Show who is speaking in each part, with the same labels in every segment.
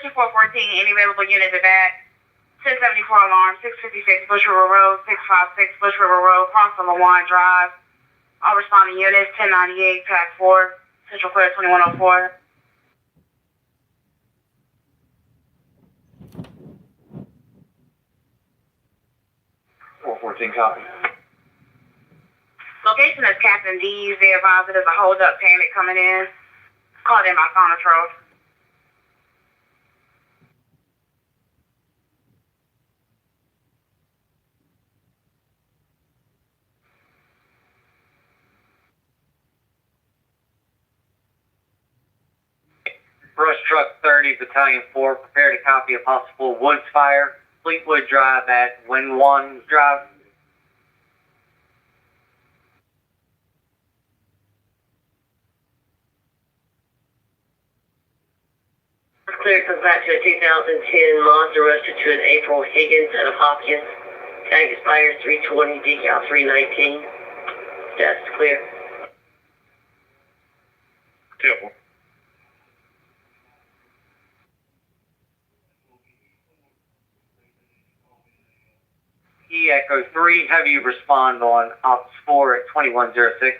Speaker 1: Pushing 414, any available units at back. 1074 alarm, 656 Bush River Road, 656 Bush River Road, cross the LaWan Drive. All responding units, 1098, Pack 4, Central Clear 2104.
Speaker 2: 414 copy.
Speaker 1: Location is Captain D's. They advise that there's a hold-up panic coming in. Called in by Sonatrol.
Speaker 2: Brush Truck 30, Battalion 4, prepare to copy a possible woods fire. Blythewood Drive at Windwan Drive.
Speaker 3: Clear comes back to a 2010 Mazda Roadster to an April Higgins out of Hopkins. Tag expires 320, decal 319. That's clear.
Speaker 2: Temple. Echo 3, have you respond on Ops 4 at 2106.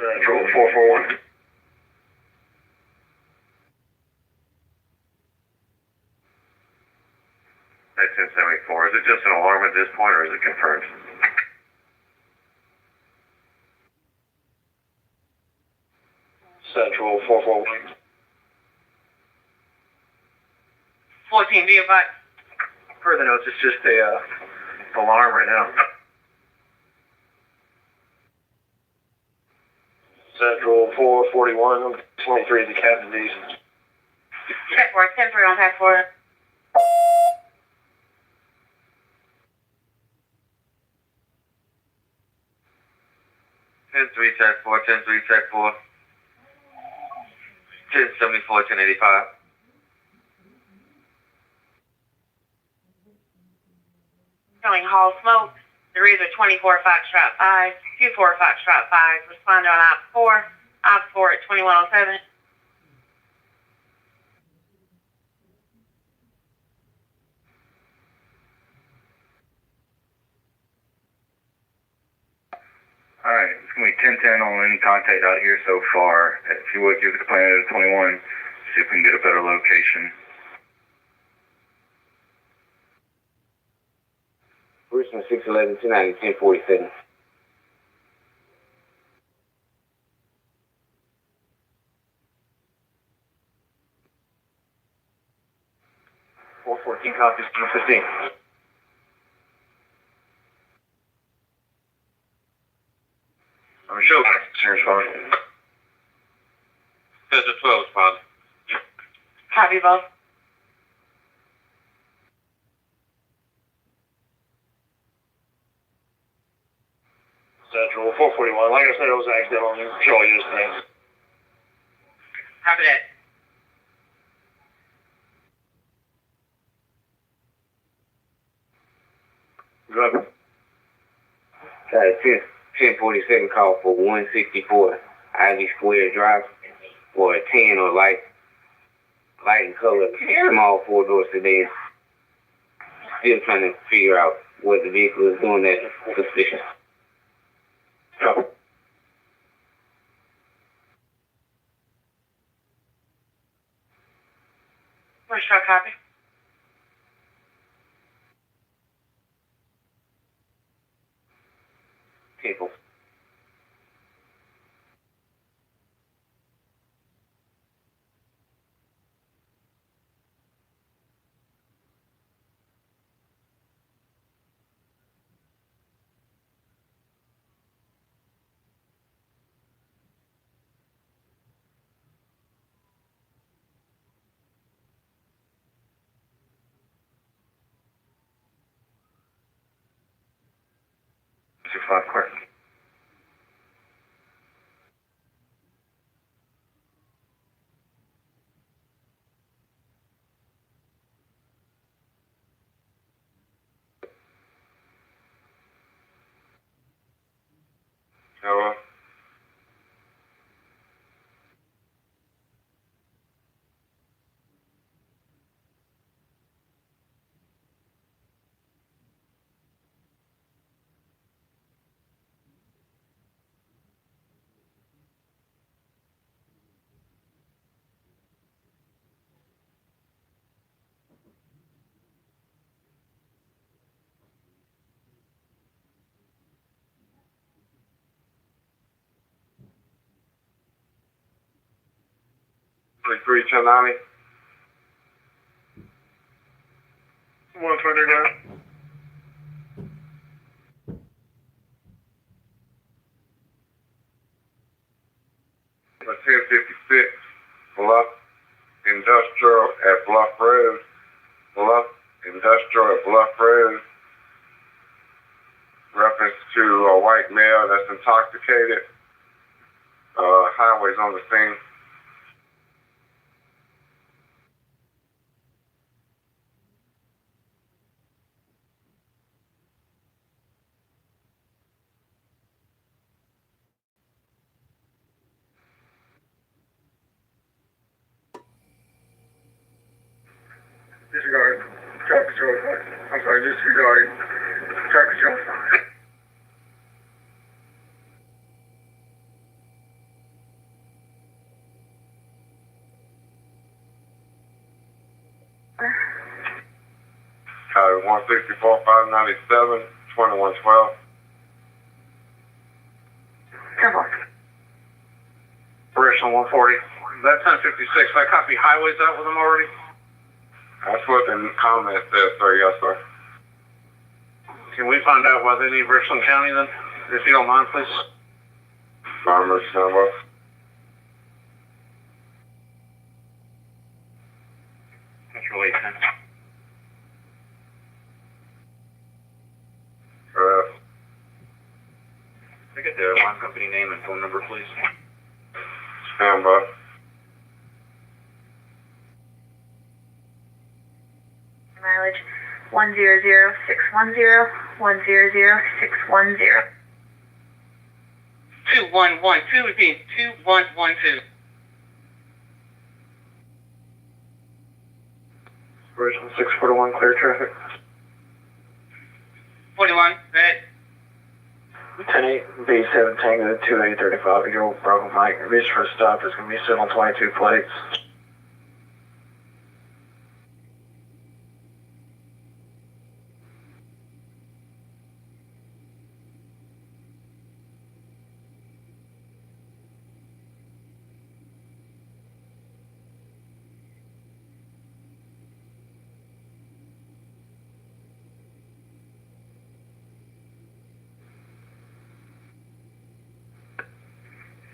Speaker 2: Control 441.
Speaker 4: That's 1074. Is it just an alarm at this point, or is it confirmed?
Speaker 2: Central 441.
Speaker 1: 14, be advised.
Speaker 4: Further notes, it's just a alarm right now.
Speaker 2: Central 441, 23 to Captain D's.
Speaker 1: Check for 10-3 on Pack 4.
Speaker 4: Check 4, 10-3, check 4. 1074, 1085.
Speaker 1: Showing Hall Smoke. The reads are 24 Foxtrot 5, 24 Foxtrot 5. Respond on Op 4. Op 4 at 2107.
Speaker 4: Alright, it's going to be 1010 on any contact out here so far. If you would give the complainant a 21, see if we can get a better location.
Speaker 5: Richland 611 290 1047.
Speaker 2: Copies 15.
Speaker 4: I'm sure. Respond. There's a 12 respond.
Speaker 1: Copy both.
Speaker 2: Central 441. Like I said, it was accidental on control use things.
Speaker 1: Copy that.
Speaker 2: Driver.
Speaker 5: 1047 call for 164 Ivy Square Drive for a 10 or light and color small four-door sedan. Still trying to figure out what the vehicle is doing that's suspicious.
Speaker 1: First truck copy.
Speaker 5: People.
Speaker 4: 6-5 clear.
Speaker 5: Hello? Like 31090? 129. Like 1056, Bluff Industrial at Bluff Road. Bluff Industrial at Bluff Road. Reference to a white male that's intoxicated. Highways on the scene. Disregard traffic control. I'm sorry, disregard traffic control. Code 164-597, 2112.
Speaker 2: Richland 140. That 1056, I copy highways out with them already?
Speaker 5: That's what the comment says, sir. Yes, sir.
Speaker 2: Can we find out why they need Richland County then? If you don't mind, please.
Speaker 5: Farmers number.
Speaker 2: That's really 10. Can I get the line company name and phone number, please?
Speaker 5: Stand by.
Speaker 1: Mileage 100610, 100610.
Speaker 6: 2112 would be 2112.
Speaker 2: Richland 641, clear traffic.
Speaker 6: 41, red.
Speaker 2: 10-8, B7 Tango 2835, Bravo Mike. Reach for a stop is going to be 722 plates.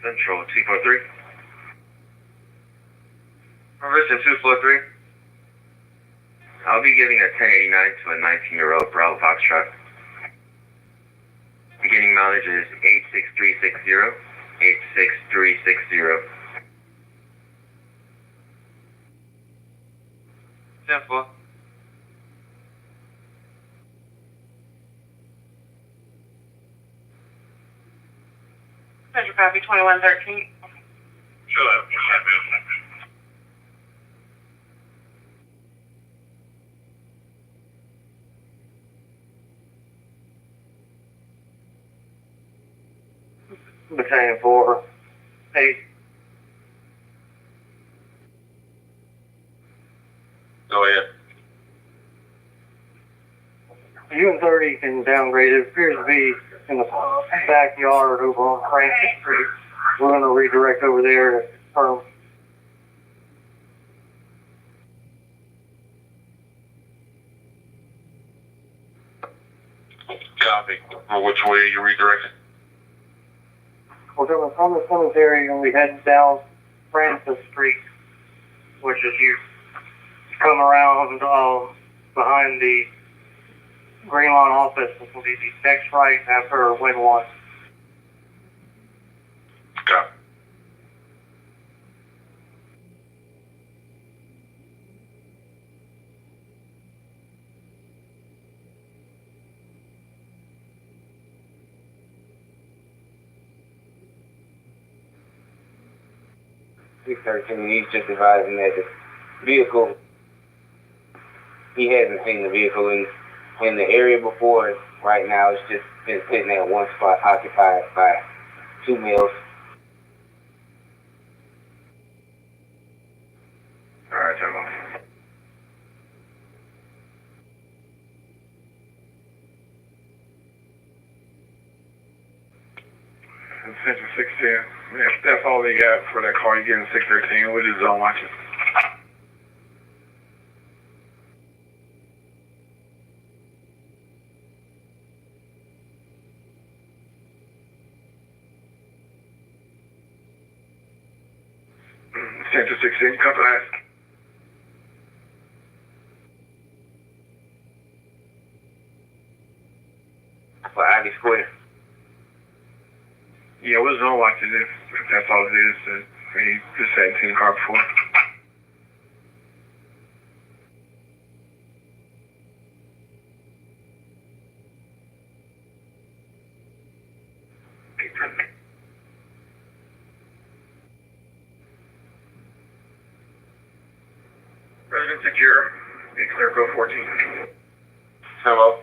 Speaker 4: Central 243.
Speaker 5: Permission 243.
Speaker 4: I'll be giving a 1089 to a 19-year-old Bravo Foxtrot. Beginning mileage is 86360. 86360.
Speaker 5: Simple.
Speaker 1: Central copy 2113.
Speaker 5: Shut up.
Speaker 2: Battalion 4, 8.
Speaker 5: Go ahead.
Speaker 2: UN30 can downgrade. It appears to be in the backyard over on Francis Street. We're going to redirect over there to confirm.
Speaker 5: Copy. Well, which way are you redirecting?
Speaker 2: We're coming from the cemetery and we heading down Francis Street, which is you come around behind the Green Lawn office. This will be the next right after Win 1.
Speaker 4: Go.
Speaker 5: Six 13. He's just advising that the vehicle. He hasn't seen the vehicle in the area before. Right now, it's just been sitting at one spot, occupied by 2 males.
Speaker 4: All right, turn off.
Speaker 7: Central 610. If that's all they got for that car, you get in 613. We'll just zone watch it. Central 610, come to last.
Speaker 5: For Ivy Square.
Speaker 7: Yeah, we'll zone watch it if that's all it is. We just hadn't seen the car before. Resident secure. Be clear, go 14.
Speaker 5: Hello.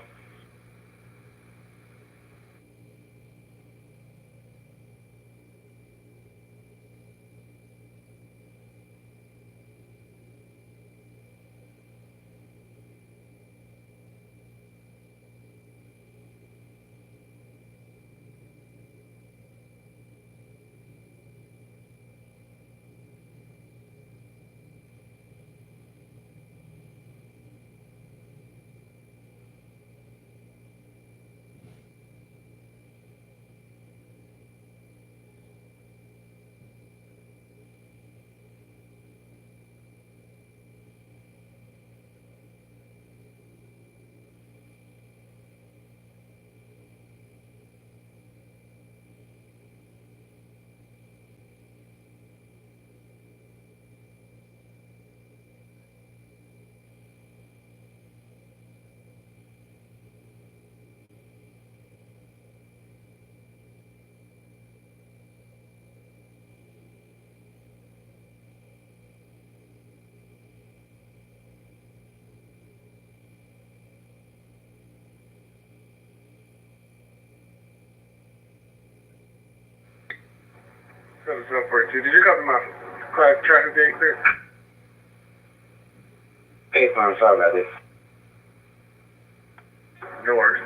Speaker 7: That was 42. Did you copy my traffic being clear?
Speaker 5: Hey, I'm sorry about this.
Speaker 7: No worries.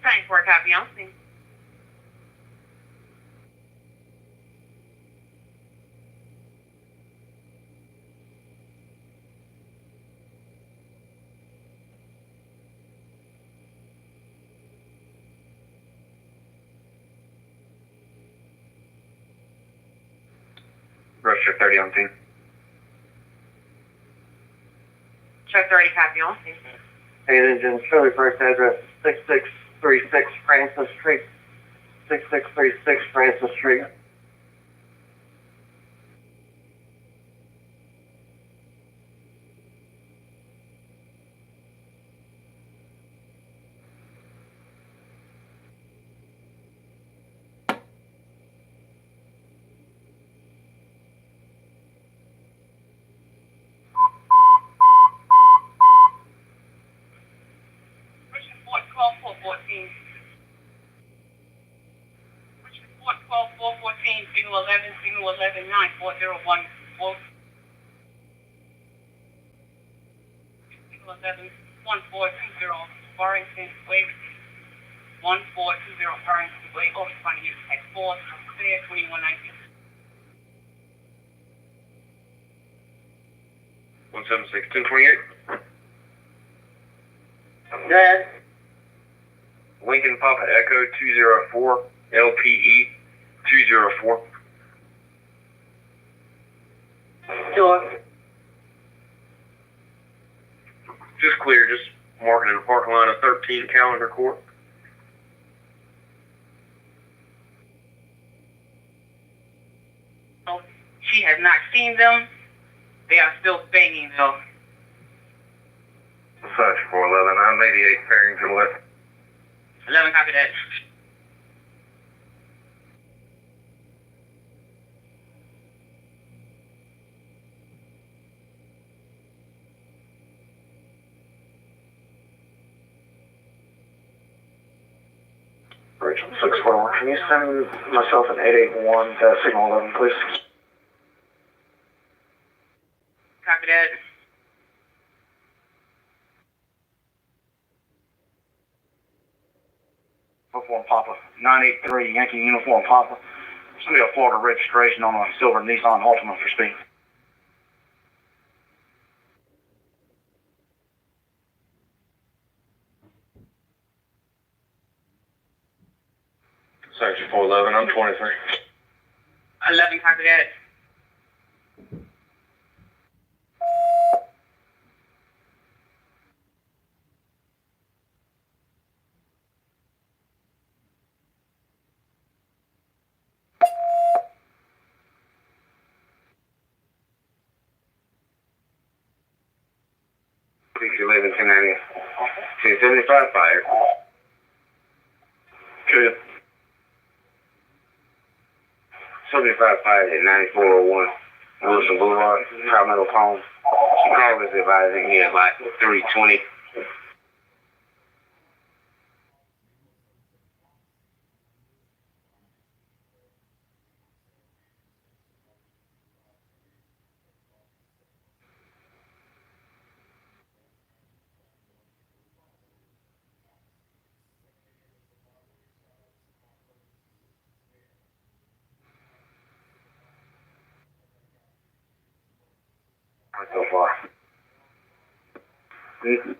Speaker 1: Thanks for a copy on scene.
Speaker 4: Rush check 30 on scene.
Speaker 1: Check 30, copy on scene.
Speaker 2: Hey, engine, show the first address, 6636 Francis Street. 6636 Francis Street.
Speaker 6: Richland Fort 12414. Richland Fort 12414, signal 11, signal 11, 9401. Signal 11, 1420, Warrington Way. 1420 Warrington Way, over 20 years, text 4, clear 2119.
Speaker 4: 176, 1028.
Speaker 3: Dad,
Speaker 4: Lincoln Papa Echo 204, LPE 204.
Speaker 3: door.
Speaker 7: Just clear, just marking in the parking lot of 13 Calendar Court.
Speaker 6: She has not seen them. They are still banging though.
Speaker 4: Search 411, I'm 88 Farrington West.
Speaker 6: 11, copy that.
Speaker 2: Richland 641, can you send myself an 881 signal 11, please?
Speaker 6: Copy that.
Speaker 2: Uniform Papa, 983 Yankee Uniform Papa. It's going to be a Florida registration on a silver Nissan Altima for speed.
Speaker 7: Section 411, I'm 23.
Speaker 6: 11, copy that.
Speaker 5: Please 11, 1090. 1075 fire.
Speaker 7: Good.
Speaker 5: 75 fire at 9401 Wilson Boulevard, Palmetto Palm. Call is advising here at like 320. So far.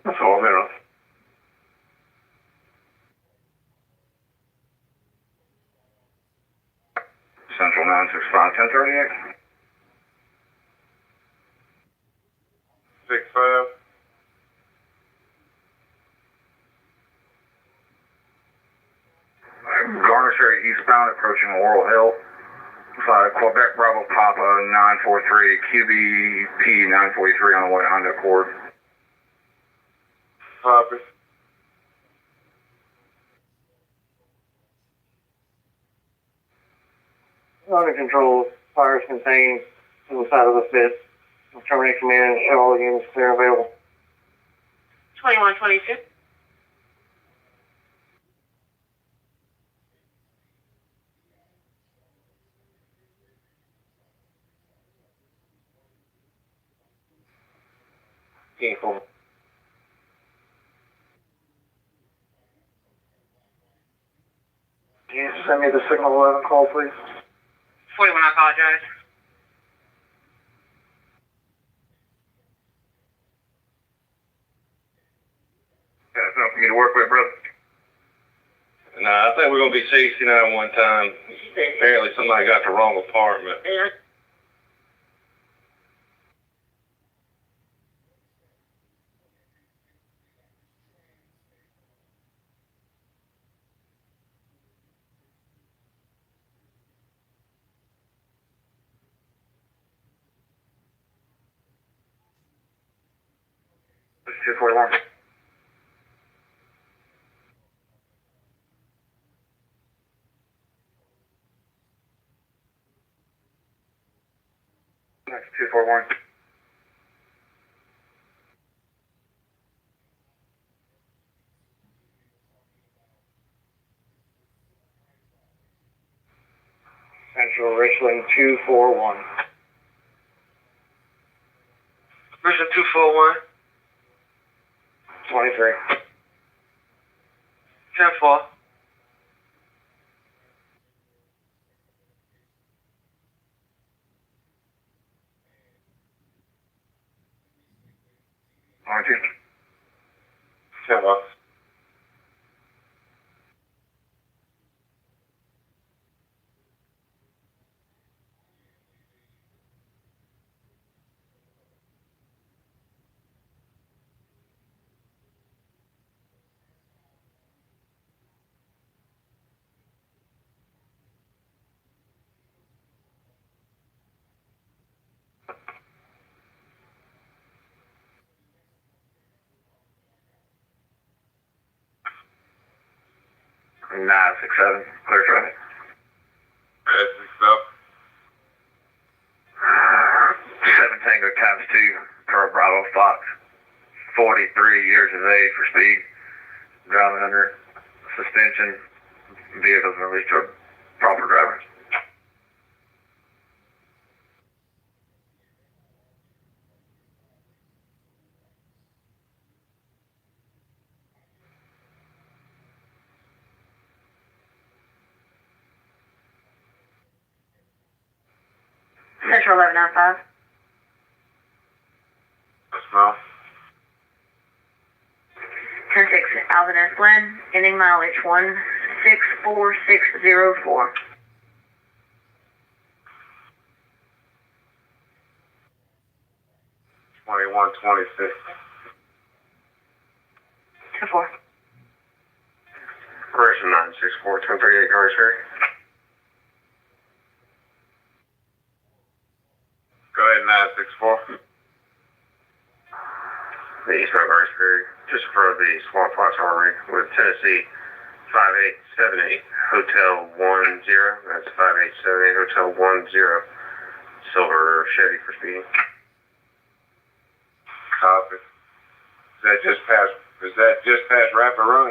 Speaker 5: That's all, man.
Speaker 4: Central 965, 1038.
Speaker 7: 65.
Speaker 4: Garnish area eastbound approaching Laurel Hill. Quebec Bravo Papa 943, QBP 943 on the way Honda Accord.
Speaker 7: Copy.
Speaker 2: Under control, fire is contained inside of the pit. Terminate command, show all units clear and available.
Speaker 1: 2126.
Speaker 5: Vehicle.
Speaker 2: Can you send me the signal 11 call, please?
Speaker 6: 41, I apologize.
Speaker 4: Got something for you to work with, brother?
Speaker 7: Nah, I think we're going to be 69 one time. Apparently somebody got the wrong apartment.
Speaker 3: Yeah.
Speaker 4: This is 241. Next 241.
Speaker 2: Central Richland 241.
Speaker 7: Richland 241.
Speaker 2: 23.
Speaker 7: 10-4.
Speaker 4: Orange.
Speaker 7: 10-4.
Speaker 4: 967, clear traffic. 7 Tango times 2 per Bravo Fox. 43 years of age for speed. Driving under suspension. Vehicles released to a proper driver.
Speaker 1: Central 1195.
Speaker 4: Small.
Speaker 1: 10-6 Alvin S. Glenn, ending mileage 164604.
Speaker 4: 2126.
Speaker 1: 2-4.
Speaker 4: Correction 964, 1038 Garden Ferry. Go ahead, 964. The eastbound Garden Ferry, just in front of the Swan Flats Armory with Tennessee 5878 Hotel 10. That's 5878 Hotel 10. Silver Chevy for speeding. Copy. Is that just past Rapid Run?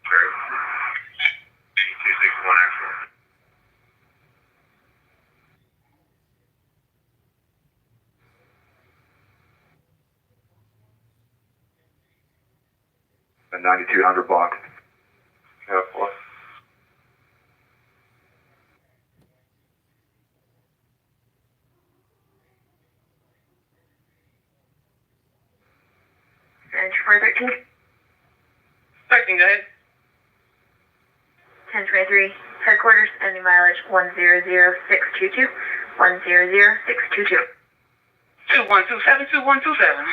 Speaker 4: Sorry. 261 actual. The 9200 block. Yeah, 4.
Speaker 1: And for 13.
Speaker 6: 13, go ahead.
Speaker 1: 1023 headquarters, ending mileage 100622. 100622.
Speaker 6: 2127, 2127.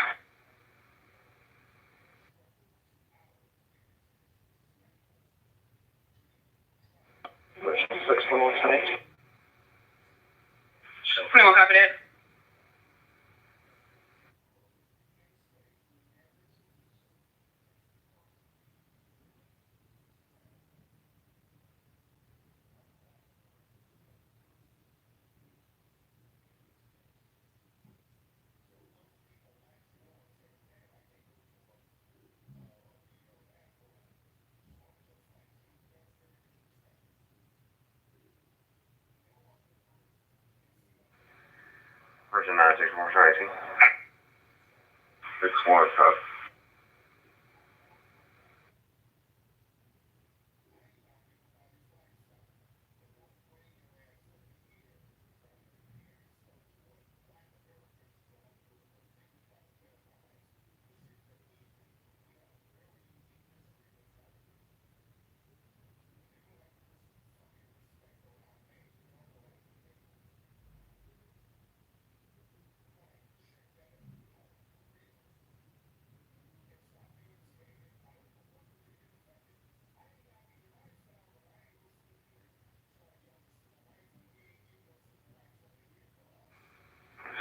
Speaker 2: Richland 6118.
Speaker 6: 21, copy that.
Speaker 4: Person 964, 19. 61 tough.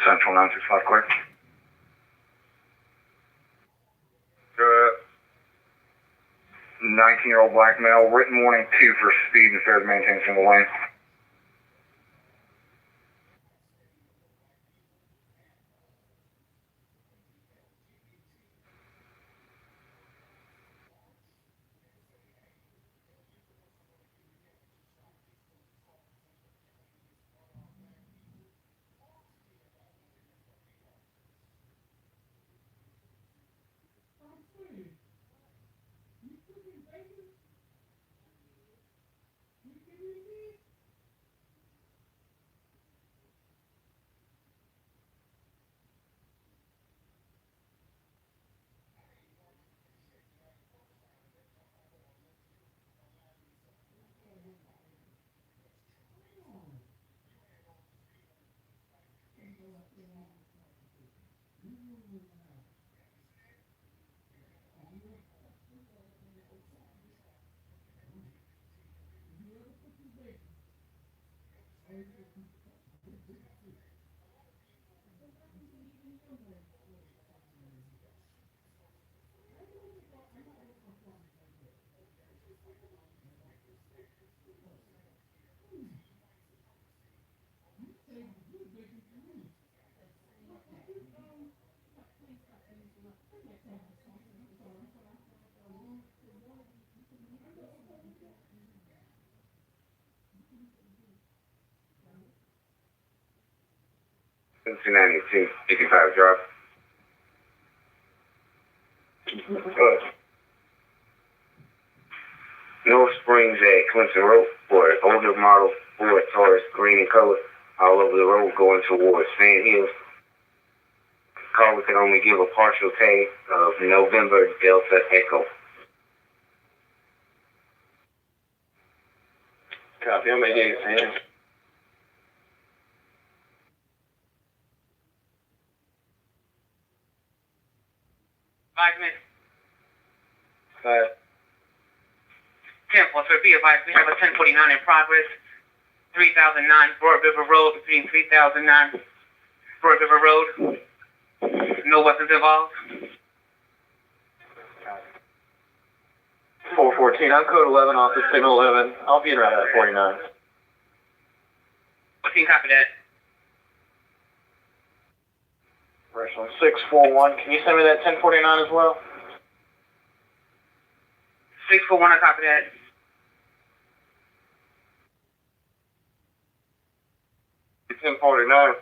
Speaker 4: Central 965 clear. Good. 19-year-old black male, written warning 2 for speed and failure to maintain single lane.
Speaker 5: 1090, 1055 drive. North Springs at Clemson Road for an older model Ford Taurus, green in color, all over the road going towards Sand Hills. Caller can only give a partial tag of November Delta Echo.
Speaker 7: Copy, I'm making it.
Speaker 6: 5 minutes.
Speaker 7: 5.
Speaker 6: 10-4, be advised, we have a 1049 in progress. 3009 Broad River Road, between 3009 Broad River Road. No weapons involved.
Speaker 7: 414, I'm code 11, office signal 11. I'll be in around at 49.
Speaker 6: 14, copy that.
Speaker 7: Richland 641, can you send me that 1049 as well?
Speaker 6: 641, I copy that.
Speaker 7: It's 1049.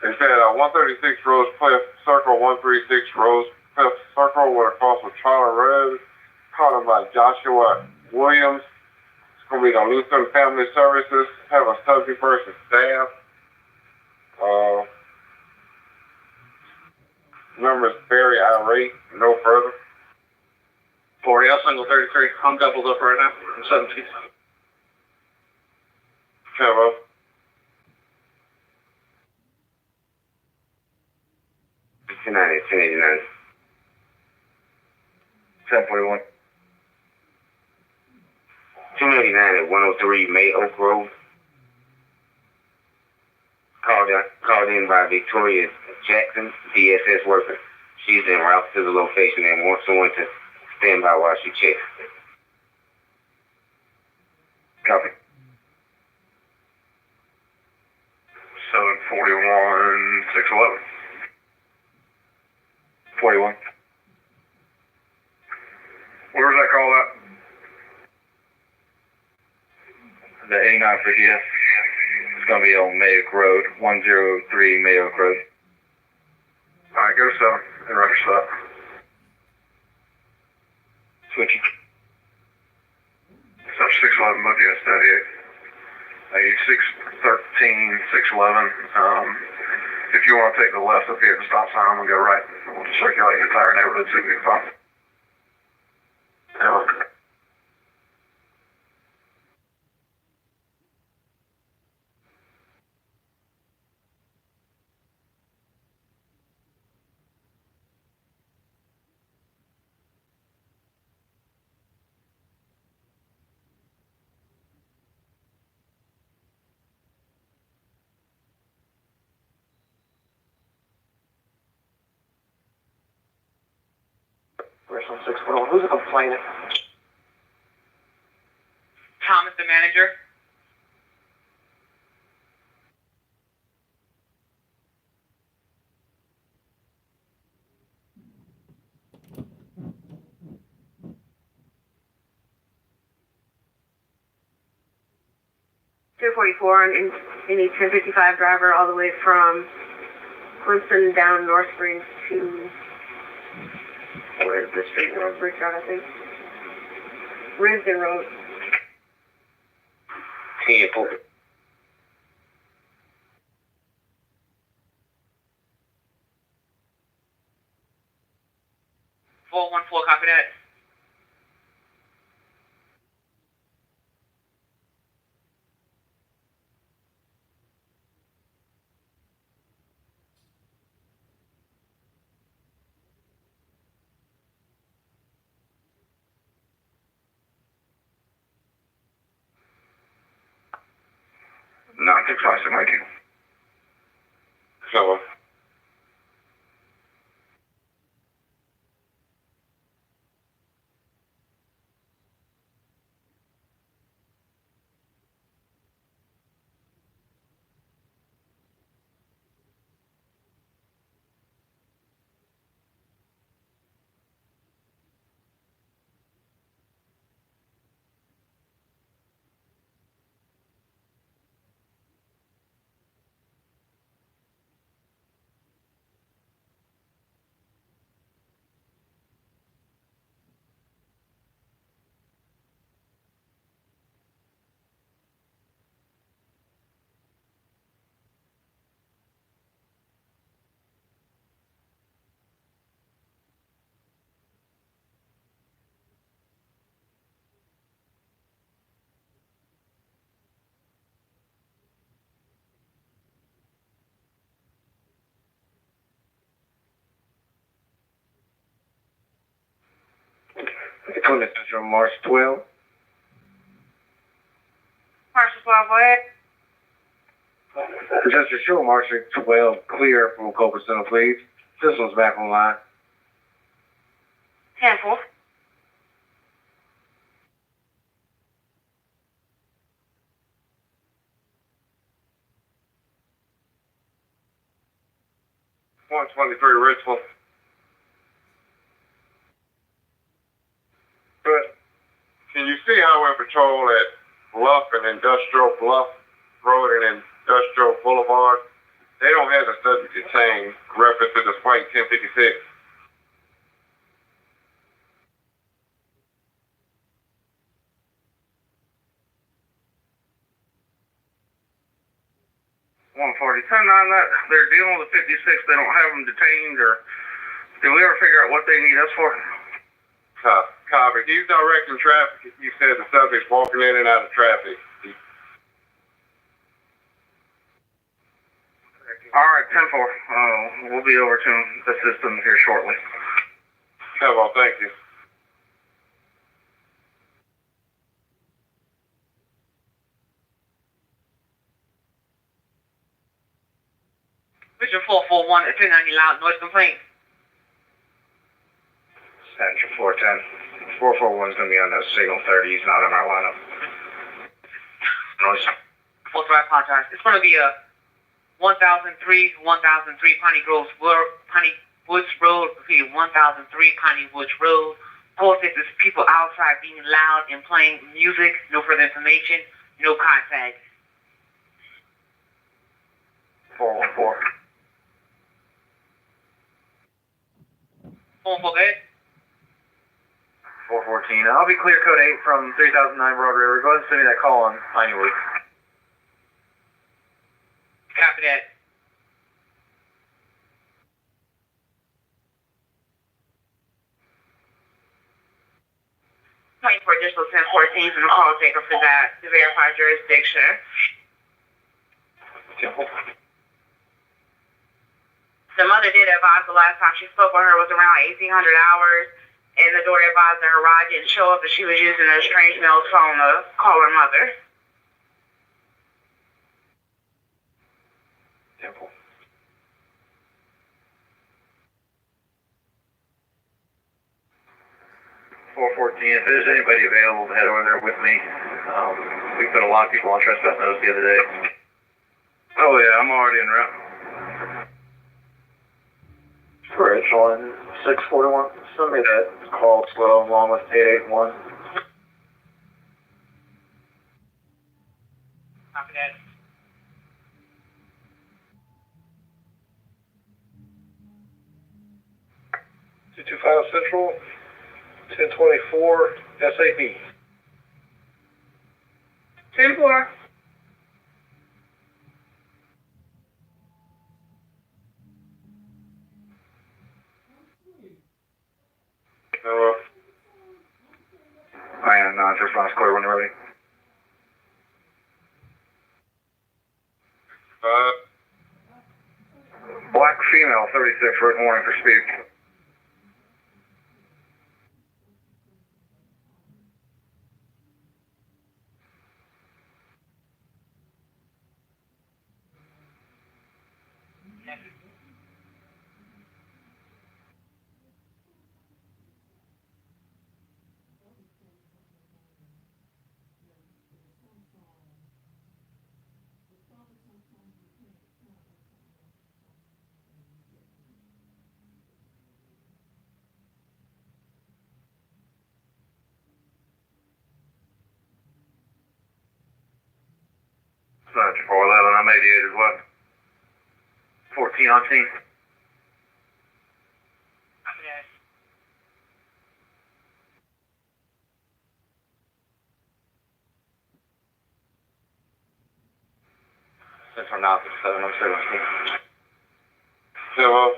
Speaker 7: They said 136 Rose Cliff Circle, 136 Rose Cliff Circle with a cross with Charlie Road, called by Joshua Williams. It's going to be the Lutheran Family Services. Have a subject person staff. Number is very irate. No further. 40, I'll single 33. I'm doubled up right now. I'm 17. Hello.
Speaker 5: Ten 1089.
Speaker 7: 1041.
Speaker 5: 1089 at 103 May Oak Road. Called in by Victoria Jackson, DSS worker. She's en route to the location and wants someone to stand by while she checks.
Speaker 7: Copy. 741, 611. 41. Where was that call at? The 89 for GS. It's going to be on Mayock Road, 103 Mayock Road. Alright, go to 7 and register that. Switching. Such 611 Mook US 98. 613, 611. If you want to take the left up here at the stop sign, I'm going to go right. We'll just circulate the entire neighborhood so we can find. Richland 641. Who's a complainant?
Speaker 6: Thomas, the manager.
Speaker 1: and any 1055 driver all the way from Clemson down North Springs to, where is the street road, Bridge Road, I think. Risden Road.
Speaker 5: 10-4.
Speaker 6: Copy that.
Speaker 7: Not the class of my team. So,
Speaker 5: 20 Central, March 12.
Speaker 1: Marshall 12, go ahead.
Speaker 5: Just to show March 12 clear from Copa Center, please. Systems back online.
Speaker 1: 10-4.
Speaker 7: Richland. But can you see how we're patrol at Bluff and Industrial Bluff Road and Industrial Boulevard? They don't have the subject contained reference to the flight 1056.
Speaker 4: That they're dealing with the 56. They don't have them detained, or did we ever figure out what they need us for?
Speaker 7: Copy. He's directing traffic. You said the subject's walking in and out of traffic.
Speaker 4: All right, 10-4. We'll be over to the system here shortly.
Speaker 7: Well, thank you.
Speaker 6: Richard 441 at 1090 loud noise complaint.
Speaker 5: Central 410. 441 is going to be on the signal 30. He's not in our lineup. Noise.
Speaker 6: I apologize. It's going to be a 1003 Piney Woods Road, between 1003 Piney Woods Road. 46 is people outside being loud and playing music. No further information. No contact.
Speaker 5: 414.
Speaker 6: 414, go ahead.
Speaker 2: 414. I'll be clear code 8 from 3009 Broad River. Go ahead and send me that call on Pineywood.
Speaker 6: Copy that.
Speaker 1: Waiting for additional 1014 from the call taker for that to verify jurisdiction. The mother did advise the last time she spoke with her was around 1800 hours, and the daughter advised that her ride didn't show up, and she was using a strange male's phone to call her mother.
Speaker 5: Temple.
Speaker 2: If there's anybody available to head over there with me, we put a lot of people on trespass notice the other day.
Speaker 5: Oh yeah, I'm already en route.
Speaker 2: Richland 641. Send me that call slow along with 881.
Speaker 6: Copy that.
Speaker 2: Central, 1024 SAP.
Speaker 1: 10-4.
Speaker 2: I am not. Response clear when you're ready. Black female, 36, written warning for speed. Search 411, I'm 88 as well. 14 on team.
Speaker 6: Copy that.
Speaker 5: Central now to 707.
Speaker 7: Hello.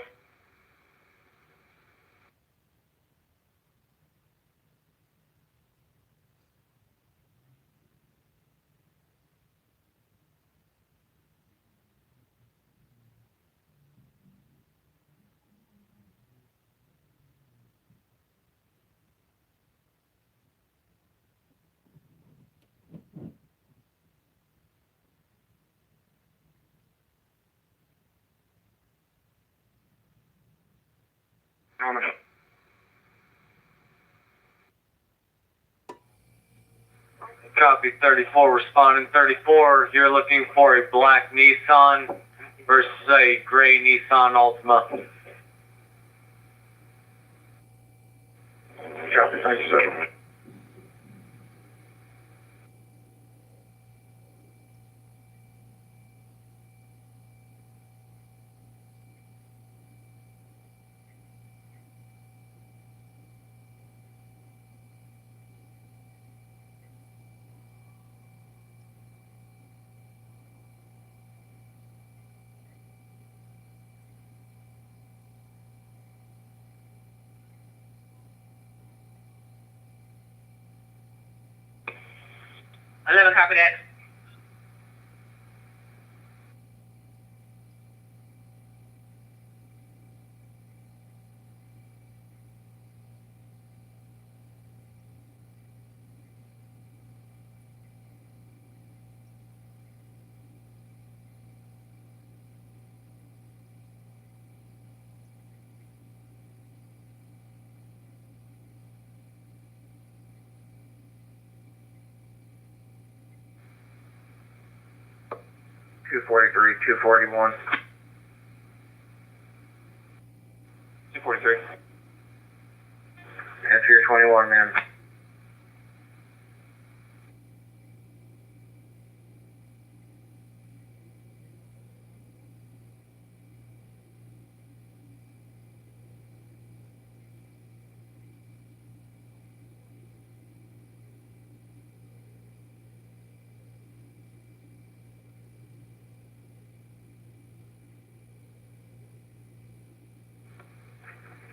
Speaker 2: Copy 34, responding 34. You're looking for a black Nissan versus a gray Nissan Altima.
Speaker 7: Copy, thank you, sir.
Speaker 6: Copy that.
Speaker 4: Two 43, 241.
Speaker 2: 243.
Speaker 4: That's your 21, man.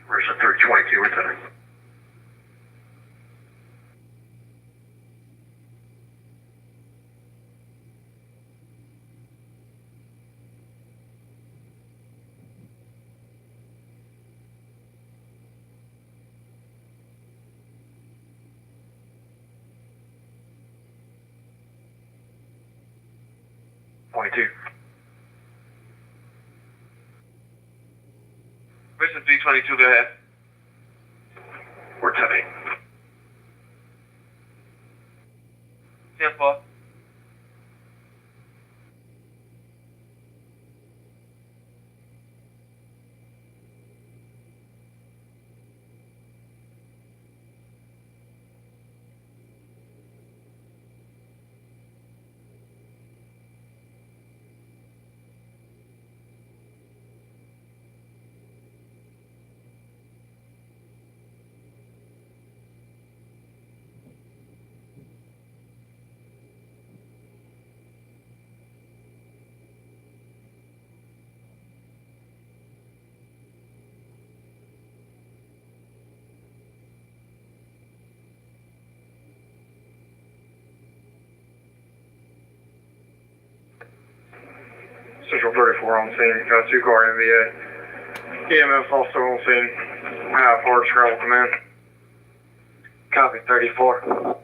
Speaker 4: Where's the 322 with it?
Speaker 2: Richland 322, go ahead.
Speaker 4: We're Tubby.
Speaker 6: 10-4.
Speaker 4: Central 34 on scene. Got 2-car NVA. EMS also on scene. How far to travel command?
Speaker 2: Copy 34.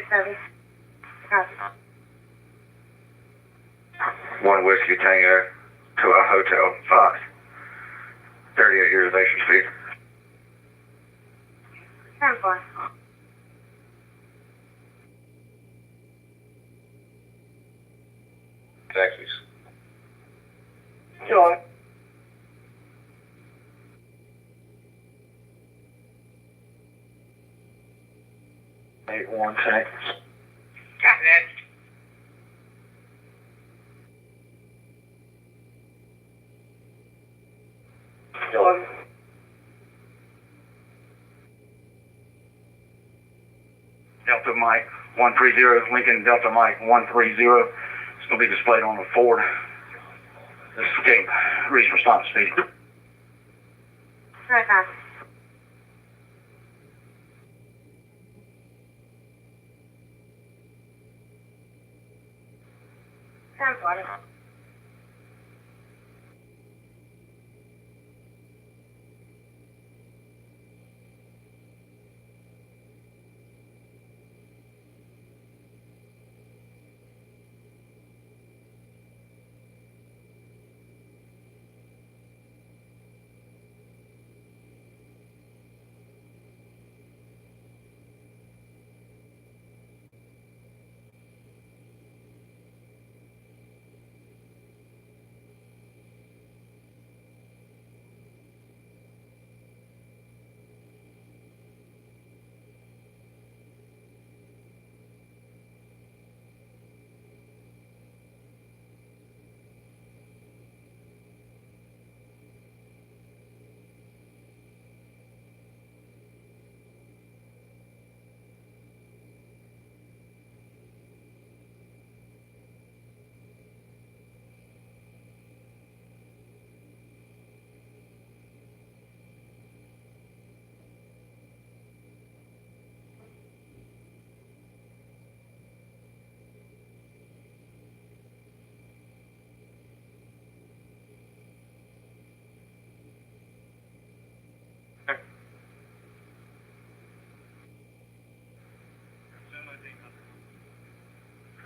Speaker 1: Service. Copy.
Speaker 4: 1 Whiskey Tango to a hotel. Fox. 38 utilization speed.
Speaker 1: 10-4.
Speaker 4: Taxis.
Speaker 2: Sure.
Speaker 4: Eight one tank.
Speaker 6: Copy that.
Speaker 2: Sure.
Speaker 4: Delta Mike 130, Lincoln Delta Mike 130. It's going to be displayed on the Ford. Escape. Reasonable stop speed.
Speaker 1: Right now.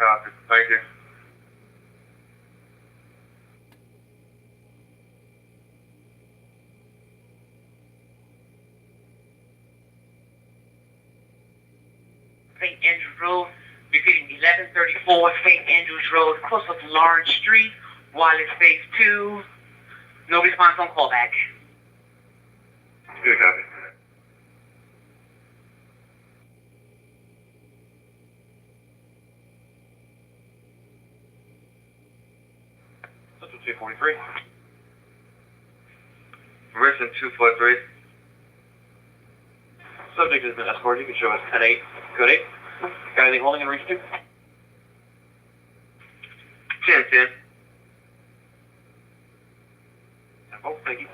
Speaker 7: Copy. Thank you.
Speaker 6: St. Andrews Road, repeating 1134 St. Andrews Road, close up Lawrence Street, Wallace Phase 2. No response on callback.
Speaker 7: Good copy.
Speaker 4: Central 243. Richland 243. Subject has been escorted. You can show us 10-8. Code 8. Got anything holding in reach 2? 10-10. Oh, thank you.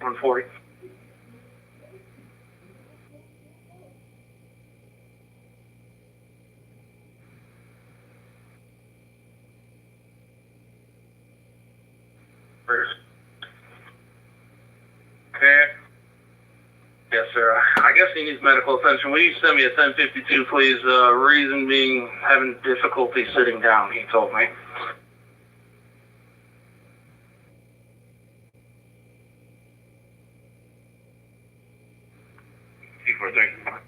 Speaker 4: On 40.
Speaker 7: First. Okay.
Speaker 8: Yes, sir. I guess he needs medical attention. Will you send me a 1052, please? Reason being having difficulty sitting down, he told me.
Speaker 4: T43.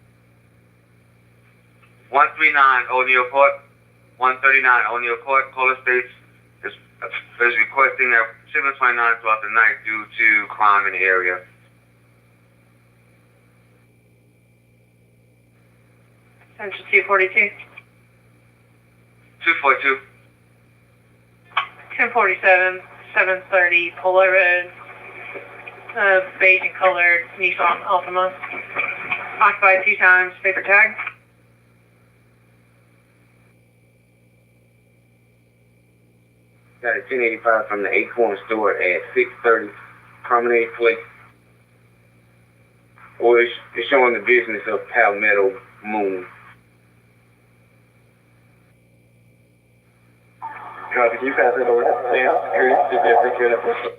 Speaker 4: 139 O'Neill Court. 139 O'Neill Court. Caller states is requesting that 729 throughout the night due to crime in the area.
Speaker 1: Central 242.
Speaker 4: 242.
Speaker 1: 1047, 730 Polo Road. Beige and colored Nissan Altima. Occupied 2 times, paper tag.
Speaker 5: Got a 1085 from the Acorn store at 630 Promenade Place. Or it's showing the business of Palmetto Moon.
Speaker 2: Copy. Can you pass it over to Sam? Did you take care of that?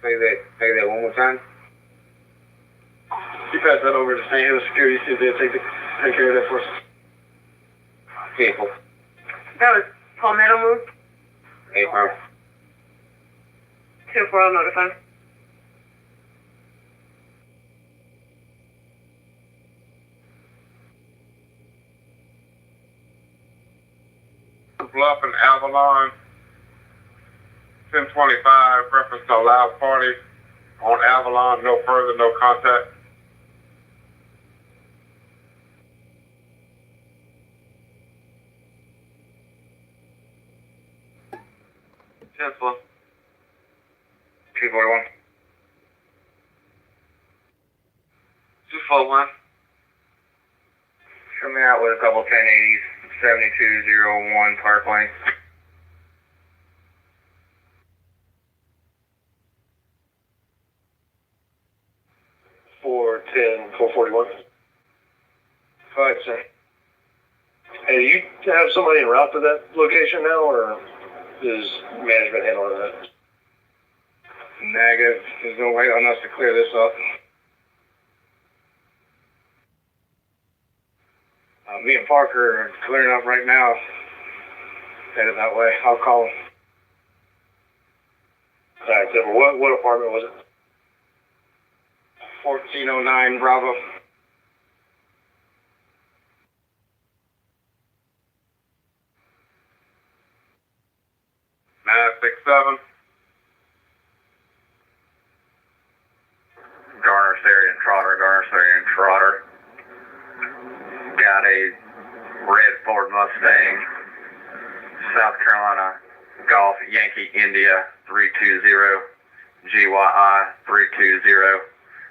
Speaker 5: Say that one more time.
Speaker 2: You pass that over to St. Hill Security, see if they'll take care of that for us.
Speaker 5: Careful.
Speaker 1: That was Palmetto Move.
Speaker 5: Hey, firm.
Speaker 1: 2-4, I'll notify.
Speaker 7: Bluff and Avalon. 1025, reference to a loud party on Avalon. No further, no contact.
Speaker 4: Simple.
Speaker 5: 241.
Speaker 4: 241.
Speaker 5: Coming out with a couple 1080s. 7201 Park Lane.
Speaker 2: Four 441. All right, sir. Hey, do you have somebody en route to that location now, or is management handling that?
Speaker 5: Negative. There's no way on us to clear this up. Me and Parker are clearing up right now. Headed that way. I'll call him.
Speaker 2: All right, so what apartment was it?
Speaker 5: 1409 Bravo.
Speaker 7: Nine 6 7.
Speaker 9: Trotter, Garner and Trotter. Got a red Ford Mustang, South Carolina Golf Yankee India 320, GYI 320,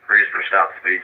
Speaker 9: reason for stop speed.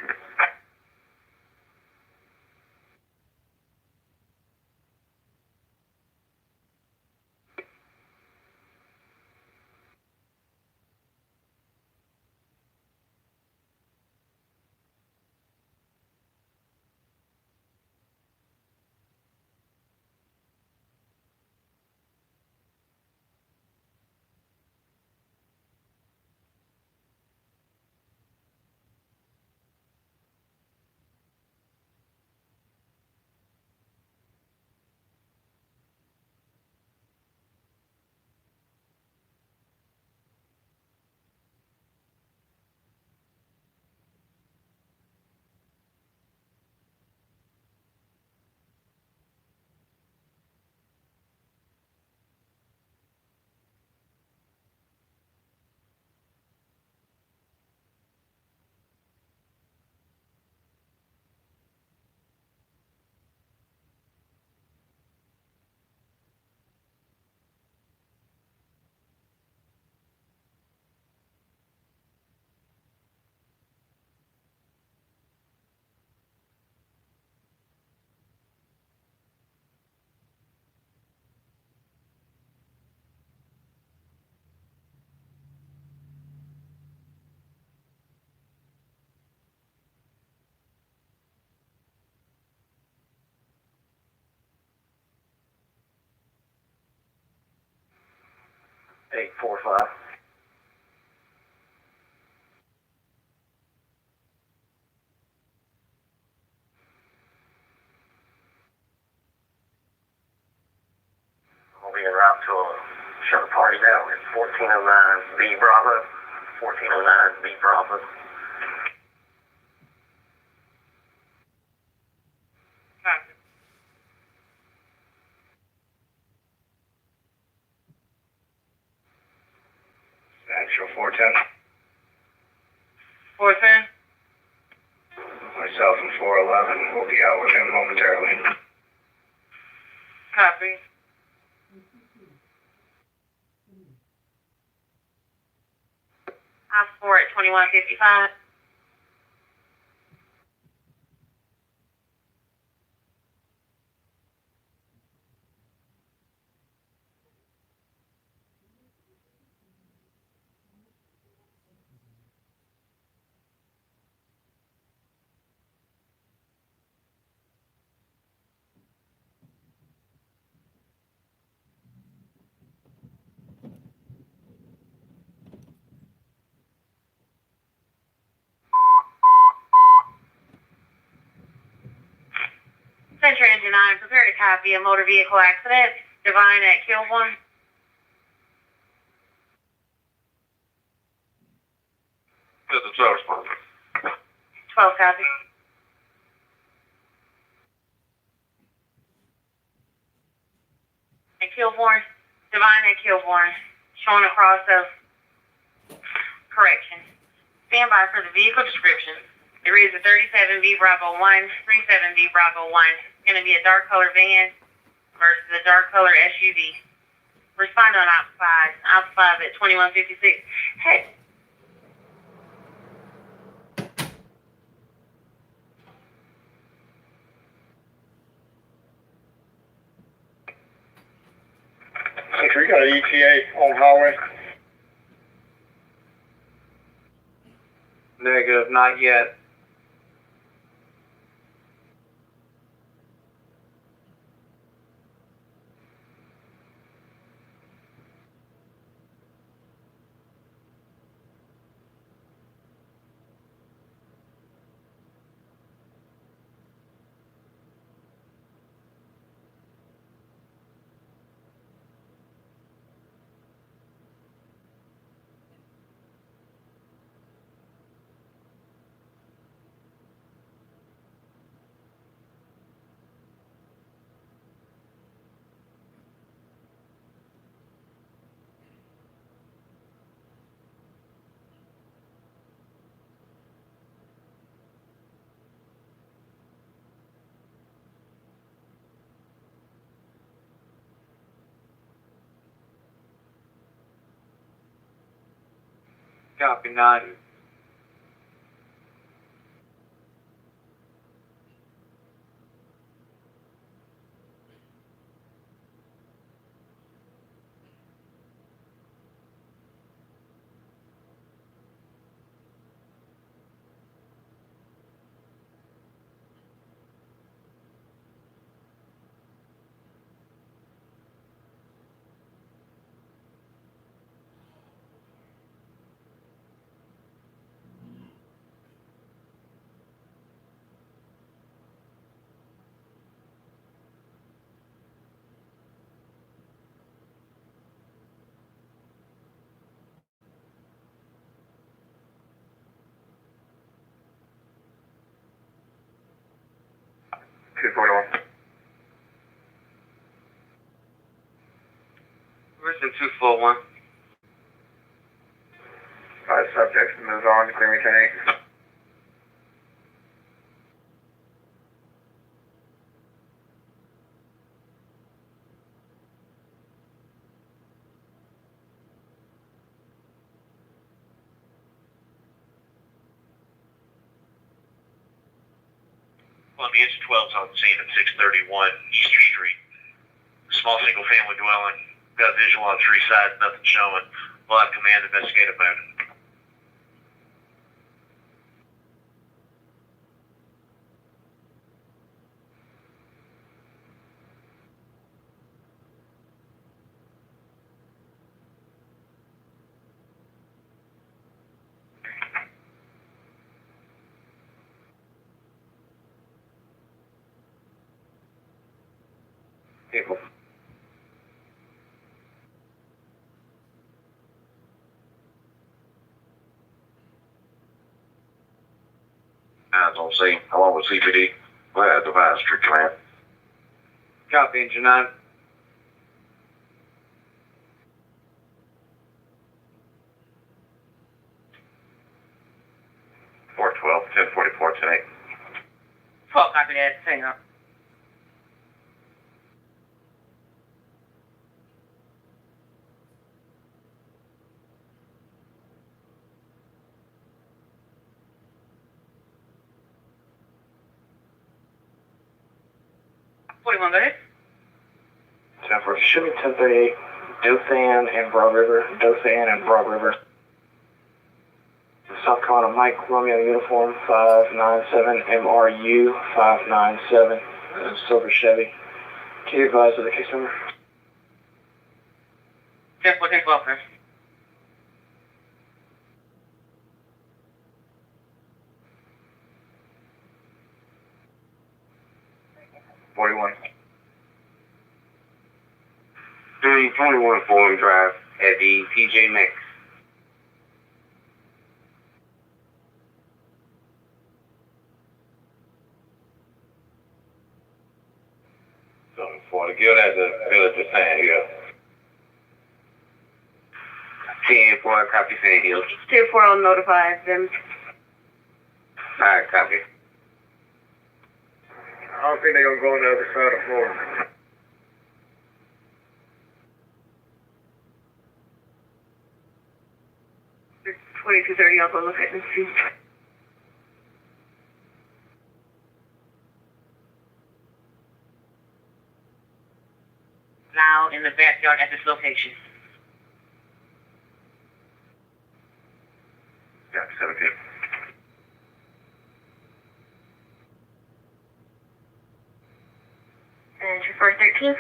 Speaker 8: Eight, 4-5. We'll be en route to a shuttle party now at 1409 B Bravo. 1409 B Bravo.
Speaker 6: Copy.
Speaker 8: Actual 410.
Speaker 6: 410.
Speaker 8: Myself and 411 will be out with him momentarily.
Speaker 6: Copy. I'm 4 at 2155. Central Engine 9, prepare to copy a motor vehicle accident. Divine at Kilbourne.
Speaker 7: This is Joe.
Speaker 6: 12 copy. At Kilbourne. Divine at Kilbourne. Showing across of correction. Stand by for the vehicle description. There is a 37B Bravo 1, 37B Bravo 1. It's going to be a dark color van versus a dark color SUV. Respond on Ops 5. Ops 5 at 2156. Hey.
Speaker 7: We got an ETA on highway.
Speaker 2: Negative, not yet. Copy, 9.
Speaker 9: Two 41.
Speaker 6: Richland 241.
Speaker 9: Five subjects move on to Clearing 10-8.
Speaker 10: Columbia, it's 12's on scene at 631 Easter Street. Small single family dwelling. Got visual on 3 sides, nothing showing. We'll have command investigate about it.
Speaker 9: People.
Speaker 10: Eyes on scene, along with CPD. We'll advise strict command.
Speaker 2: Copy, Engine 9.
Speaker 4: Four 12, 1044 tonight.
Speaker 6: 12, copy that. Hang on. Go ahead.
Speaker 2: 10 for shoot me 1038. Dothan and Broad River. Dothan and Broad River. South Carolina Mike Romeo uniform 597 MRU 597 silver Chevy. Can you advise of the case number?
Speaker 6: 10-14, 12, sir.
Speaker 5: Duty 21 Forum Drive at the TJ Maxx.
Speaker 9: For the guild at the village of Sand Hill.
Speaker 5: 10-4, copy Sand Hill.
Speaker 1: 240 notifies them.
Speaker 5: Alright, copy.
Speaker 9: I don't think they're gonna go on the other side of Florida.
Speaker 1: 2230, I'll go look at this too.
Speaker 6: Loud in the backyard at this location.
Speaker 4: Yeah, 17.
Speaker 1: And your first 13.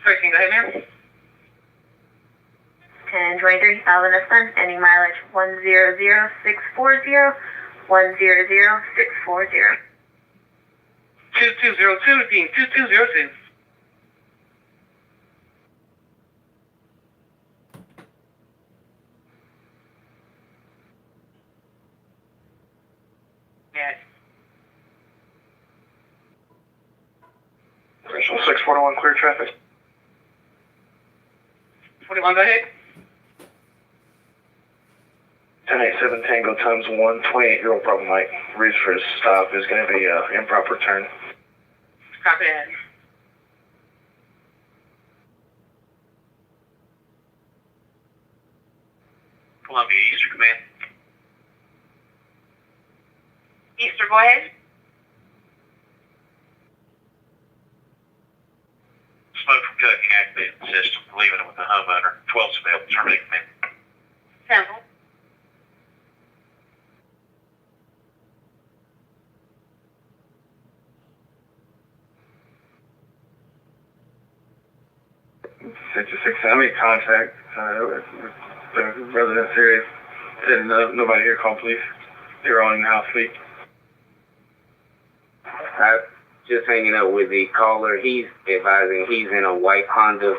Speaker 6: 13, go ahead, ma'am.
Speaker 1: 1023, Alvin Sun, ending mileage 100640, 100640.
Speaker 6: 2202, being 2202. Yes.
Speaker 2: Original 641, clear traffic.
Speaker 6: 41, go ahead.
Speaker 2: 1087 Tango times 1, 28-year-old problem Mike. Reason for his stop is going to be improper turn.
Speaker 6: Copy that.
Speaker 10: Columbia, Easter
Speaker 1: go ahead.
Speaker 10: Smoke from cooking activated the system, leaving it with the homeowner. 12 spell, terminate command.
Speaker 1: Simple.
Speaker 9: I made contact with the residents here. Said nobody here called police. They were all in the house sleep.
Speaker 5: I'm just hanging up with the caller. He's advising he's in a white Honda,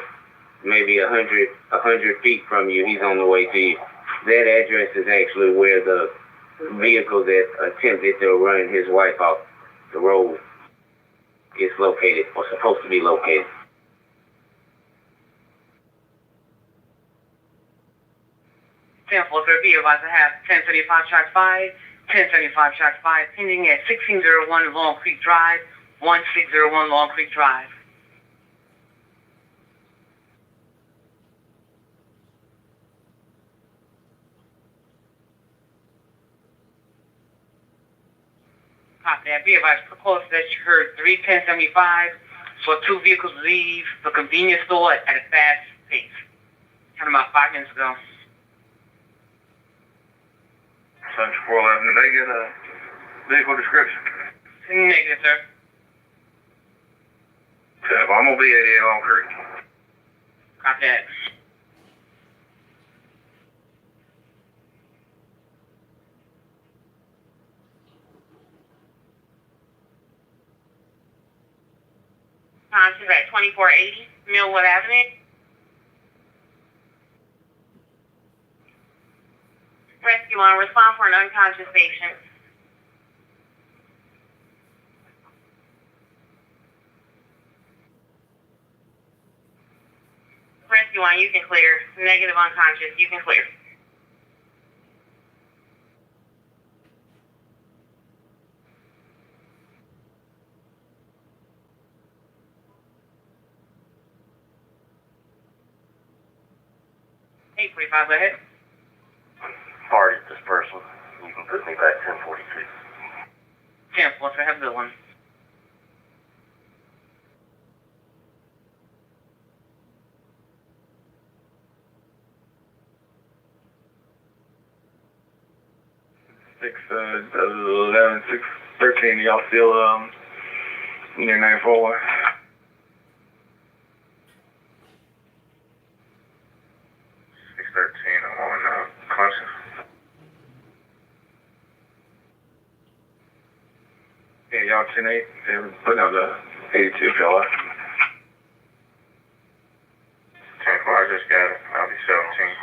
Speaker 5: maybe 100 feet from you. He's on the way to you. That address is actually where the vehicle that attempted to run his wife off the road is located, or supposed to be located.
Speaker 6: Sample 30, advised to have 1075 track 5, 1075 track 5, pending at 1601 Long Creek Drive, 1601 Long Creek Drive. Copy that. Be advised, close that you heard 31075 for 2 vehicles leave the convenience store at a fast pace. Happened about 5 minutes ago.
Speaker 9: Central 411, did they get a vehicle description?
Speaker 6: Negative, sir.
Speaker 9: Yeah, well, I'm gonna be at 88 Long Creek.
Speaker 6: Copy that.
Speaker 1: Time is at 2480 Millwood Avenue. Rescue on respond for an unconscious patient. Rescue on, you can clear. Negative unconscious, you can clear.
Speaker 6: Hey, 45, go ahead.
Speaker 10: Party at this person. You can put me back 1042.
Speaker 6: 10-4, sir. Have a good one.
Speaker 9: Six, 11, 6, 13. Y'all still near 941?
Speaker 4: On Clemson.
Speaker 9: Yeah, y'all 10-8. They're putting out the 82 if y'all are.
Speaker 4: 10 I just got it. I'll be 17.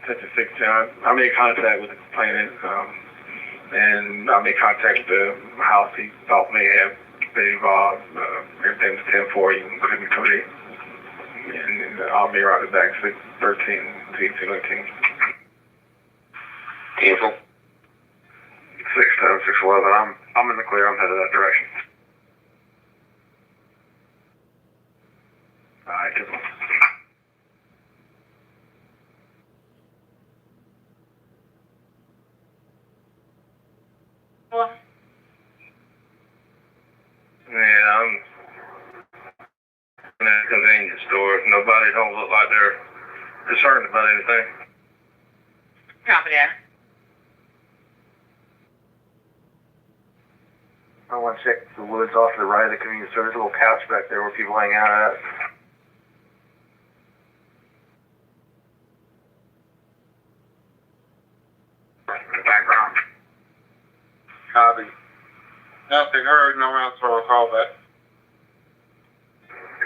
Speaker 9: Such a 6 John. I made contact with the complainant, and I made contact with the house he thought may have been involved. Everything was 10-4. You can put me through it. And I'll be right back 613 219.
Speaker 5: Cancel.
Speaker 4: 610 611. I'm in the clear. I'm headed that direction.
Speaker 9: All right, good one.
Speaker 1: Well,
Speaker 9: Yeah, I'm in a convenience store. Nobody don't look like they're concerned about anything.
Speaker 6: Copy that.
Speaker 4: I want to check the woods off to the right of the convenience store. There's a little couch back there where people hang out at. In the background.
Speaker 7: Copy. Nothing heard, no answer or call back.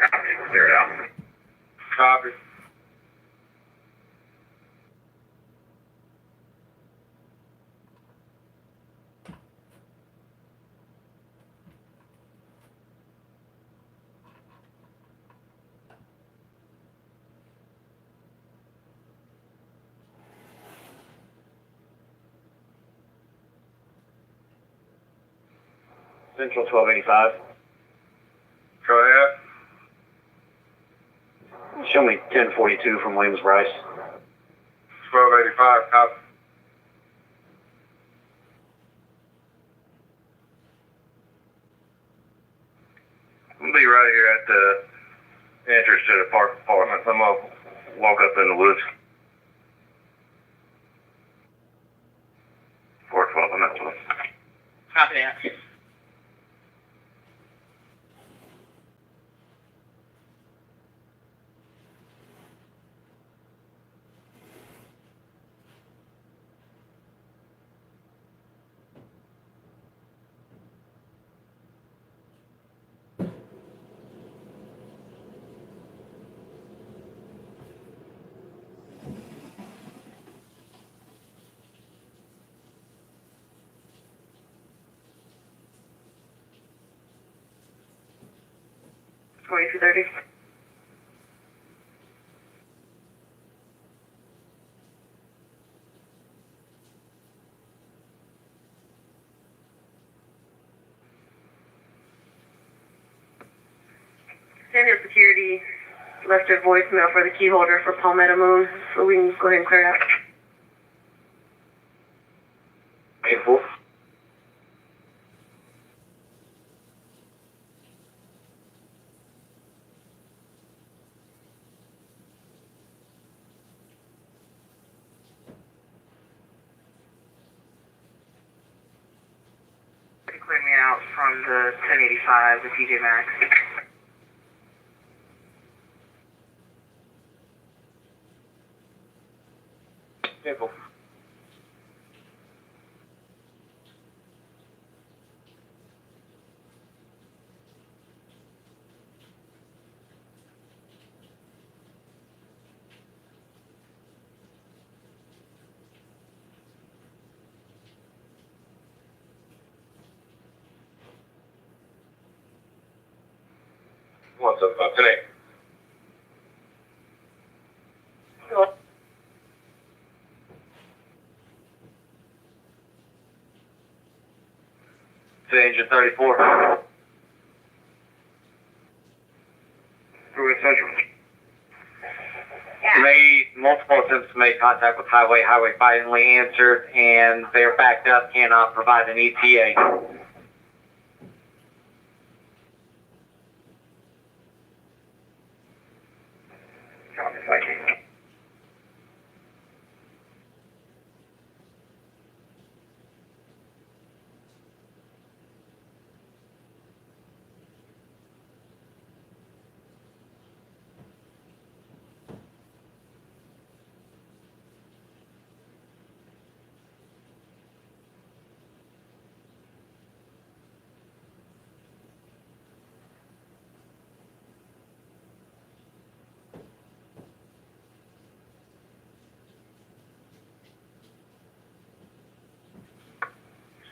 Speaker 4: Copy. Clear it out.
Speaker 7: Copy.
Speaker 9: Central 1285. Go ahead.
Speaker 5: Show me
Speaker 11: 1042 from Williams Bryce.
Speaker 7: 1285, copy.
Speaker 4: I'll be right here at the entrance to the park apartments. I'm gonna walk up in the woods. 412, I'm at the woods.
Speaker 6: Copy that. $22.30. Senior Security left a voicemail for the key holder for Palmetto Moon, so we can go ahead and clear it out.
Speaker 11: April.
Speaker 6: Clear me out from the 1085, the TJ Maxx.
Speaker 11: April.
Speaker 7: What's up today?
Speaker 11: To Engine 34.
Speaker 2: Through Central.
Speaker 11: Made multiple attempts to make contact with Highway. Highway finally answered, and they're backed up, cannot provide an ETA.
Speaker 2: Copy, thank you.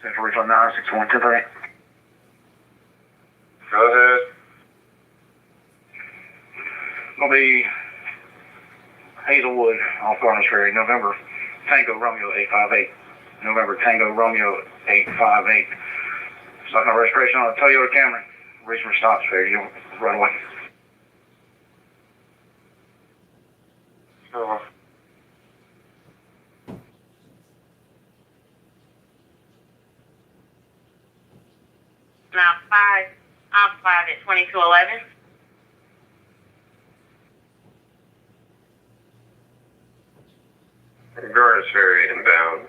Speaker 11: Central Richland 96123.
Speaker 7: Go ahead.
Speaker 11: Gonna be Hazelwood on Farmers Ferry, November Tango Romeo 858. November Tango Romeo 858. Starting a restoration on a Toyota Camry. Richmond stops ferry. You run away.
Speaker 7: So,
Speaker 1: Now 5, I'm 5 at 2211.
Speaker 4: Garden Ferry inbound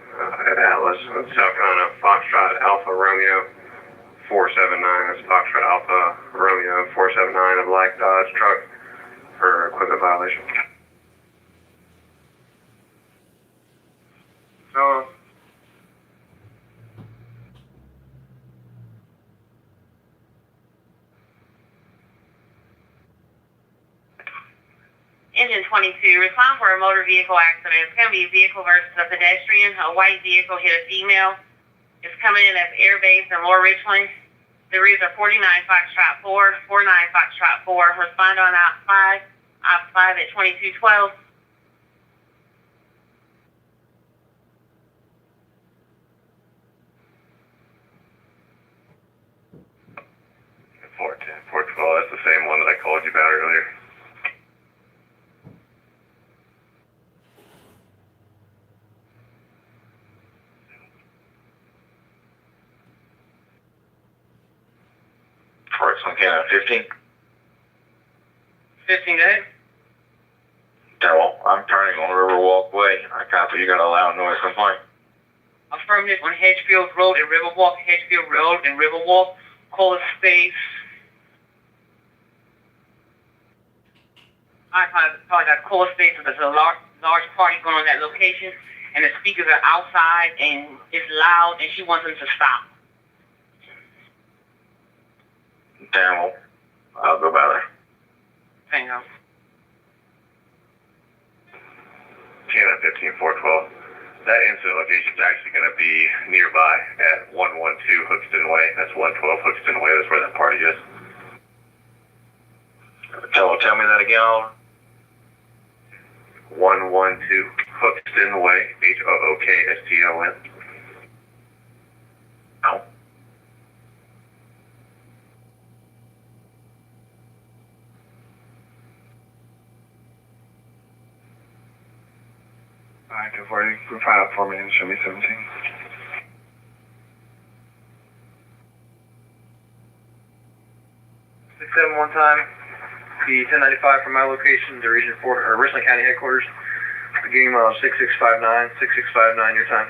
Speaker 4: at Atlas, South Carolina, Foxtrot Alpha Romeo 479. That's Foxtrot Alpha Romeo 479, a black Dodge truck for equipment violation.
Speaker 7: so,
Speaker 1: Engine 22, respond for a motor vehicle accident. It's going to be a vehicle versus a pedestrian. A white vehicle hit a female. It's coming in as airbase in Lower Richland. The reads are 49 Foxtrot 4, 49 Foxtrot 4. Respond on out 5, op 5 at 2212.
Speaker 4: Four twelve. That's the same one that I called you about earlier.
Speaker 10: Richland County 15.
Speaker 6: 15, go ahead.
Speaker 10: Daryl, I'm turning on Riverwalk Way. I copy. You got a loud noise complaint.
Speaker 6: Affirmative on Hedgefield Road and Riverwalk, Hedgefield Road and Riverwalk, caller space. I apologize, caller space, there's a large party going on at that location, and the speakers are outside, and it's loud, and she wants them to stop.
Speaker 10: Daryl, I'll go by there.
Speaker 6: Bingo.
Speaker 11: Canada 15412. That incident location is actually going to be nearby at 112 Hookston Way. That's 112 Hookston Way. That's where that party is.
Speaker 10: Tell me that again, Oliver.
Speaker 11: 112 Hookston Way. Hookston.
Speaker 10: No.
Speaker 11: Alright, 240. Group 5 for me and show me 17.
Speaker 2: 6-7 one time. The 1095 from my location to Region 4 or Richland County headquarters. Beginning on 6659, 6659 your time.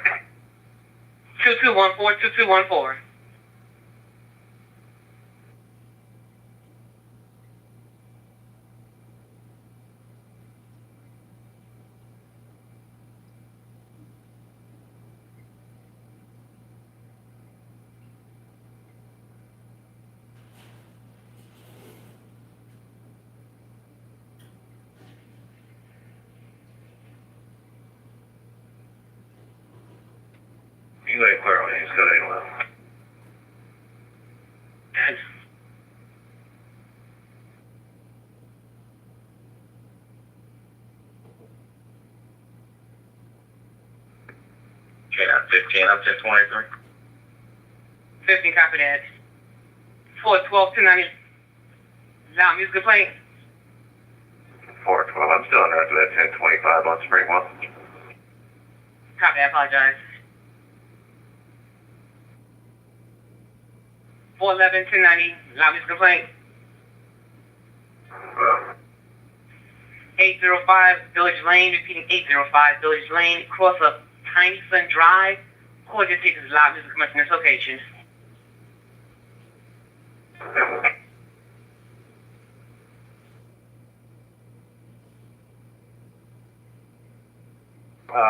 Speaker 6: 2214, 2214.
Speaker 11: You lay clear on it. He's got 811.
Speaker 10: Okay, I'm 15. I'm 1023.
Speaker 6: 15, copy that. 412, 290. Loud music complaint.
Speaker 11: 412. I'm still under that 1025 on Springwell.
Speaker 6: Copy, I apologize. 411, 290. Loud music complaint. 805 Village Lane, repeating 805 Village Lane, across of Tiny Sun Drive. Coordinate is loud music complaint in this location.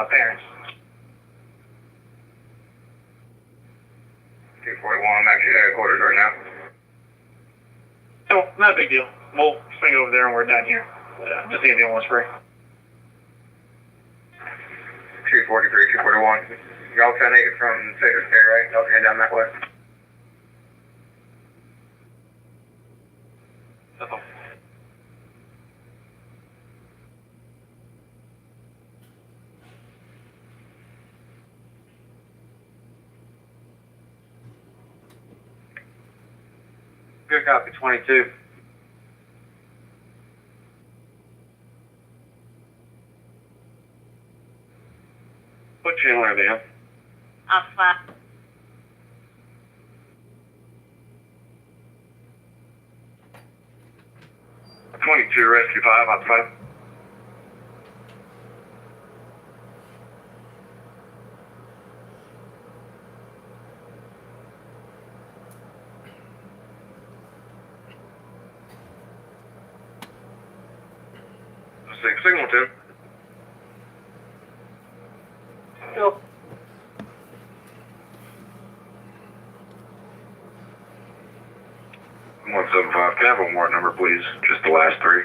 Speaker 2: Parents.
Speaker 11: 241. I'm actually at headquarters right now.
Speaker 2: So, not a big deal. We'll swing over there and we're done here. Just need to deal with spray.
Speaker 11: 243, 241. Y'all 10-8 from Secretary, right? Y'all head down that way.
Speaker 2: Uh-oh. Good copy, 22.
Speaker 11: What channel are they on?
Speaker 1: Alpha.
Speaker 11: 22 Rescue 5 on 5. Signal 2.
Speaker 1: Nope.
Speaker 11: 175. Can I have one more number, please? Just the last 3.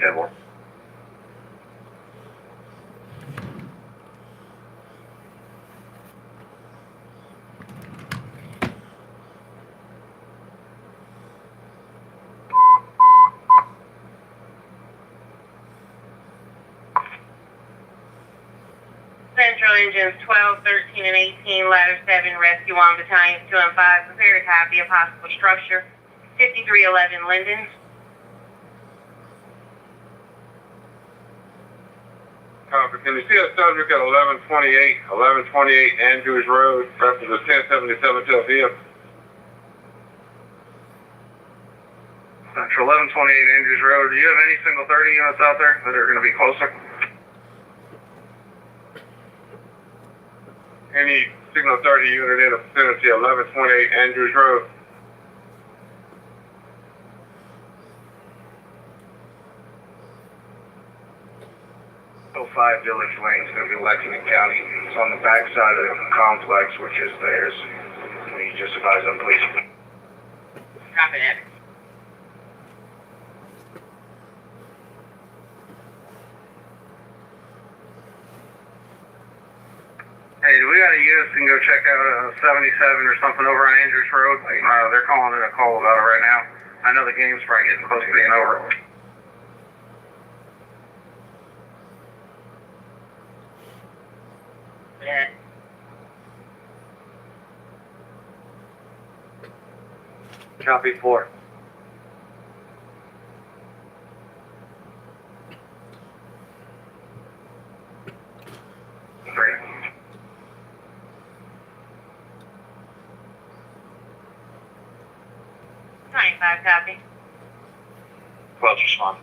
Speaker 11: Okay, more.
Speaker 1: Central engines 12, 13, and 18, ladder 7, rescue 1, battalions 2 and 5, prepare to copy a possible structure. 5311 Linden.
Speaker 7: Copy. Can you see a subject at 1128 Andrews Road, reference to 1077 till here?
Speaker 11: Central 1128 Andrews Road. Do you have any single 30 units out there that are going to be closer?
Speaker 7: Any signal 30 unit in the vicinity of 1128 Andrews Road?
Speaker 11: Oh, 5 Village Lane is going to be Lexington County. It's on the back side of the complex, which is theirs. We just advise them, please.
Speaker 1: Copy that.
Speaker 11: Hey, do we got a unit that can go check out 77 or something over on Andrews Road? They're calling it a call about it right now. I know the game's probably getting close to being over.
Speaker 1: Yeah.
Speaker 2: Copy 4.
Speaker 11: Three.
Speaker 1: 25 copy.
Speaker 10: 12's respond.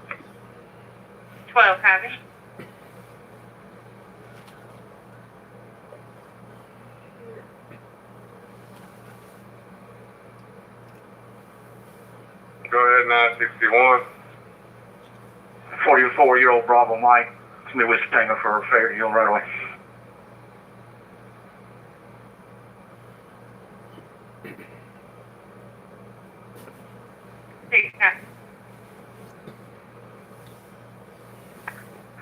Speaker 1: 12 copy.
Speaker 7: Go ahead, 961.
Speaker 11: 44-year-old Bravo Mike. It's me with Tango for failure to yield right away.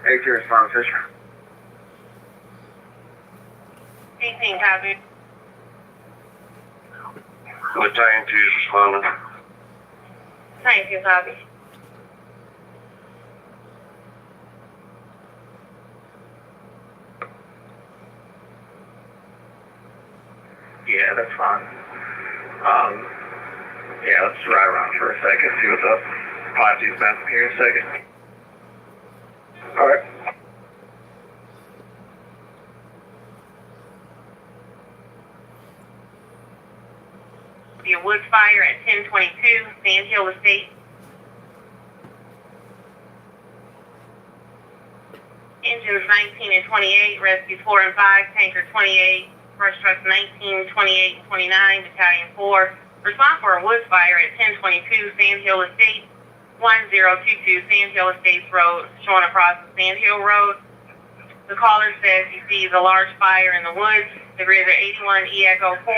Speaker 11: Hey, cheers, Farm Fisher.
Speaker 1: 18 copy.
Speaker 10: Battalion 2 is responding.
Speaker 1: 92 copy.
Speaker 11: Yeah, that's fine. Yeah, let's ride around for a second, see what's up. Apologies, man. Here in a second. All right.
Speaker 1: Be a woods fire at 1022 Sand Hill Estate. Engines 19 and 28, rescue 4 and 5, tanker 28, brush trucks 19, 28, and 29, battalion 4. Respond for a woods fire at 1022 Sand Hill Estate, 1022 Sand Hill Estates Road, showing across the Sand Hill Road. The caller says he sees a large fire in the woods. The grids are 81 E-Echo 4,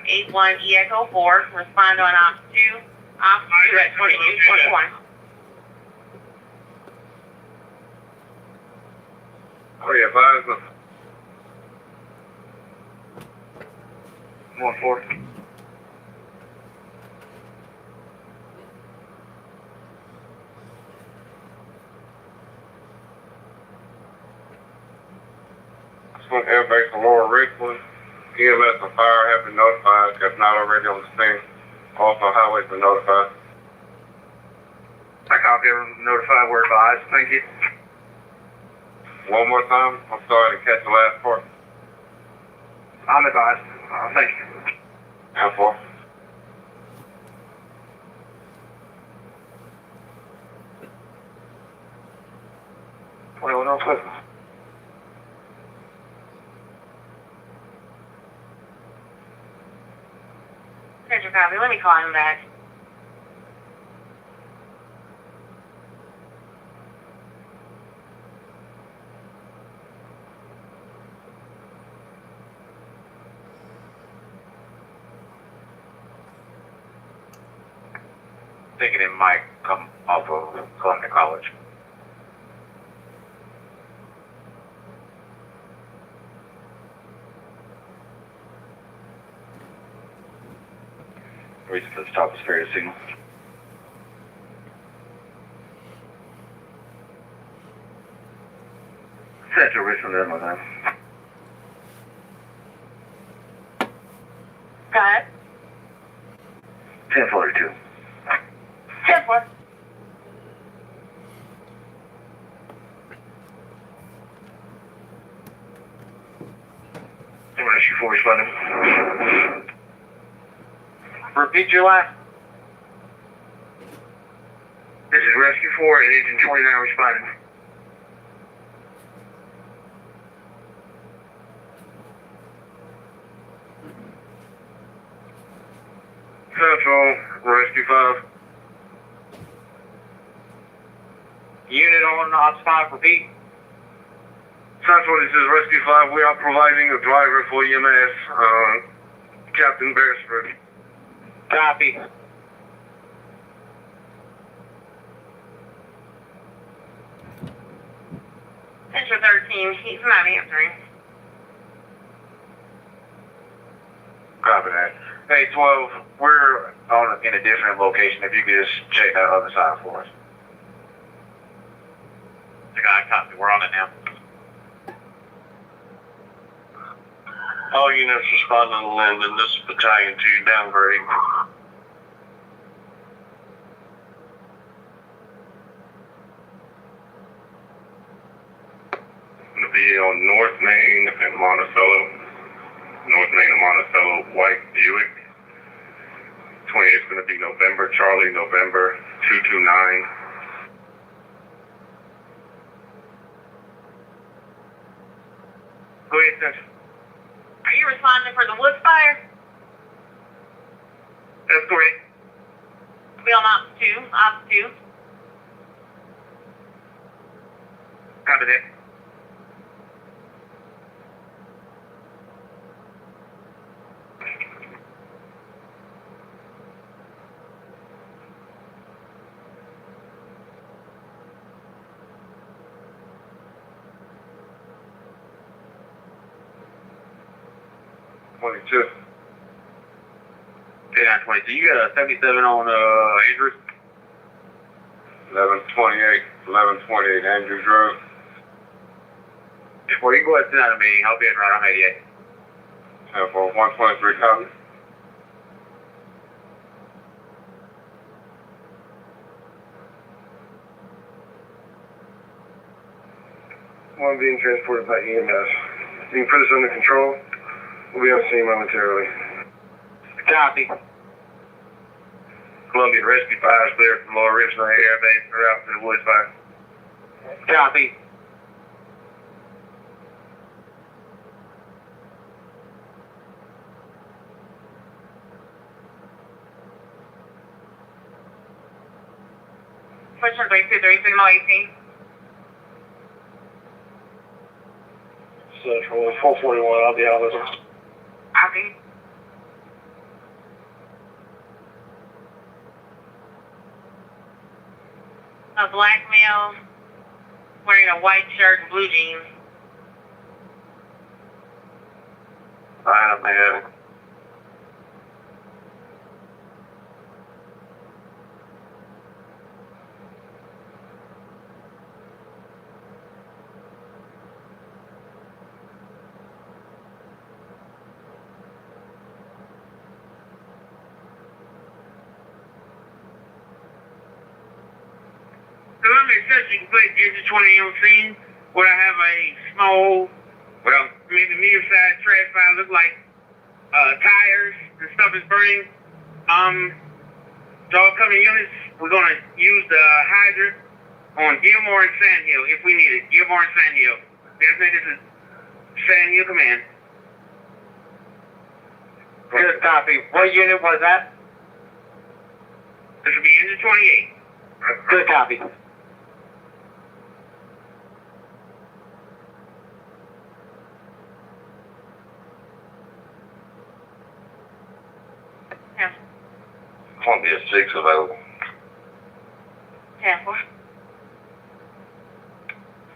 Speaker 1: 81 E-Echo 4. Respond on Ops 2. Ops 2 at 2821.
Speaker 7: Advise us.
Speaker 11: 1-4.
Speaker 7: Air Base in Lower Richland. EMS and fire have been notified, if not already on the scene. Also, highway's been notified.
Speaker 11: I copy, everyone notified, we're advised. Thank you.
Speaker 7: One more time. I'm sorry I didn't catch the last part.
Speaker 11: I'm advised. Thank you.
Speaker 7: And 4.
Speaker 1: Central copy. Let me call him back.
Speaker 10: Thinking it might come off of Columbia College. Reason for the stop is fair to signal.
Speaker 11: Central Richland, Illinois. 1042.
Speaker 1: 10-4.
Speaker 11: Rescue 4 responding.
Speaker 8: Repeat your last.
Speaker 11: This is Rescue 4 and Engine 29 responding.
Speaker 7: Central, Rescue 5.
Speaker 8: Unit on Ops 5, repeat.
Speaker 7: Central, this is Rescue 5. We are providing a driver for EMS, Captain Beresford.
Speaker 8: Copy.
Speaker 1: Central 13, he's not answering.
Speaker 11: Copy that. Hey, 12, we're in a different location. If you could just check that other side for us.
Speaker 10: The guy copy. We're on it now.
Speaker 7: All units responding to Linden. This is Battalion 2 downgrading. Gonna be on North Main and Monticello. North Main and Monticello, white Buick. 20 is gonna be November, Charlie, November 229.
Speaker 8: Go ahead, Central.
Speaker 1: Are you responding for the Woods fire?
Speaker 8: That's correct.
Speaker 1: Be on Ops 2, Ops 2.
Speaker 8: Copy that.
Speaker 7: Two.
Speaker 8: 10-22. You got a 77 on Andrews?
Speaker 7: 1128 Andrews Road.
Speaker 8: Well, you can go ahead and send out a meeting. I'll be in right on 88.
Speaker 7: For 123 copy. One being transported by EMS. You can put us under control. We'll be on scene momentarily.
Speaker 8: Copy.
Speaker 11: Columbia Rescue 5 is clear from Lower Richland Air Base and route to the Woods Fire.
Speaker 8: Copy.
Speaker 1: Question 323, signal 18.
Speaker 7: Central 441, I'll be out with them.
Speaker 1: Copy. A black male wearing a white shirt and blue jeans.
Speaker 7: Alright, I'm ahead.
Speaker 6: Columbia Central complete engine 20 on scene where I have a small, well, maybe medium-sized trash pile, look like tires and stuff is burning. To all coming units, we're going to use the hydrant on Gilmore and Sandhill if we need it. Gilmore and Sandhill. This is Sandhill Command.
Speaker 8: Good copy. What unit was that?
Speaker 6: This will be engine 28.
Speaker 8: Good copy.
Speaker 1: Yeah.
Speaker 7: Columbia 6 available.
Speaker 1: 10-4.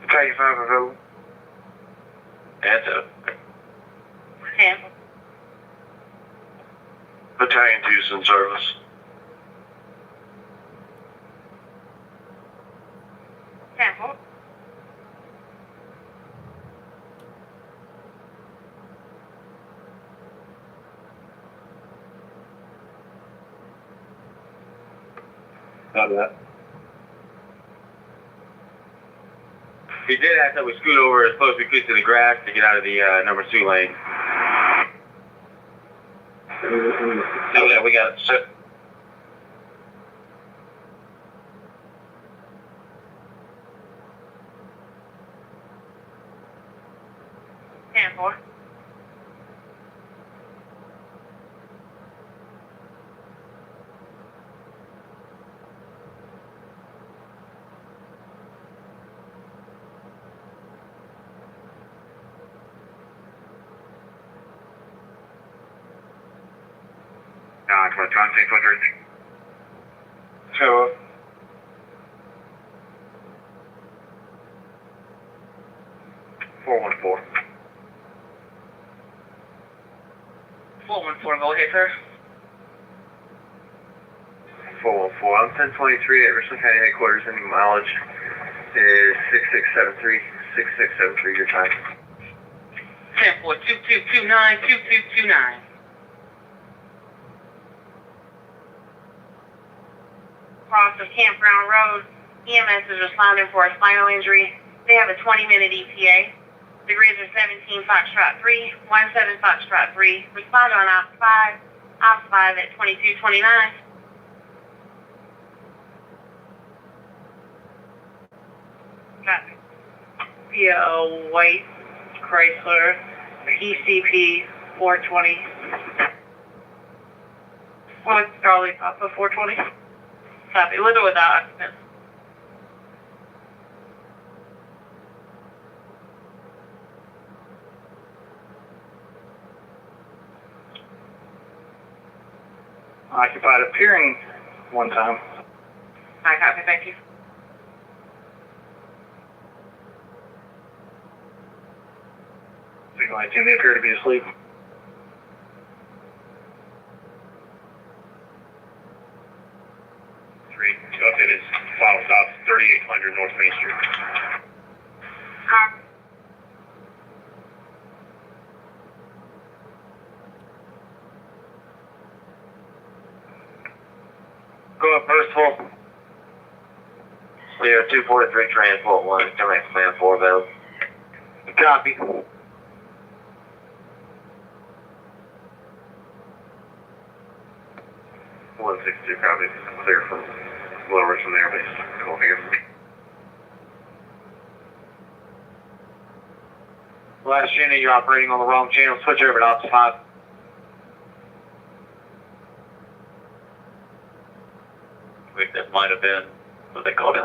Speaker 11: Battalion 5 available.
Speaker 7: That's up.
Speaker 1: 10.
Speaker 7: Battalion 2's in service.
Speaker 1: 10-4.
Speaker 5: Copy that. He did ask that we scoot over as close as we could to the grass to get out of the number 2 lane.
Speaker 10: Yeah, we got it. So,
Speaker 1: 10-4.
Speaker 11: John 600.
Speaker 7: Two.
Speaker 11: 414.
Speaker 6: 414, go ahead, sir.
Speaker 4: 414. I'm 1023 at Richland County Headquarters, and mileage is 6673. 6673, your time.
Speaker 6: 10-4, 2229, 2229.
Speaker 1: Cross of Campground Road. EMS is responding for a spinal injury. They have a 20-minute ETA. The grids are 17 Foxtrot 3, 17 Foxtrot 3. Respond on Ops 5. Ops 5 at 2229.
Speaker 6: Copy. Via a white Chrysler ECP 420. With Charlie Papa 420. Copy. With or without occupants?
Speaker 11: Occupied appearing one time.
Speaker 6: I copy. Thank you.
Speaker 11: Signal ITM, they appear to be asleep. Updated final stop 3800 North Main Street.
Speaker 1: Copy.
Speaker 5: Go up, Burstful.
Speaker 10: we are 243 transport 1, come at command 4 Bell.
Speaker 5: Copy.
Speaker 4: 162 copies. Clear from Little Richland Air Base. Cool here.
Speaker 5: Last unit, you're operating on the wrong channel. Switch over to Ops 5.
Speaker 10: I think that might have been what they called it.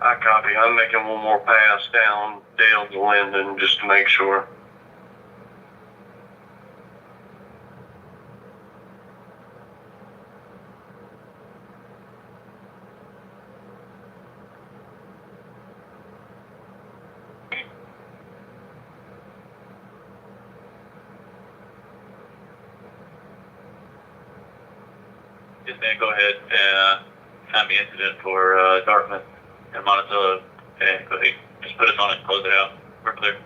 Speaker 7: I copy. I'm making one more pass down Dale to Linden just to make sure.
Speaker 10: Just then go ahead and time the incident for Dartmouth and Monticello. Okay, go ahead. Just put us on it and close it out. We're clear.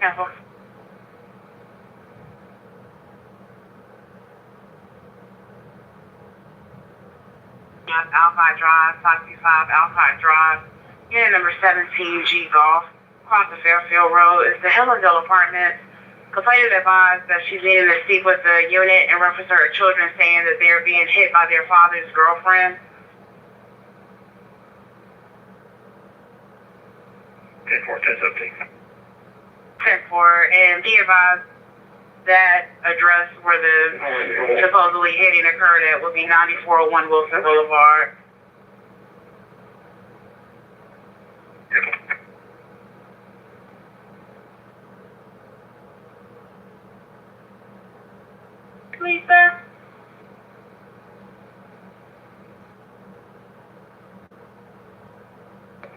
Speaker 1: Careful. Alpine Drive, 525 Alpine Drive. Unit number 17G Golf. Across the Fairfield Road is the Hellendale Apartments. Complainant advised that she's needing to speak with the unit in reference to her children, saying that they're being hit by their father's girlfriend.
Speaker 11: 10-4, 10-17.
Speaker 1: 10-4, and be advised that address where the supposedly hitting occurred at would be 9401 Wilson Boulevard. Please, sir.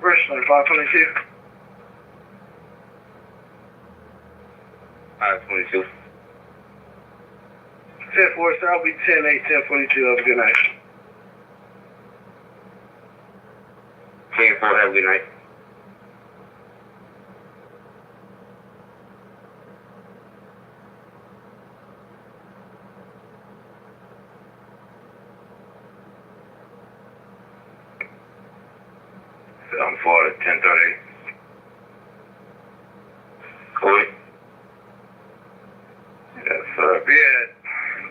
Speaker 11: Richland 522.
Speaker 5: 522.
Speaker 11: 10-4, sir. I'll be 10-8, 10-42. Have a good night.
Speaker 5: 10-4, have a good night.
Speaker 11: at 10:38.
Speaker 5: Go ahead.
Speaker 11: Yes, sir. Be at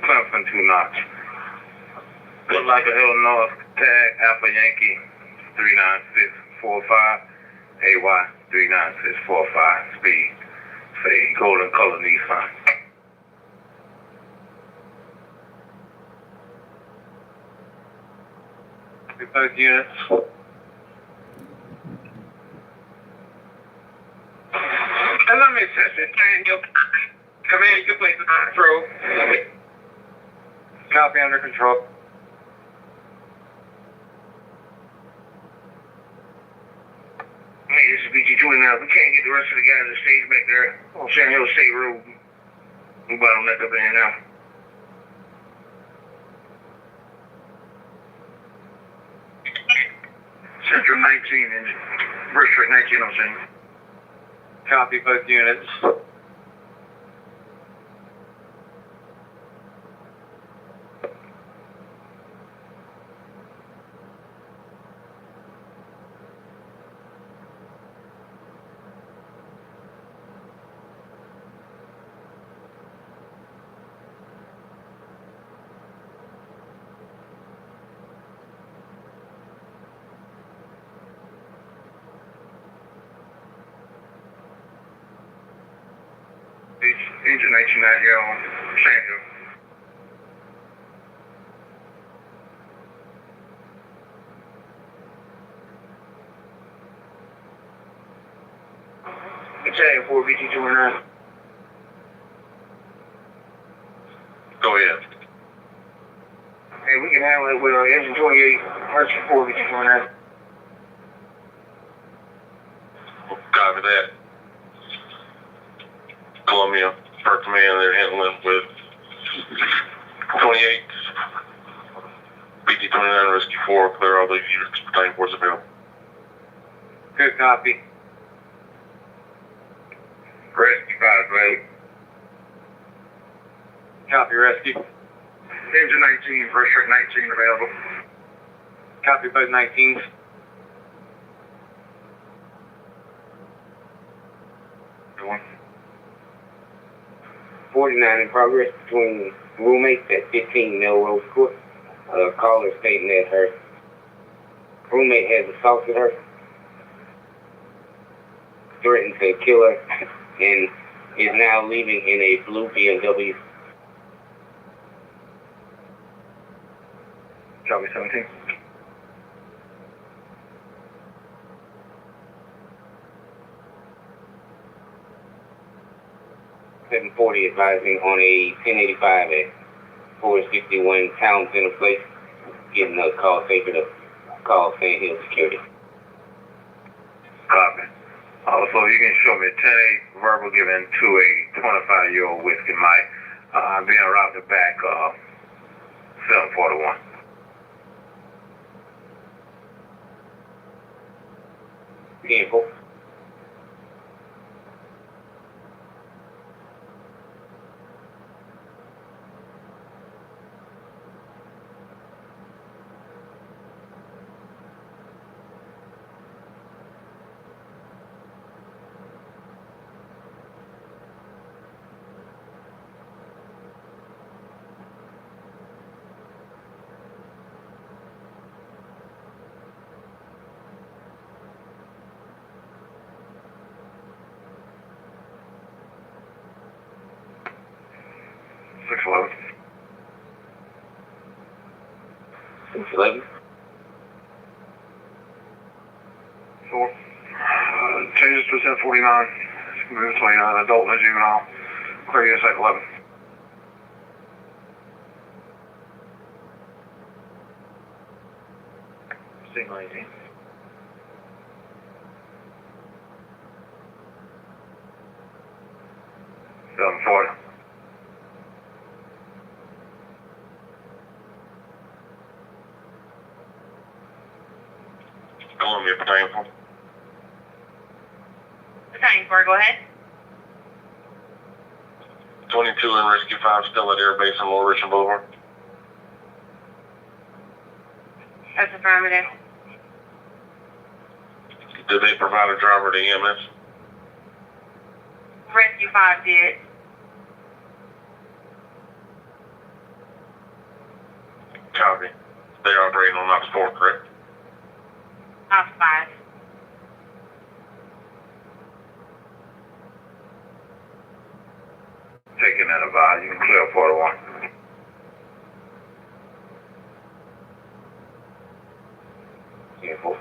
Speaker 11: Clemson 2 knots. Look like a Hill North tag Alpha Yankee 39645 AY 39645 speed. Say golden color Nissan.
Speaker 9: Both units. And let me assess it. Daniel, command, good place under control. Copy, under control.
Speaker 11: Hey, this is BG29. We can't get the rest of the guys that stage back there on Sand Hill State Road. We bottleneck up in here now. Sector 19 engine. Richland 19 on scene.
Speaker 9: Copy, both units.
Speaker 11: Engine 19 out here on Sand Hill. Battalion 4 BT29.
Speaker 10: Go ahead.
Speaker 11: Hey, we can handle it with engine 28, Merchant 4 BT29.
Speaker 10: Copy that. Columbia, First Command, they're handling with 28, BT-29, Rescue 4, clear all the units, Battalion 4's available.
Speaker 9: Good copy.
Speaker 11: Rescue 5 right.
Speaker 9: Copy, rescue.
Speaker 11: Engine 19, Richland 19 available.
Speaker 9: Copy, both 19s.
Speaker 11: Good one.
Speaker 5: 49 in progress between roommates at 15 Melrose Court. Caller stating that her roommate has assaulted her, threatened to kill her, and is now leaving in a blue BMW.
Speaker 11: Copy 17.
Speaker 5: .740 advising on a 1085 at 461 Town Center Place, getting a call safer to call Sand Hill Security.
Speaker 11: Copy. Also, you can show me 10-8 verbal given to a 25-year-old Whiskey Mike, being routed back 741.
Speaker 5: Vehicle.
Speaker 11: Six 11.
Speaker 5: 611.
Speaker 11: Four. Changes to 1049. Move between an adult and a juvenile. Clear you at 11.
Speaker 9: Signal 18.
Speaker 11: $740.
Speaker 10: Columbia, Battalion 4.
Speaker 1: Battalion 4, go ahead.
Speaker 10: 22 and Rescue 5 still at Air Base on Lower Richland Boulevard.
Speaker 1: That's affirmative.
Speaker 7: Did they provide a driver to EMS?
Speaker 1: Rescue 5 did.
Speaker 7: Copy. They operating on Knox 4, correct?
Speaker 1: Knox 5.
Speaker 11: Taking that advice, you can clear 41.
Speaker 5: Yeah, 4.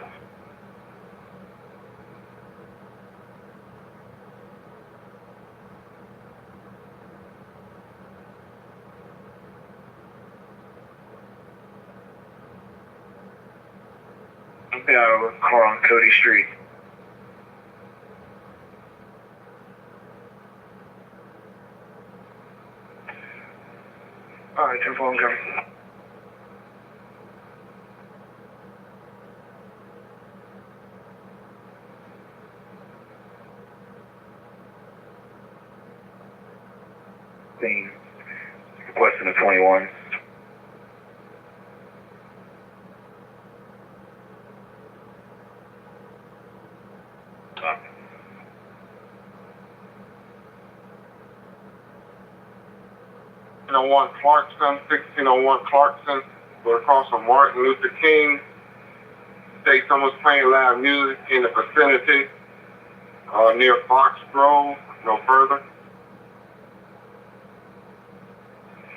Speaker 11: I've got a car on Cody Street. Alright, 10-4, I'm coming. Requesting a 21.
Speaker 7: One Clarkson, 1601 Clarkson. We're across from Martin Luther King. Say someone's playing loud music in the vicinity near Fox Grove. No further.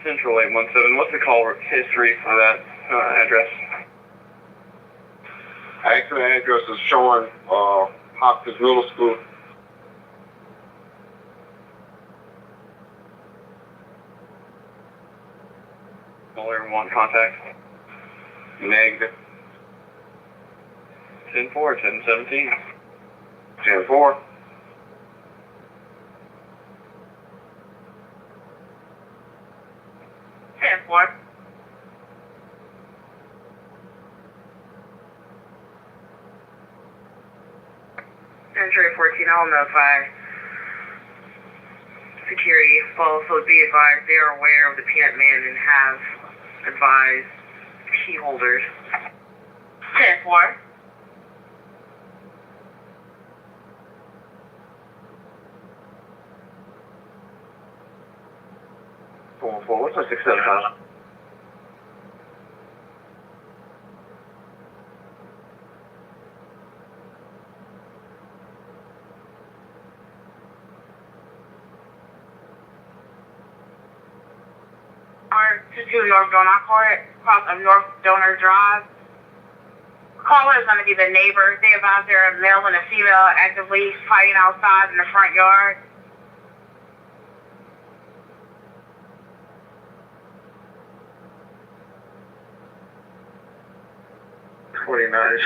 Speaker 11: Central 817, what's the call history for that address?
Speaker 7: Actually, the address is showing Hopkins Middle School.
Speaker 11: Everyone contact?
Speaker 7: Negative.
Speaker 11: 10-4, 10-17.
Speaker 7: 10-4.
Speaker 6: Century 14, I'll notify security. Also, be advised they are aware of the Peanut Man and have advised key holders.
Speaker 1: 10-4.
Speaker 11: What's my 675?
Speaker 1: To North Donor Court, across of North Donor Drive. Caller is going to be the neighbor. They advise there are a male and a female actively fighting outside in the front yard.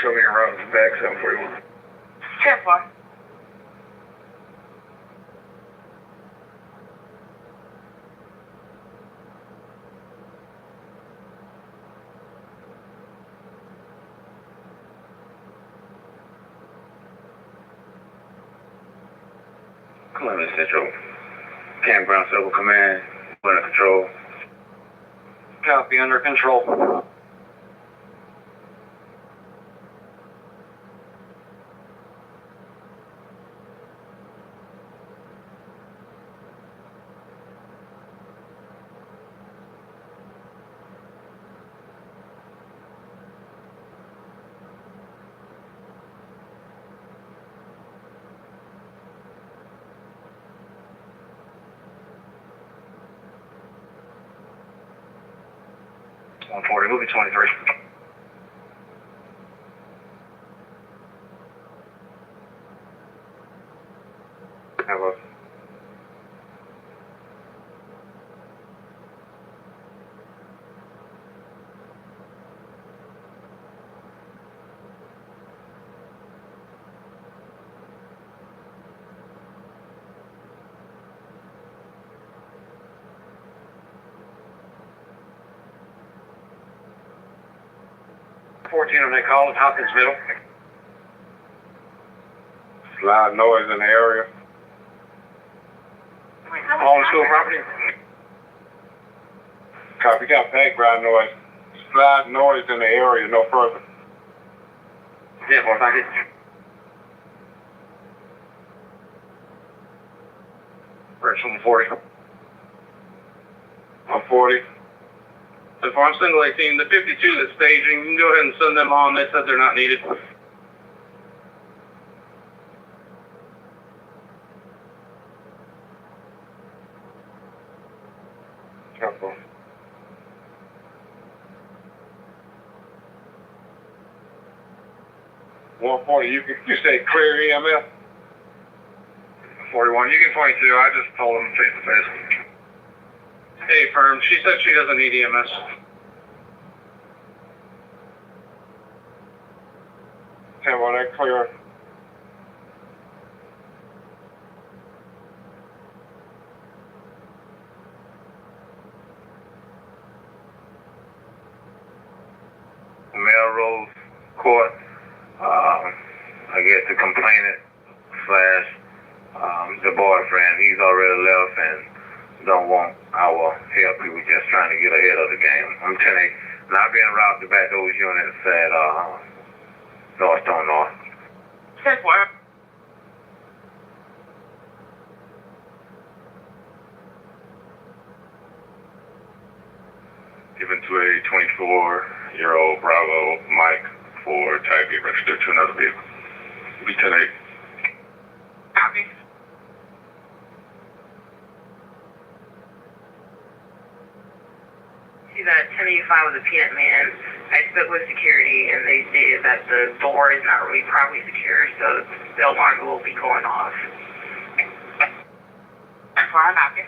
Speaker 11: Show me around the back, 741.
Speaker 1: 10-4.
Speaker 11: Columbus Central. Campground Civil Command. Under control. Copy, under control. Movie 23. Have a on that call at Hopkins Middle.
Speaker 7: Loud noise in the area.
Speaker 11: On the school property.
Speaker 7: Copy, got background noise. Loud noise in the area, no further.
Speaker 11: 10-4, thank you. Parks 140.
Speaker 7: 140.
Speaker 8: So far, I'm single 18. The 52 that's staging, you can go ahead and send them on. They said they're not needed.
Speaker 7: Careful. 140, you say clear EMS?
Speaker 11: 41, you can 22. I just told him face to face.
Speaker 8: Hey, firm. She said she doesn't need EMS.
Speaker 7: Tambo, that clear.
Speaker 11: Melrose Court. I guess the complainant / the boyfriend, he's already left and don't want our help. He was just trying to get ahead of the game. I'm telling you, not being robbed to back those units at North Stone North.
Speaker 1: 10-4.
Speaker 11: Given to a 24-year-old Bravo Mike for tag get registered to another vehicle. B-10-8.
Speaker 1: Copy. She's at 1085 with a peanut man. I spoke with security and they stated that the door is not really properly secure, so the alarm will be going off. That's why I'm knocking.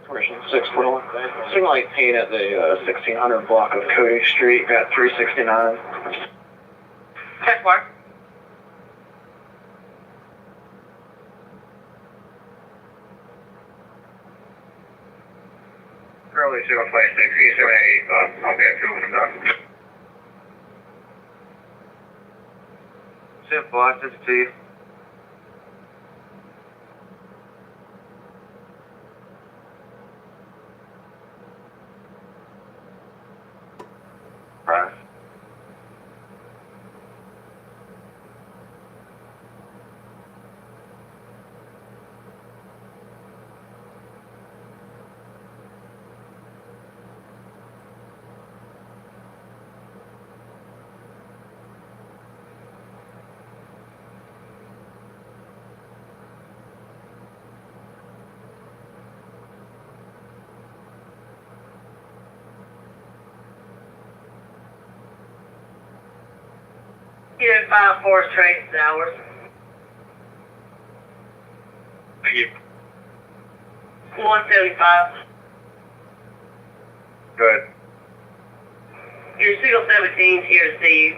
Speaker 12: Richland 641. Signal light paint at the 1600 block of Cody Street at 369.
Speaker 1: 10-4.
Speaker 11: Early signal flight 6378. I'll get through from that.
Speaker 5: 10-4, I sent it to you. Right.
Speaker 3: Unit 5-4 trace hours.
Speaker 11: Thank you.
Speaker 3: 175.
Speaker 11: Good.
Speaker 3: Your signal 17 is here to see you.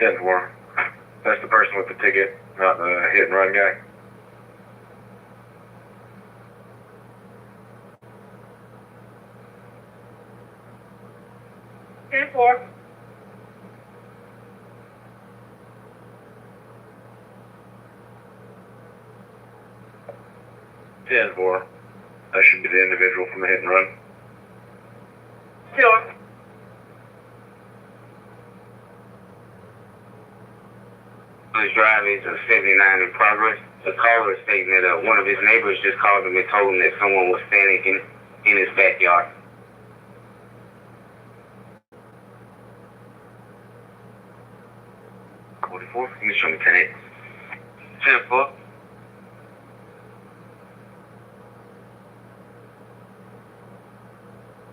Speaker 11: 10-4. That's the person with the ticket, not the hit and run guy.
Speaker 3: Four.
Speaker 11: That should be the individual from the hit and run.
Speaker 3: Sure.
Speaker 5: His drive is 79 in progress. The caller is stating that one of his neighbors just called him and told him that someone was standing in his backyard. 44, you can show me 10-8. 10-4.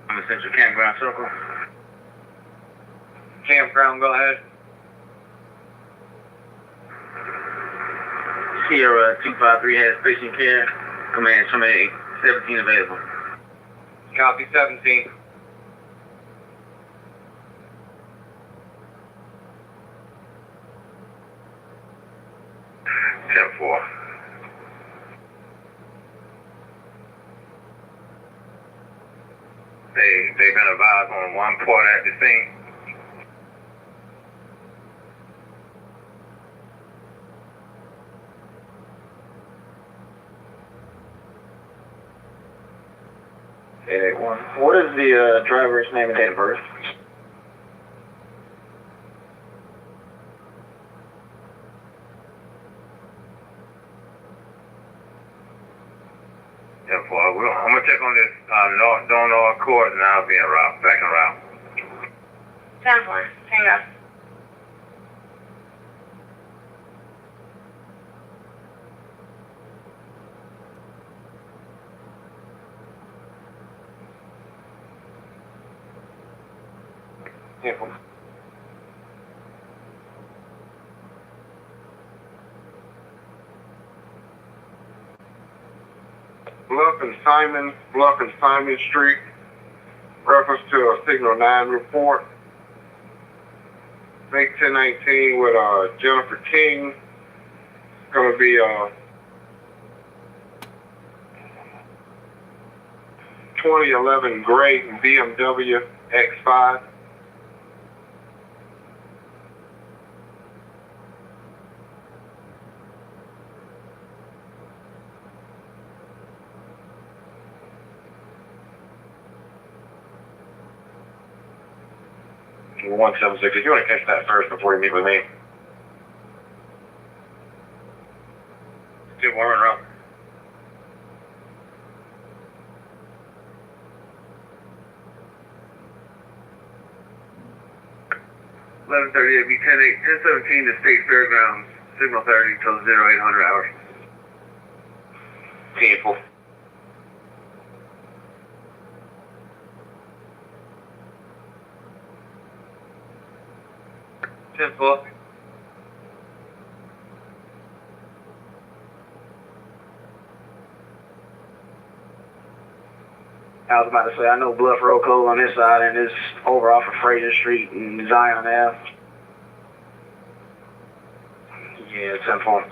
Speaker 5: I'm in Central Campground Circle. Campground, go ahead. Sierra 253 has patient care.
Speaker 11: Command, somebody 17 available.
Speaker 12: Copy 17.
Speaker 11: They've been advised on one part at the scene.
Speaker 12: What is the driver's name and date of birth?
Speaker 11: I'm gonna check on this North Court, and I'll be back en route.
Speaker 1: 10-4, hang up.
Speaker 7: Bluff and Simon Street, reference to a Signal 9 report. Make 1019 with Jennifer King. It's going to be 2011 gray BMW X5.
Speaker 12: Number 176, if you want to catch that first before you meet with me. Two more in a row.
Speaker 11: $11:38, be 10:17 to State Fairgrounds, Signal 30 till 0800 hours.
Speaker 12: People.
Speaker 6: Simple.
Speaker 12: I was about to say, I know Bluff Road Code on this side, and it's over off of Fraser Street and Zion Ave. Yeah, 10-4.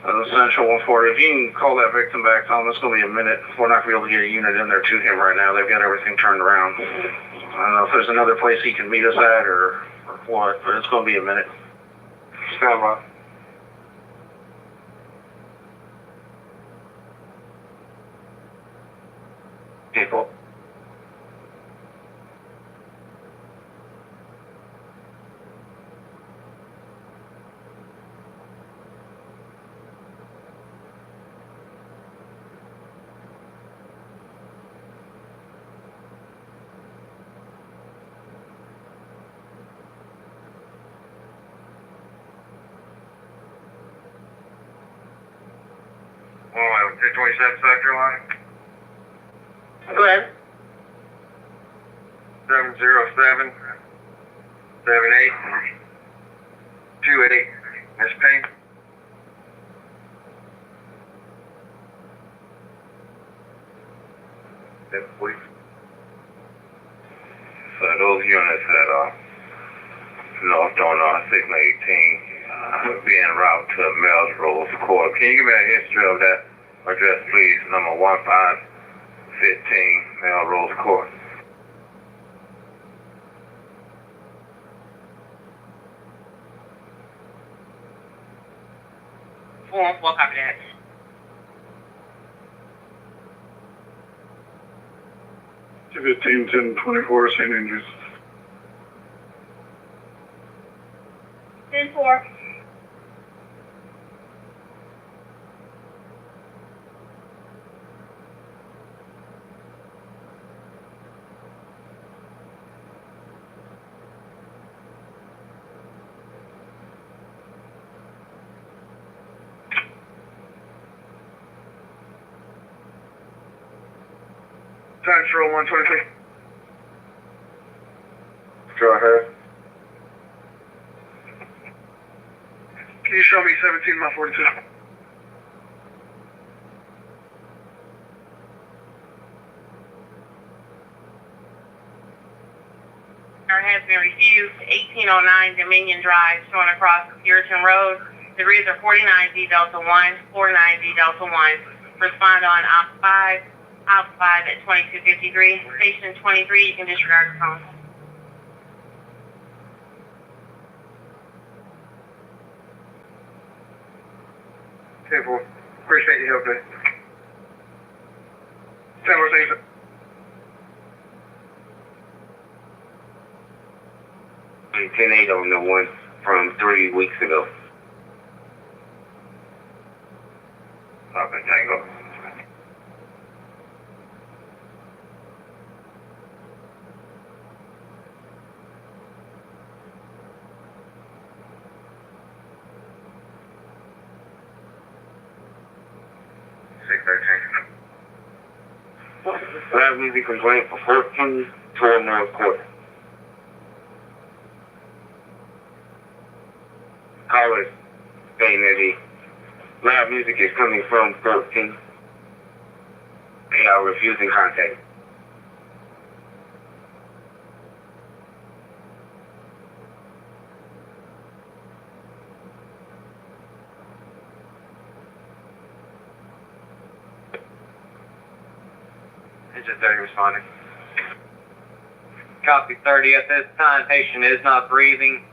Speaker 12: Central 140. If you can call that victim back, Tom, it's going to be a minute. We're not going to be able to get a unit in there to him right now. They've got everything turned around. I don't know if there's another place he can meet us at or what, but it's going to be a minute.
Speaker 7: Stand by.
Speaker 12: People.
Speaker 11: Oh, 1027 South Carolina.
Speaker 3: Go ahead.
Speaker 11: 707 78 28. Miss Payne. Yes, please. So those units that are north on Signal 18 being route to Melrose Court. Can you give me a history of that address, please? Number 1515 Melrose Court.
Speaker 6: Four, copy that.
Speaker 9: To 15-10-24 St. Andrews.
Speaker 1: 10-4.
Speaker 11: Central 123.
Speaker 7: Go ahead.
Speaker 11: Can you show me 17 by 42?
Speaker 1: has been refused. 1809 Dominion Drive, showing across Puritan Road. The grids are 49D Delta 1, 49D Delta 1. Respond on Op 5 at 2253. Station 23, you can disregard the phone.
Speaker 9: Simple. Appreciate your help there. 10-4,
Speaker 5: 10-8 on the one from 3 weeks ago.
Speaker 11: Stop and Tango.
Speaker 5: Loud music complaint for 14 toward North Court. Callers saying that the loud music is coming from 14. They are refusing contact.
Speaker 13: Engine 30 responding. Copy 30. At this time, patient is not breathing,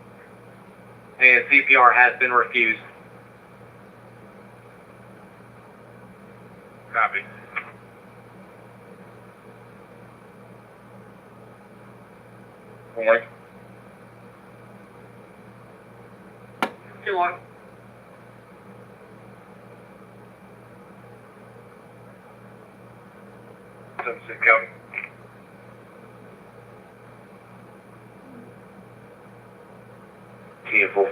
Speaker 13: and CPR has been refused.
Speaker 11: Copy.
Speaker 5: All right.
Speaker 1: 2 more.
Speaker 11: Copy.
Speaker 5: Careful.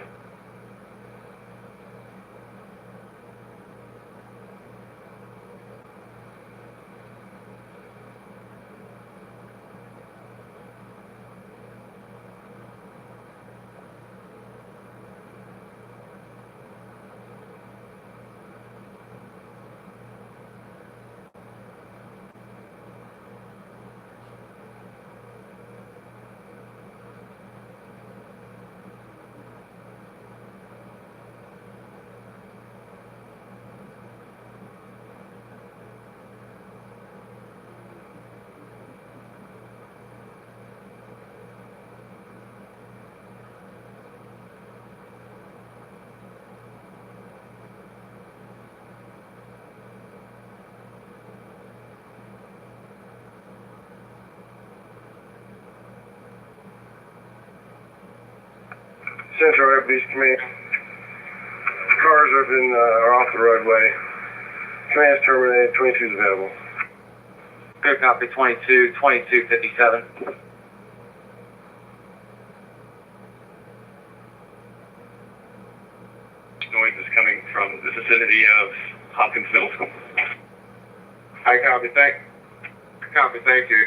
Speaker 9: Central Air Beach Command. Cars are off the roadway. Command's terminated. 22 is available.
Speaker 13: Good copy. 2257.
Speaker 11: Noise is coming from the vicinity of Hopkins Middle School.
Speaker 7: I copy. Thank you.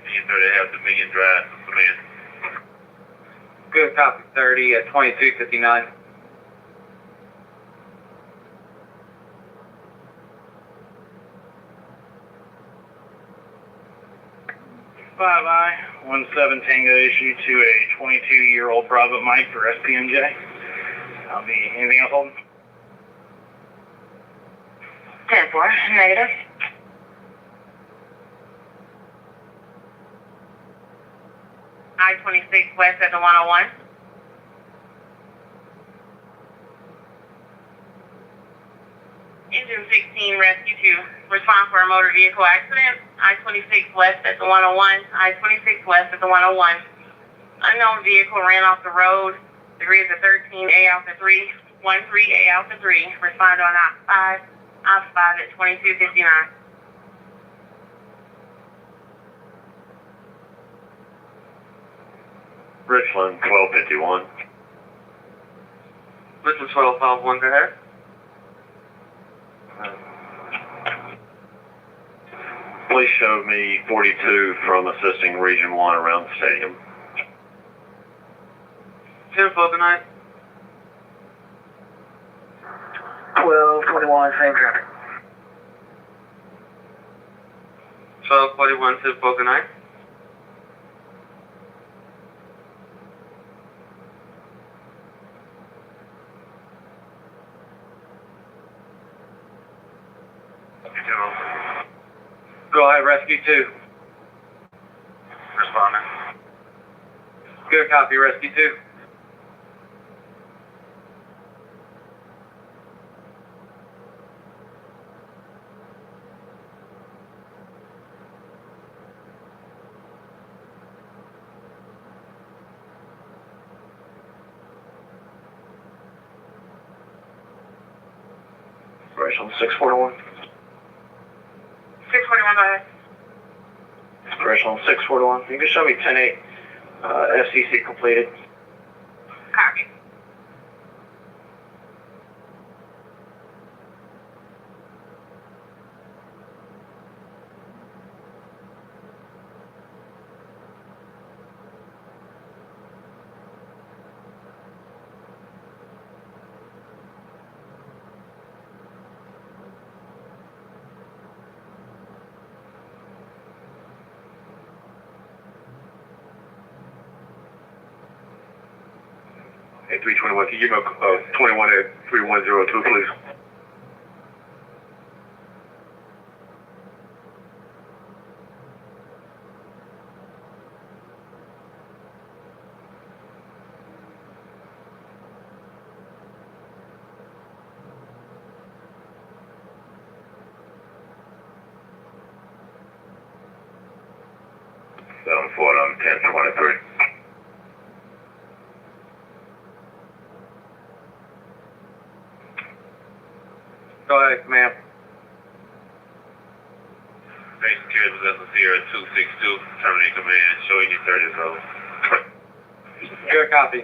Speaker 10: Engine 30 have Dominion Drive. Come in.
Speaker 13: Good copy. 30 at 2259.
Speaker 12: 5I-17 Tango issue to a 22-year-old Bravo Mike for SPMJ. I'll be anything else holding?
Speaker 1: 10-4, negative. I-26 west at the 101. Engine 16, rescue 2. Respond for a motor vehicle accident. I-26 west at the 101. I-26 west at the 101. Unknown vehicle ran off the road. Degrees of 13, A Alpha 3, 13, A Alpha 3. Respond on Op 5 at 2259.
Speaker 10: Richland 1251.
Speaker 6: Richland 1251, go ahead.
Speaker 10: Please show me 42 from assisting Region 1 around the stadium.
Speaker 6: 10-4, good night.
Speaker 2: 1221, same traffic.
Speaker 6: 1241, 10-4, good night.
Speaker 13: Go ahead, Rescue 2.
Speaker 10: Responding.
Speaker 13: Good copy, Rescue 2.
Speaker 2: Richland 641.
Speaker 1: 641, go ahead.
Speaker 2: Richland 641. You can show me 10-8. FCC completed.
Speaker 1: Copy.
Speaker 11: Hey, 321, can you give me 21 at 3102, please? For 1023.
Speaker 13: Go ahead, ma'am.
Speaker 10: Base security possessor Sierra 262, terminate command, showing you 30 zone.
Speaker 13: Good copy.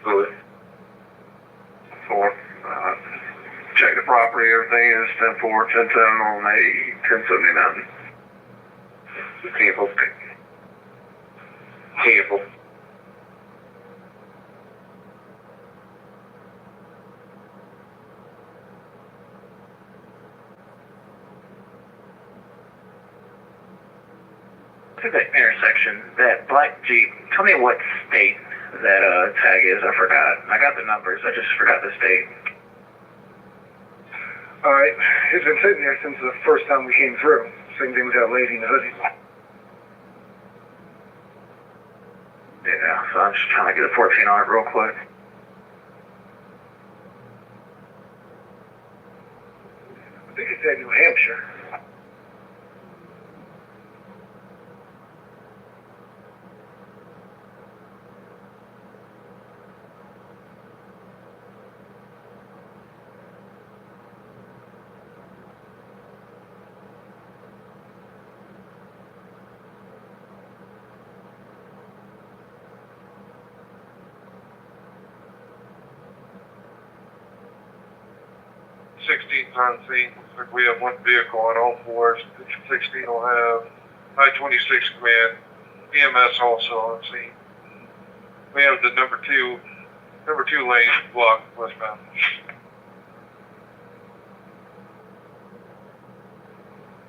Speaker 11: Good. 4. Check the property, everything is 10-4, 10-7 on a 1079.
Speaker 5: Careful. Careful.
Speaker 2: To the intersection, that black Jeep, tell me what state that tag is. I forgot. I got the numbers, I just forgot the state.
Speaker 9: Alright, it's been sitting there since the first time we came through. Same thing with that lady in the hoodie.
Speaker 2: Yeah, so I'm just trying to get a 14 on it real quick.
Speaker 9: I think it's at New Hampshire.
Speaker 7: On scene. Looks like we have one vehicle on all fours. 16 will have I-26 command. EMS also. Let's see. We have the number two lane blocked westbound.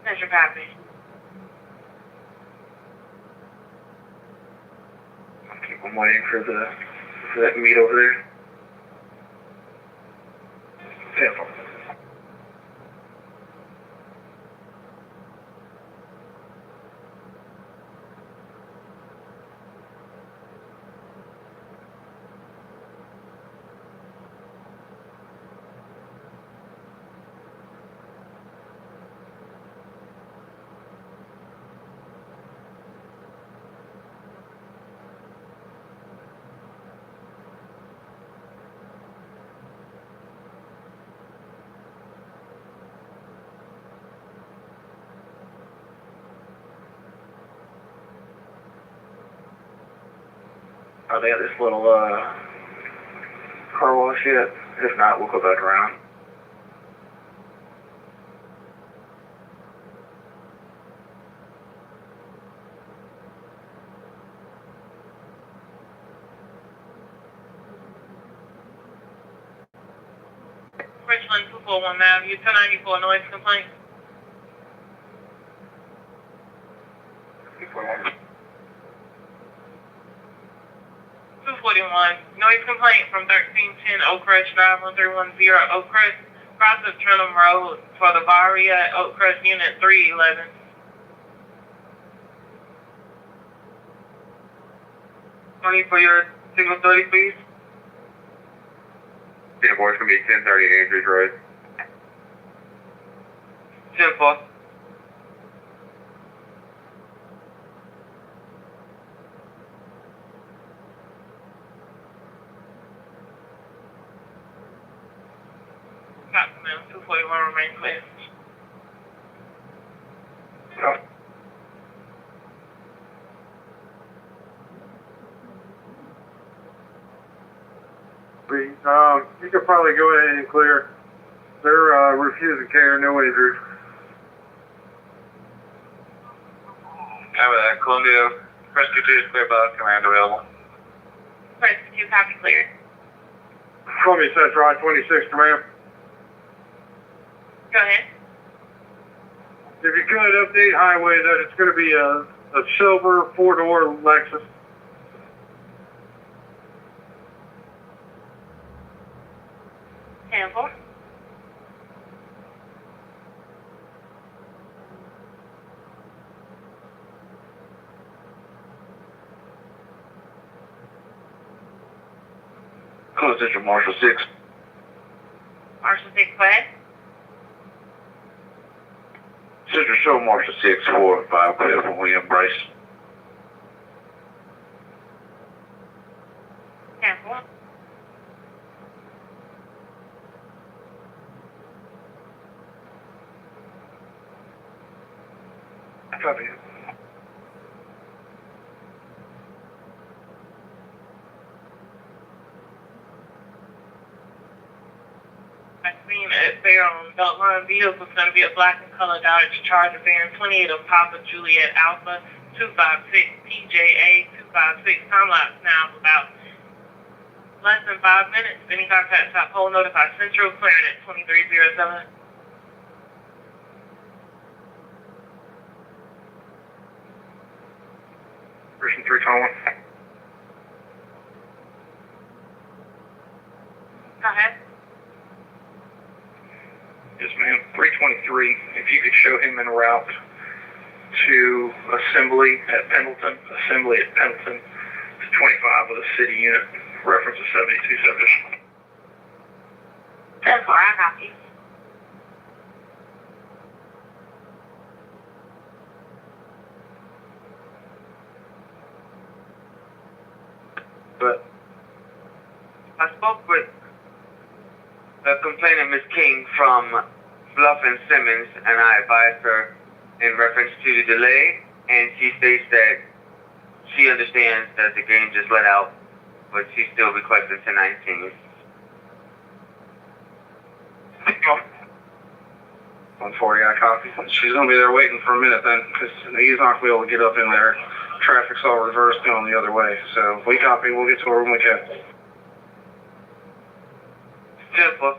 Speaker 1: Measure copy.
Speaker 9: I'm waiting for that meet over there. 10-4. Are they at this little car wash yet? If not, we'll go back around.
Speaker 6: Richland 241 Avenue, 1094 noise complaint. 241 noise complaint from 1310 Oak Crest Drive 1310 Oak Crest. Cross of Trenholm Road for the Varia at Oak Crest Unit 311. For your signal 30, please.
Speaker 4: Yeah, boy, it's gonna be 1030 Andrews Road.
Speaker 6: 10-4. Copy, ma'am. 241 remain clear.
Speaker 7: You could probably go ahead and clear. They're refusing care, no injuries.
Speaker 10: Copy that. Columbia, Rescue 2 is clear by command available.
Speaker 1: Rescue 2, copy clear.
Speaker 7: Columbia Central I-26, command.
Speaker 1: Go ahead.
Speaker 7: If you could update highway that it's going to be a silver 4-door Lexus.
Speaker 1: 10-4.
Speaker 9: Close District Marshal 6.
Speaker 1: Marshal 6, go ahead.
Speaker 9: Sister Show Marshal 6, 4 and 5, clear from William Bryce.
Speaker 1: 10-4.
Speaker 9: Copy.
Speaker 6: I seen it there on Beltline Vehicle. It's going to be a black and color Dodge Charger bearing 28 of Papa Juliet Alpha 256 PJA 256. Time lapse now of about less than 5 minutes. Any contact top pole notify Central clearing at 2307.
Speaker 9: Person 321.
Speaker 1: Go ahead.
Speaker 9: Yes, ma'am. 323. If you could show him en route to Assembly at Pendleton. It's 25 with a city unit. Reference to 72 subject.
Speaker 1: 10-4, I copy.
Speaker 14: But I spoke with the complainant, Ms. King, from Bluff and Simmons, and I advised her in reference to the delay, and she states that she understands that the game just let out, but she still requested 1019.
Speaker 12: 140, I copy. She's going to be there waiting for a minute then, because he's not going to be able to get up in there. traffic's all reversed going the other way. So we copy. We'll get to her when we can.
Speaker 14: 10-4.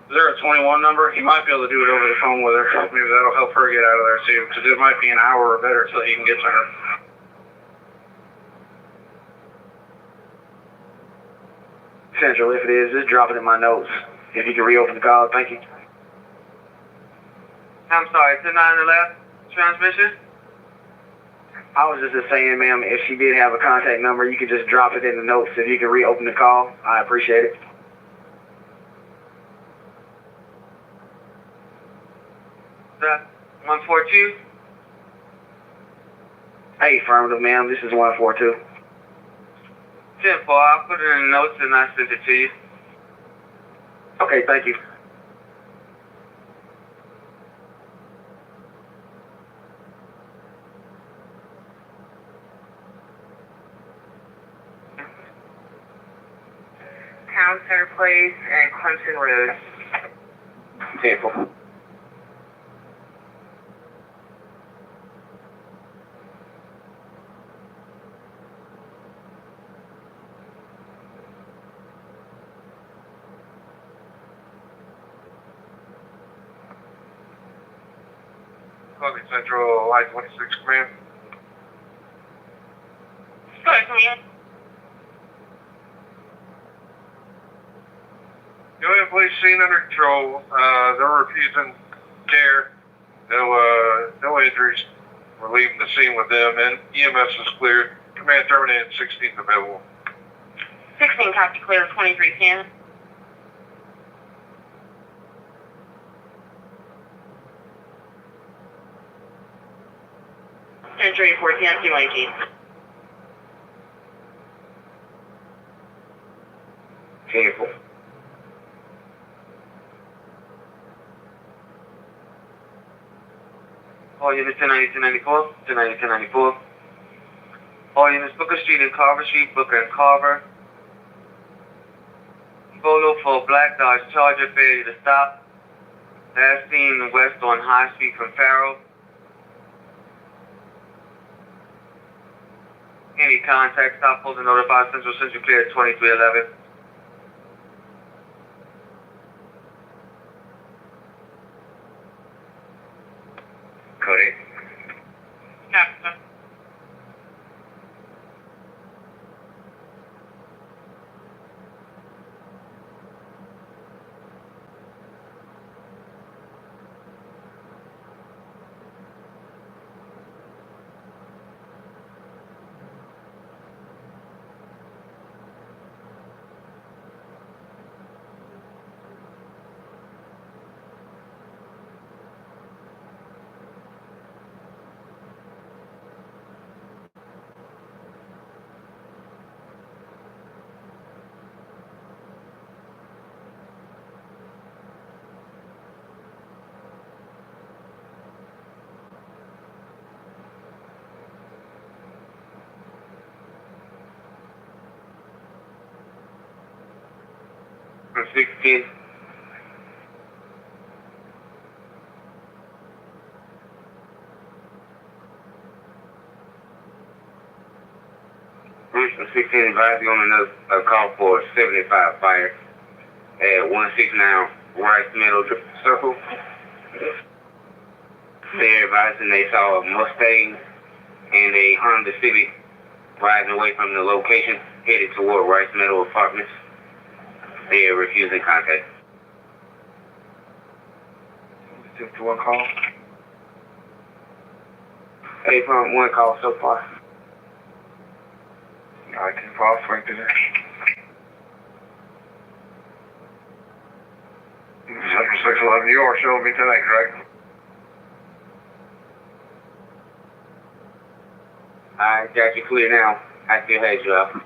Speaker 12: Is there a 21 number? You might be able to do it over the phone with her. Maybe that'll help her get out of there too, because it might be an hour or better till you can get to her.
Speaker 15: Central, if it is, just drop it in my notes. If you can reopen the call, thank you.
Speaker 14: I'm sorry, 10-9 on the left transmission?
Speaker 15: I was just saying, ma'am, if she did have a contact number, you could just drop it in the notes. If you can reopen the call, I appreciate it.
Speaker 14: That 142?
Speaker 15: Hey, affirmative, ma'am. This is 142.
Speaker 14: 10-4. I'll put it in the notes and I send it to you.
Speaker 15: Okay, thank you.
Speaker 6: Town Center Place and Clemson Road.
Speaker 15: 10-4.
Speaker 7: Central, Light 26 Command.
Speaker 1: Go ahead, Command.
Speaker 7: Union Police scene under control. They're refusing care. No injuries. We're leaving the scene with them, and EMS is cleared. Command terminated, 16th available.
Speaker 1: 16 copy clear, 2310. Century 14, 219.
Speaker 15: Careful.
Speaker 14: All units 1090, 1094, 1090, 1094. All units Booker Street and Carver Street, Booker and Carver. Photo for Black Dodge Charger, failure to stop. Last seen west on High Street from Farrell. Any contact, stop, hold, and notify Central clear at 2311.
Speaker 5: Cody.
Speaker 1: Captain.
Speaker 14: From 16.
Speaker 5: Richland 16 advising on a call for 75 fire at 169 Rice Middle Circle. They're advising they saw a Mustang and a Honda Civic riding away from the location, headed toward Rice Meadow Apartments. They are refusing contact.
Speaker 15: Just one call. 8.1 call so far.
Speaker 7: I can fall straight to that. 611, you are showing me tonight, correct?
Speaker 5: I got you clear now. I still had you up.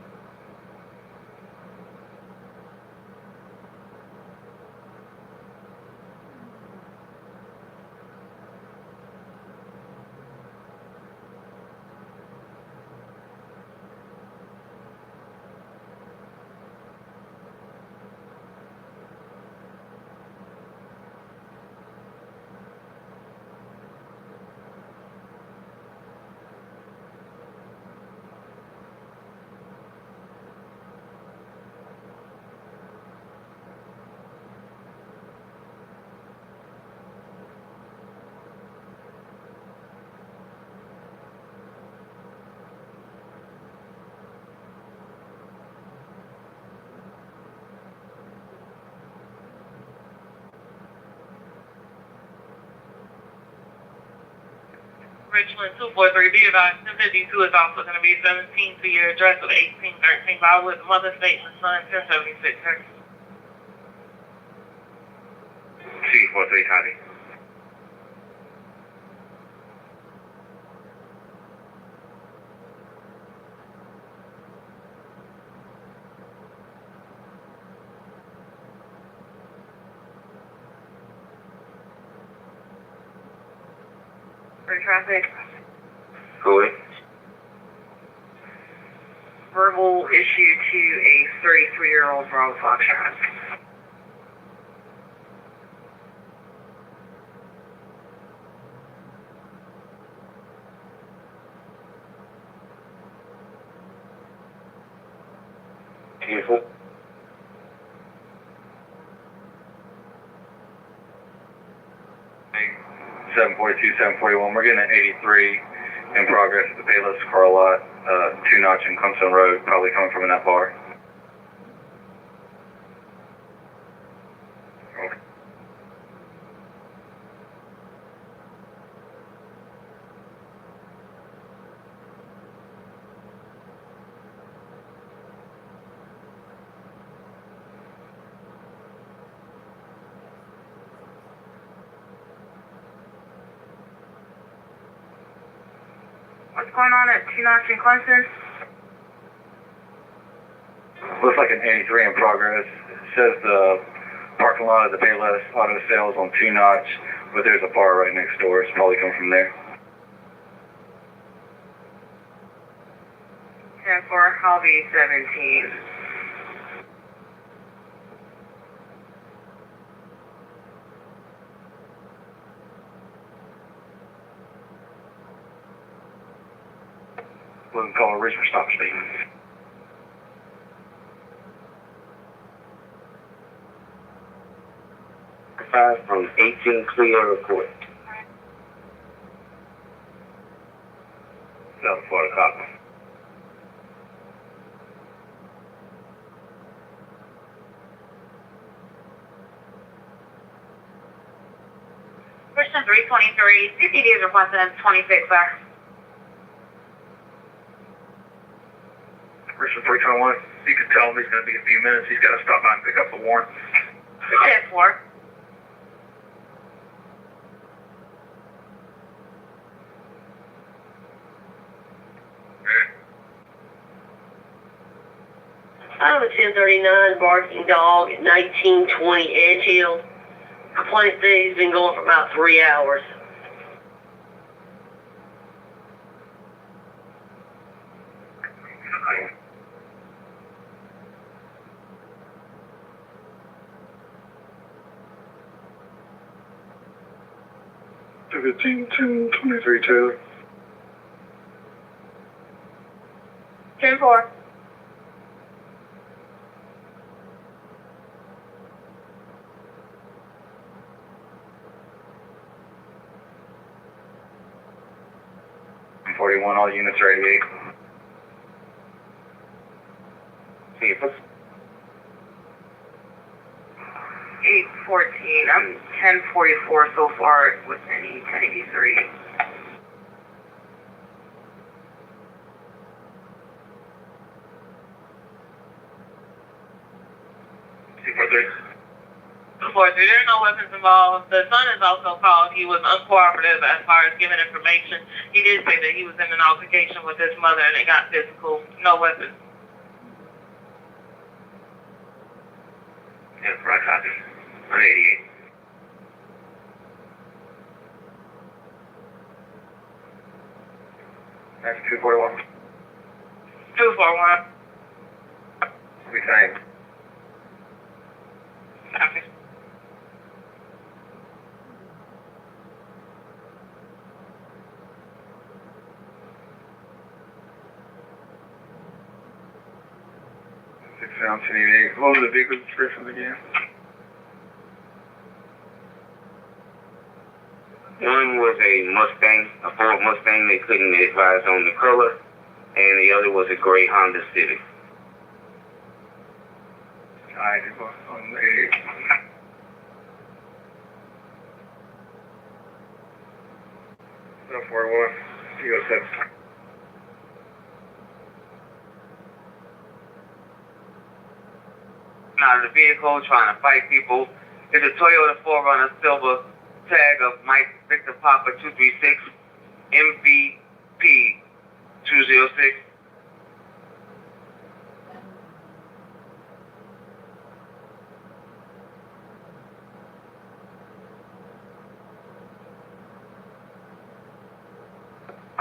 Speaker 6: Richland 243. Be advised, 1052 is also going to be 17 to your address of 1813 Blythewood, Mother State, and Son, 1076.
Speaker 11: C43 copy.
Speaker 1: For traffic,
Speaker 5: Go ahead.
Speaker 1: verbal issue to a 33-year-old Bravo Foxtrot.
Speaker 5: Beautiful.
Speaker 11: Hey, 742, 741. We're getting an 83 in progress at the Payless car lot, 2-notch in Clemson Road, probably coming from in that bar.
Speaker 1: What's going on at 2-notch in Clemson?
Speaker 11: Looks like an 83 in progress. It says the parking lot of the Payless Auto Sales on 2-notch, but there's a bar right next door. It's probably coming from there.
Speaker 1: 10-4, I'll be 17.
Speaker 11: We can call a Richmond stop speed.
Speaker 5: Five from 18 clear report.
Speaker 11: South Florida copy.
Speaker 1: Christian 323, CCD is requested at 26, sir.
Speaker 9: Richland 321, you can tell him he's going to be a few minutes. He's got to stop by and pick up the warrant.
Speaker 1: 10-4.
Speaker 3: I have a 1039 barking dog at 1920 Edge Hill. Complaint day has been going for about 3 hours.
Speaker 9: Fifteen 1023 Taylor.
Speaker 1: 10-4.
Speaker 11: I'm 41, all units are 88.
Speaker 5: Vehicle.
Speaker 1: 814. I'm 1044 so far with any 1083.
Speaker 6: Unfortunately, there are no weapons involved. The son is also called. He was uncooperative as far as giving information. He did say that he was in an altercation with his mother and it got physical. No weapons.
Speaker 11: Yeah, right copy. I'm 88. That's 241.
Speaker 6: 241.
Speaker 11: We thank.
Speaker 6: Copy.
Speaker 9: Sound 1088. What was the vehicle descriptions again?
Speaker 5: One was a Mustang, a Ford Mustang. They couldn't advise on the color, and the other was a gray Honda Civic.
Speaker 9: Alright, it was on the 88.
Speaker 11: 741. You go 7.
Speaker 14: Now the vehicle trying to fight people is a Toyota 4Runner silver tag of Mike Victor Papa 236 MVP 206.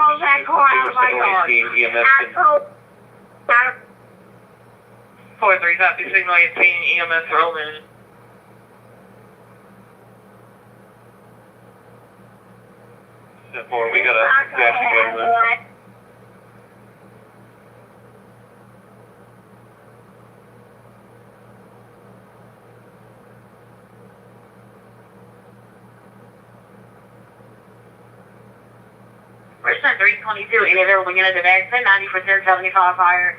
Speaker 1: Oh, that car, I was like, oh,
Speaker 6: 4-3 copy, signal 18, EMS rolling.
Speaker 10: We got a gas together.
Speaker 1: Richland 322, any available units of X, 1090 for 1075 fire.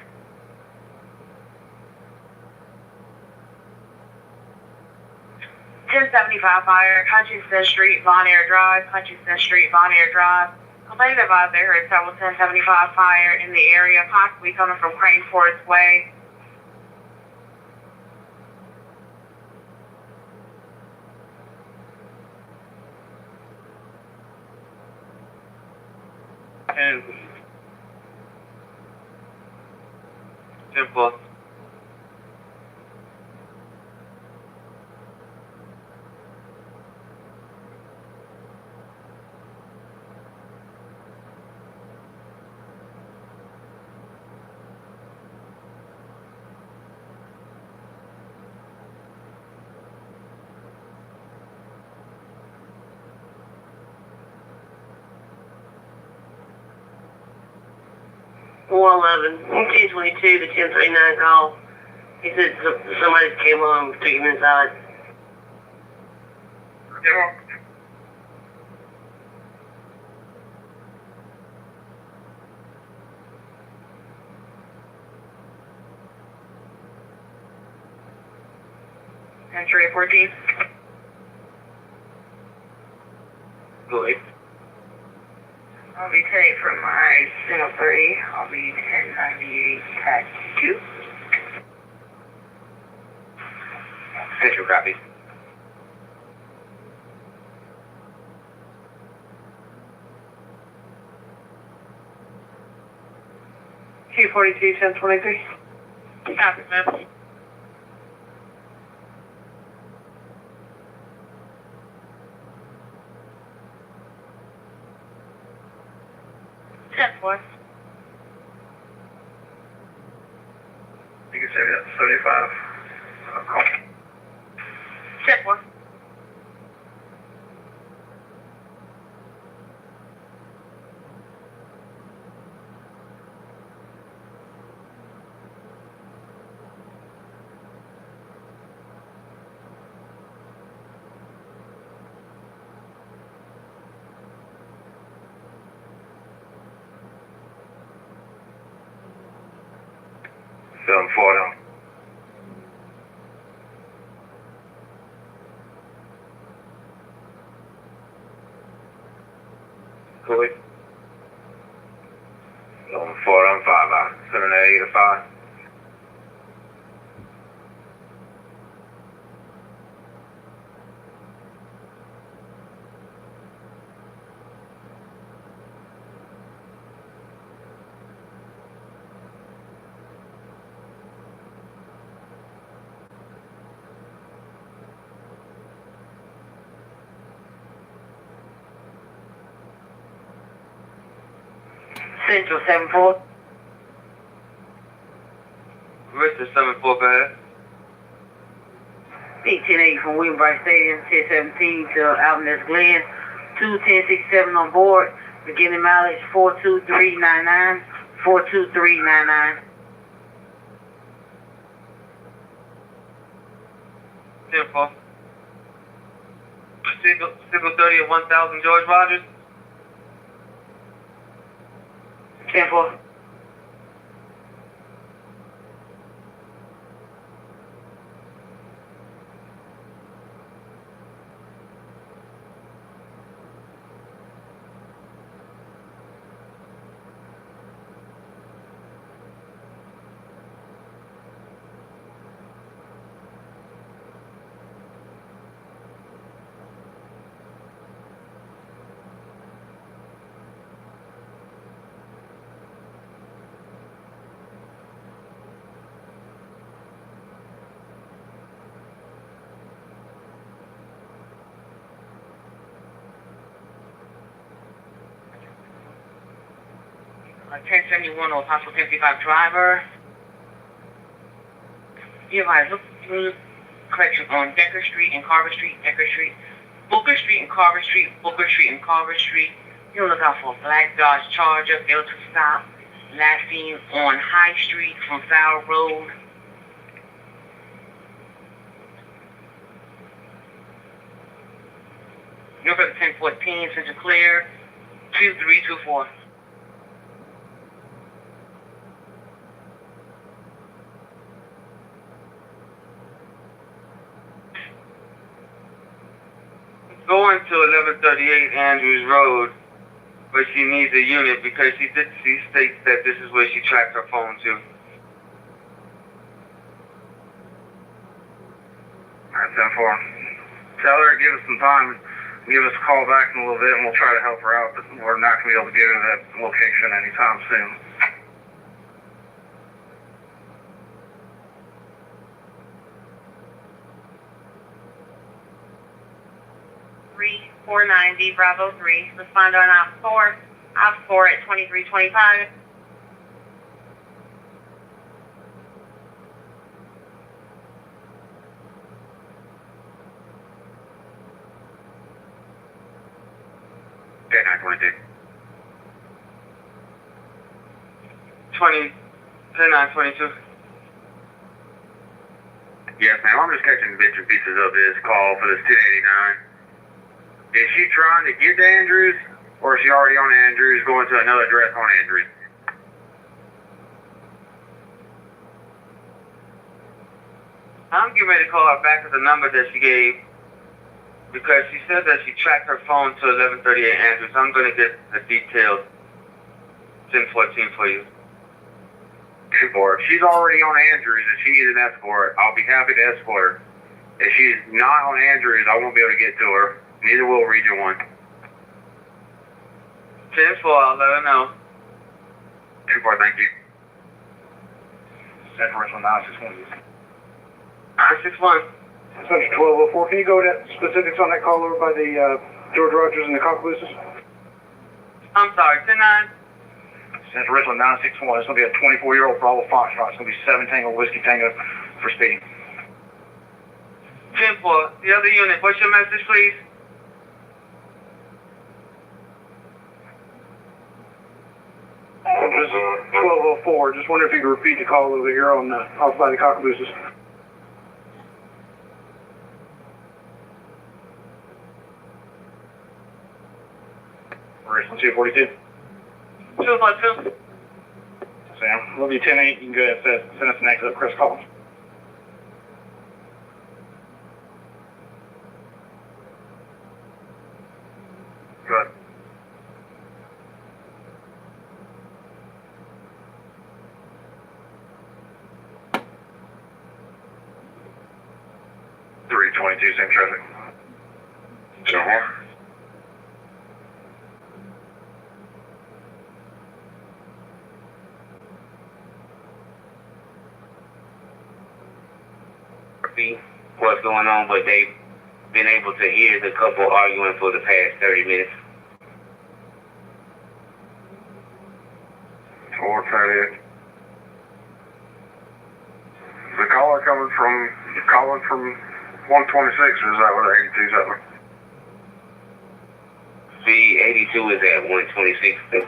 Speaker 1: Fire, Hutchinson Street, Von Air Drive, Hutchinson Street, Von Air Drive. Complainant advised there is several 1075 fire in the area, possibly coming from Crane Forest Way.
Speaker 14: And simple.
Speaker 3: $411, 1022, the 1039 call. He said somebody came on and took him inside.
Speaker 6: Yeah. Entry 14.
Speaker 14: Go ahead.
Speaker 1: I'll be 10 from my signal 30. I'll be 1098 at 2.
Speaker 14: Central copy.
Speaker 6: Q42, 1023. Copy, ma'am.
Speaker 9: You can say that 75. Call.
Speaker 1: Check one.
Speaker 11: For them.
Speaker 14: Go ahead.
Speaker 11: 4-5, 785.
Speaker 1: Central 74.
Speaker 14: Richard 74, go ahead.
Speaker 1: 1880 from Williambright Stadium, 1017 to Alvarez Glen. 21067 on board. Beginning mileage 42399. 42399.
Speaker 14: 10-4. Signal 30 at 1000 George Rogers.
Speaker 1: 10-4.
Speaker 6: 1071 or possible 1055 driver. You advise look through correction on Decker Street and Carver Street, Decker Street, Booker Street and Carver Street, Booker Street and Carver Street. You'll look out for a black Dodge Charger, failed to stop. Last seen on High Street from Fowl Road. You're for the 1014, Central Clear, 2324.
Speaker 14: Going to 1138 Andrews Road, but she needs a unit because she states that this is where she tracked her phone to.
Speaker 9: Alright, 10-4. Tell her to give us some time, give us a call back in a little bit, and we'll try to help her out, but we're not going to be able to get her to that location anytime soon.
Speaker 1: Three 490 Bravo 3. Respond on op 4. Op 4 at 2325.
Speaker 4: Okay, 922.
Speaker 14: 10-9-22.
Speaker 4: Yes, ma'am. I'm just catching bits and pieces of this call for this 1089. Is she trying to get to Andrews, or is she already on Andrews going to another address on Andrews?
Speaker 14: I'm getting ready to call her back at the number that she gave because she said that she tracked her phone to 1138 Andrews. I'm going to get the details 1014 for you.
Speaker 4: If she's already on Andrews and she needs an escort, I'll be happy to escort her. If she's not on Andrews, I won't be able to get to her. Neither will Region 1.
Speaker 14: 10-4, I'll let her know.
Speaker 4: 2-4, thank you.
Speaker 9: Central Richland 961.
Speaker 14: 961.
Speaker 15: Central 1204. Can you go to specifics on that call over by the George Rogers and the Cockalooses?
Speaker 14: I'm sorry, 10-9.
Speaker 9: Central Richland 961. It's going to be a 24-year-old Bravo Foxtrot. It's going to be 7 Tango Whiskey Tango for speeding.
Speaker 14: 10-4. The other unit, what's your message, please?
Speaker 15: Just 1204. Just wonder if you could repeat the call over here on off by the Cockalooses.
Speaker 9: Richland 242.
Speaker 14: 242.
Speaker 9: Sam, we'll be 10-8. You can go ahead and send us an exit, Chris Collins.
Speaker 4: Good.
Speaker 9: Same traffic.
Speaker 4: Uh-huh.
Speaker 5: What's going on, but they've been able to hear the couple arguing for the past 30 minutes.
Speaker 4: 438. The caller calling from 126, or is that what the 82's at?
Speaker 5: The 82 is at 126. The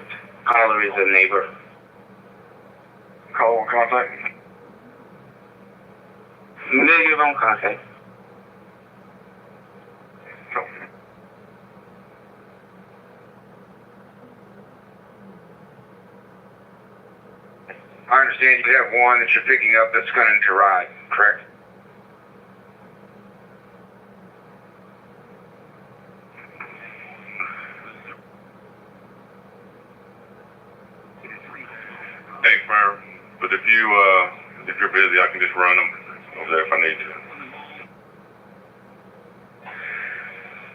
Speaker 5: caller is a neighbor.
Speaker 4: Call on contact.
Speaker 5: Negative on contact.
Speaker 4: I understand you have one that you're picking up that's going to ride, correct?
Speaker 16: Hey, firm. But if you're busy, I can just run them over there if I need to.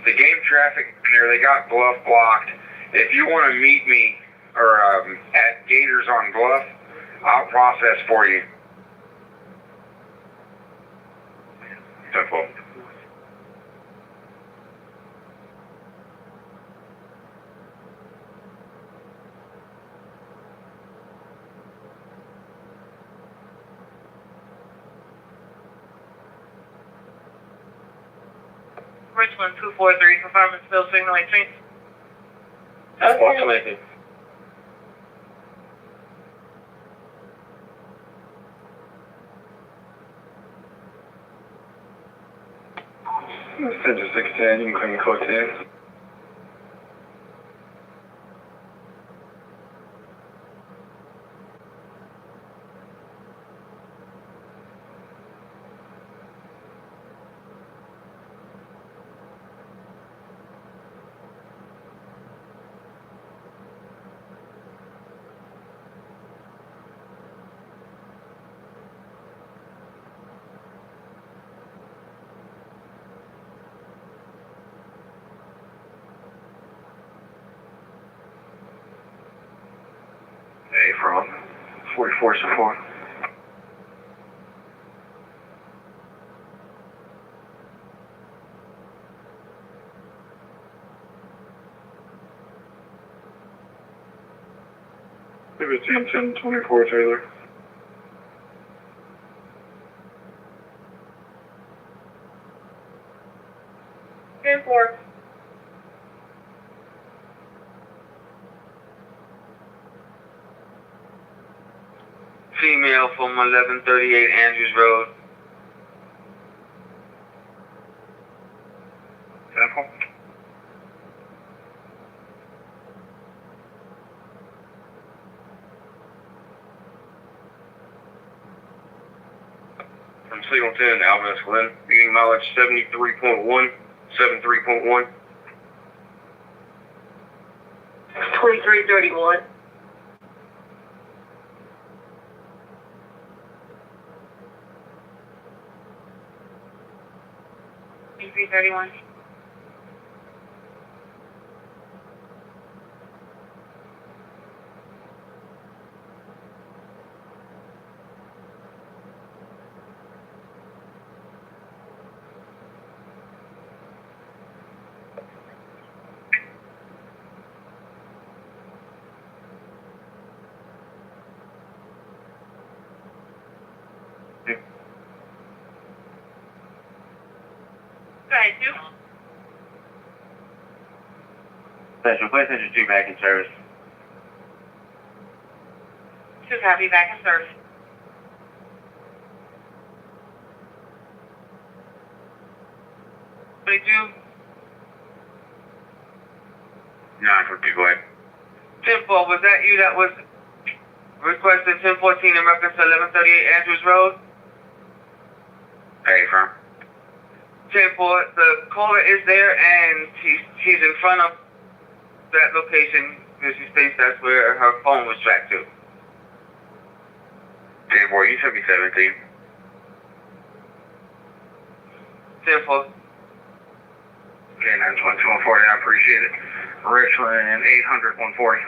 Speaker 4: The game traffic there, they got Bluff blocked. If you want to meet me or at Gators on Bluff, I'll process for you.
Speaker 16: 10-4.
Speaker 6: Richland 243, confirming still signal 18.
Speaker 8: That's automated.
Speaker 9: Center 610, you can claim code 10. A from 44 support. Maybe 10-10-24 Taylor.
Speaker 6: Ten four.
Speaker 14: Female from 1138 Andrews Road.
Speaker 9: Sample.
Speaker 4: From Signal 10, Alvin S. Glenn, beginning mileage 73.1, 73.1.
Speaker 3: 2331.
Speaker 1: B331.
Speaker 5: Special, place Engine 2 back in service.
Speaker 1: 2 copy, back in service.
Speaker 6: Did you?
Speaker 4: 942, go ahead.
Speaker 6: 10-4, was that you that was requesting 1014 in reference to 1138 Andrews Road?
Speaker 4: Hey, firm.
Speaker 6: 10-4, the caller is there and she's in front of that location because she states that's where her phone was tracked to.
Speaker 4: 10-4, you should be 17.
Speaker 6: 10-4.
Speaker 9: Okay, 922-140, I appreciate it. Richland 800-140.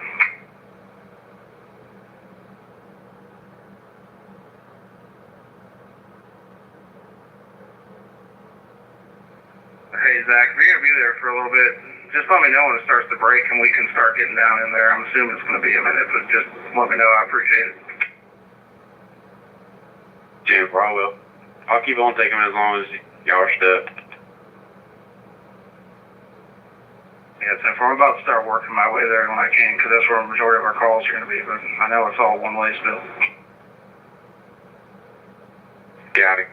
Speaker 9: Hey, Zach, if you're going to be there for a little bit, just let me know when it starts to break and we can start getting down in there. I'm assuming it's going to be a minute, but just let me know. I appreciate it.
Speaker 4: Jennifer, I will. I'll keep on taking them as long as y'all are stuck.
Speaker 9: Yeah, Jennifer, I'm about to start working my way there when I can, because that's where the majority of our calls are going to be, but I know it's all one-way still.
Speaker 4: Got it.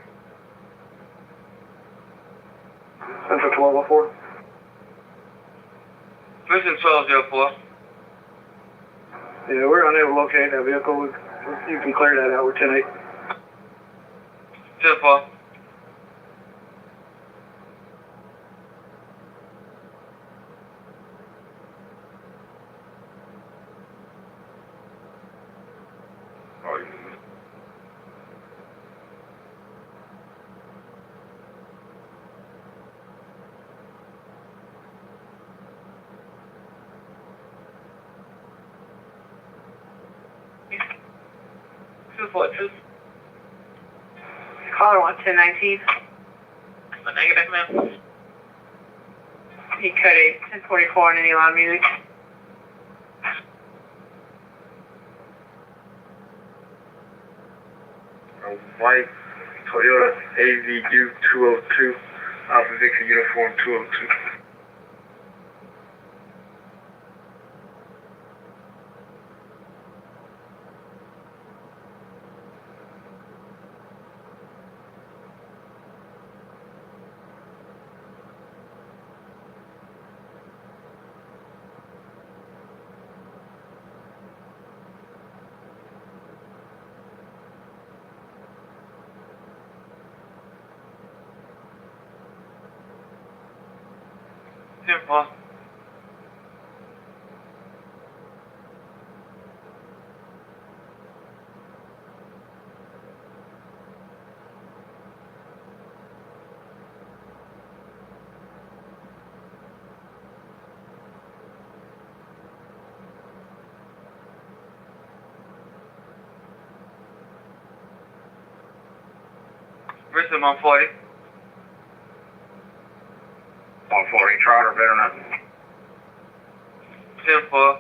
Speaker 2: Central 1204.
Speaker 6: Mission 1204.
Speaker 2: Yeah, we're unable to locate that vehicle. You can clear that out. We're 10-8.
Speaker 6: 10-4.
Speaker 1: Caller 1019.
Speaker 6: A negative, ma'am.
Speaker 1: He cut a 1044 on any loud music.
Speaker 4: A white Toyota AVU 202
Speaker 9: Alpha Victor Uniform 202.
Speaker 14: Simple. Richland 140.
Speaker 9: 140, Trotter, better not.
Speaker 14: Simple.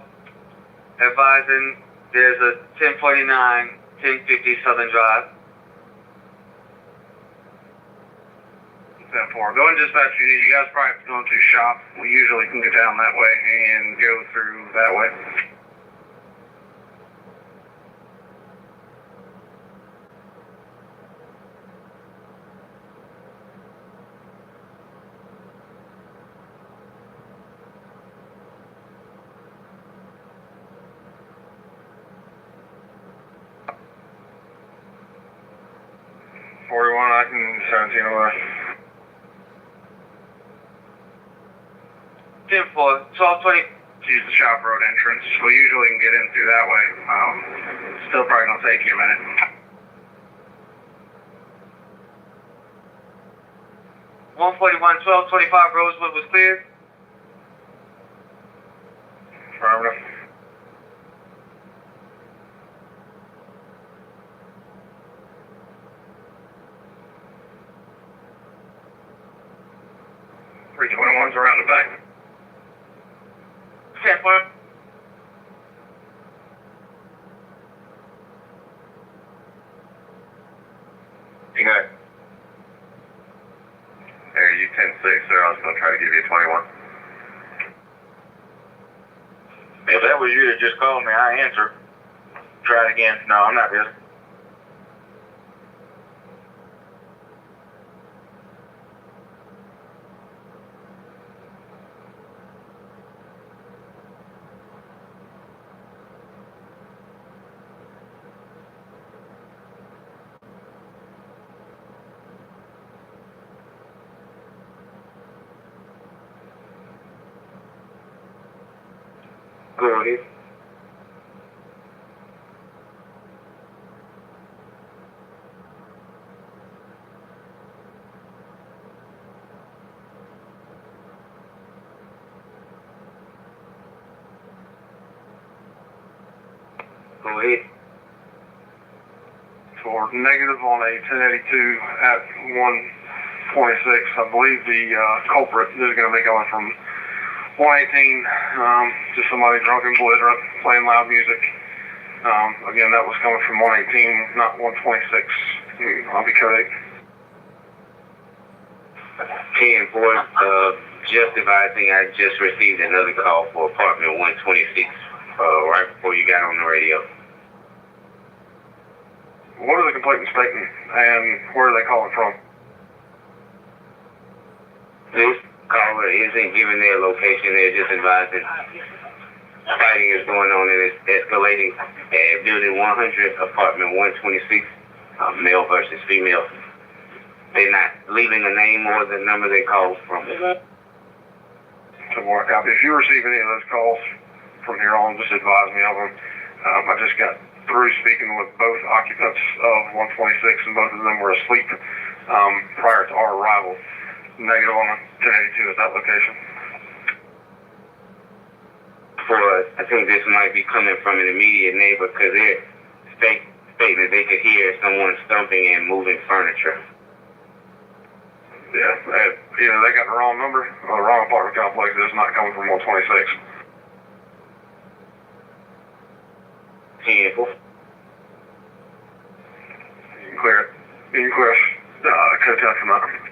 Speaker 14: Advising there's a 1049, 1050 Southern Drive.
Speaker 9: 10-4. Go and dispatch unit. You guys probably have to go into shop. We usually can get down that way and go through that way. I can 17 away.
Speaker 14: 10-4, 1220.
Speaker 9: Use the shop road entrance. We usually can get in through that way. Still probably gonna take you a minute.
Speaker 14: $141, 1225 Rosewood was cleared.
Speaker 9: Affirmative. $321's around the back.
Speaker 14: 10-4.
Speaker 4: You got it. Hey, you 10-6, sir. I was going to try to give you a 21.
Speaker 10: If that was you that just called me, I answer. Try it again. No, I'm not busy.
Speaker 5: Go ahead. Go ahead.
Speaker 9: For negative on a 1082 at 126, I believe the culprit is going to be going from 118, just somebody drunk and belligerent, playing loud music. Again, that was coming from 118, not 126. I'll be correct.
Speaker 5: 10-4, just advising I just received another call for apartment 126 right before you got on the radio.
Speaker 9: What are the complainants stating, and where are they calling from?
Speaker 5: This caller isn't giving their location. They're just advising fighting is going on and it's escalating at building 100, apartment 126, male versus female. They're not leaving a name or the number they called from.
Speaker 9: So, more copy. If you receive any of those calls from here on, just advise me of them. I just got through speaking with both occupants of 126, and both of them were asleep prior to our arrival. Negative on a 1082 at that location.
Speaker 5: I think this might be coming from an immediate neighbor because they're stating that they could hear someone stumping and moving furniture.
Speaker 9: Yeah, either they got the wrong number or the wrong apartment complex. It's not coming from 126.
Speaker 5: 10-4.
Speaker 9: You can clear it. You can clear us. Could tell from that.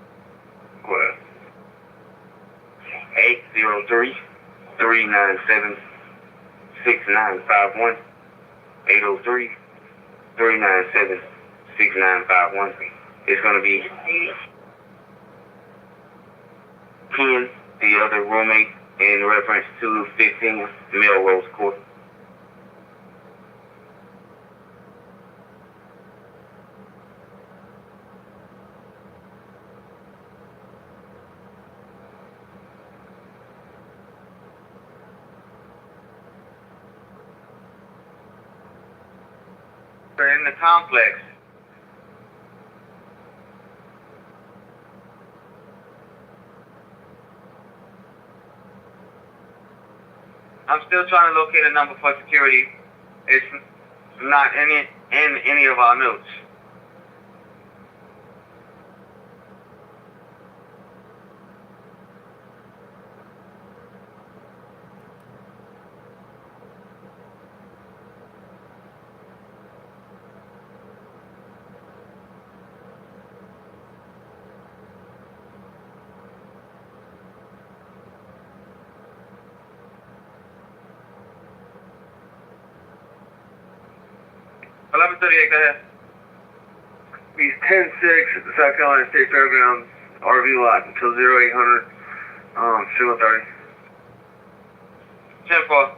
Speaker 5: 803-397-6951. 803-397-6951. It's going to be Ken, the other roommate, in reference to 15 Melrose Court.
Speaker 14: They're in the complex. I'm still trying to locate a number for security. It's not in any of our notes. Go ahead.
Speaker 13: He's 10-6 at the South Carolina State Fairgrounds RV lot until 0800, 2:30.
Speaker 14: 10-4.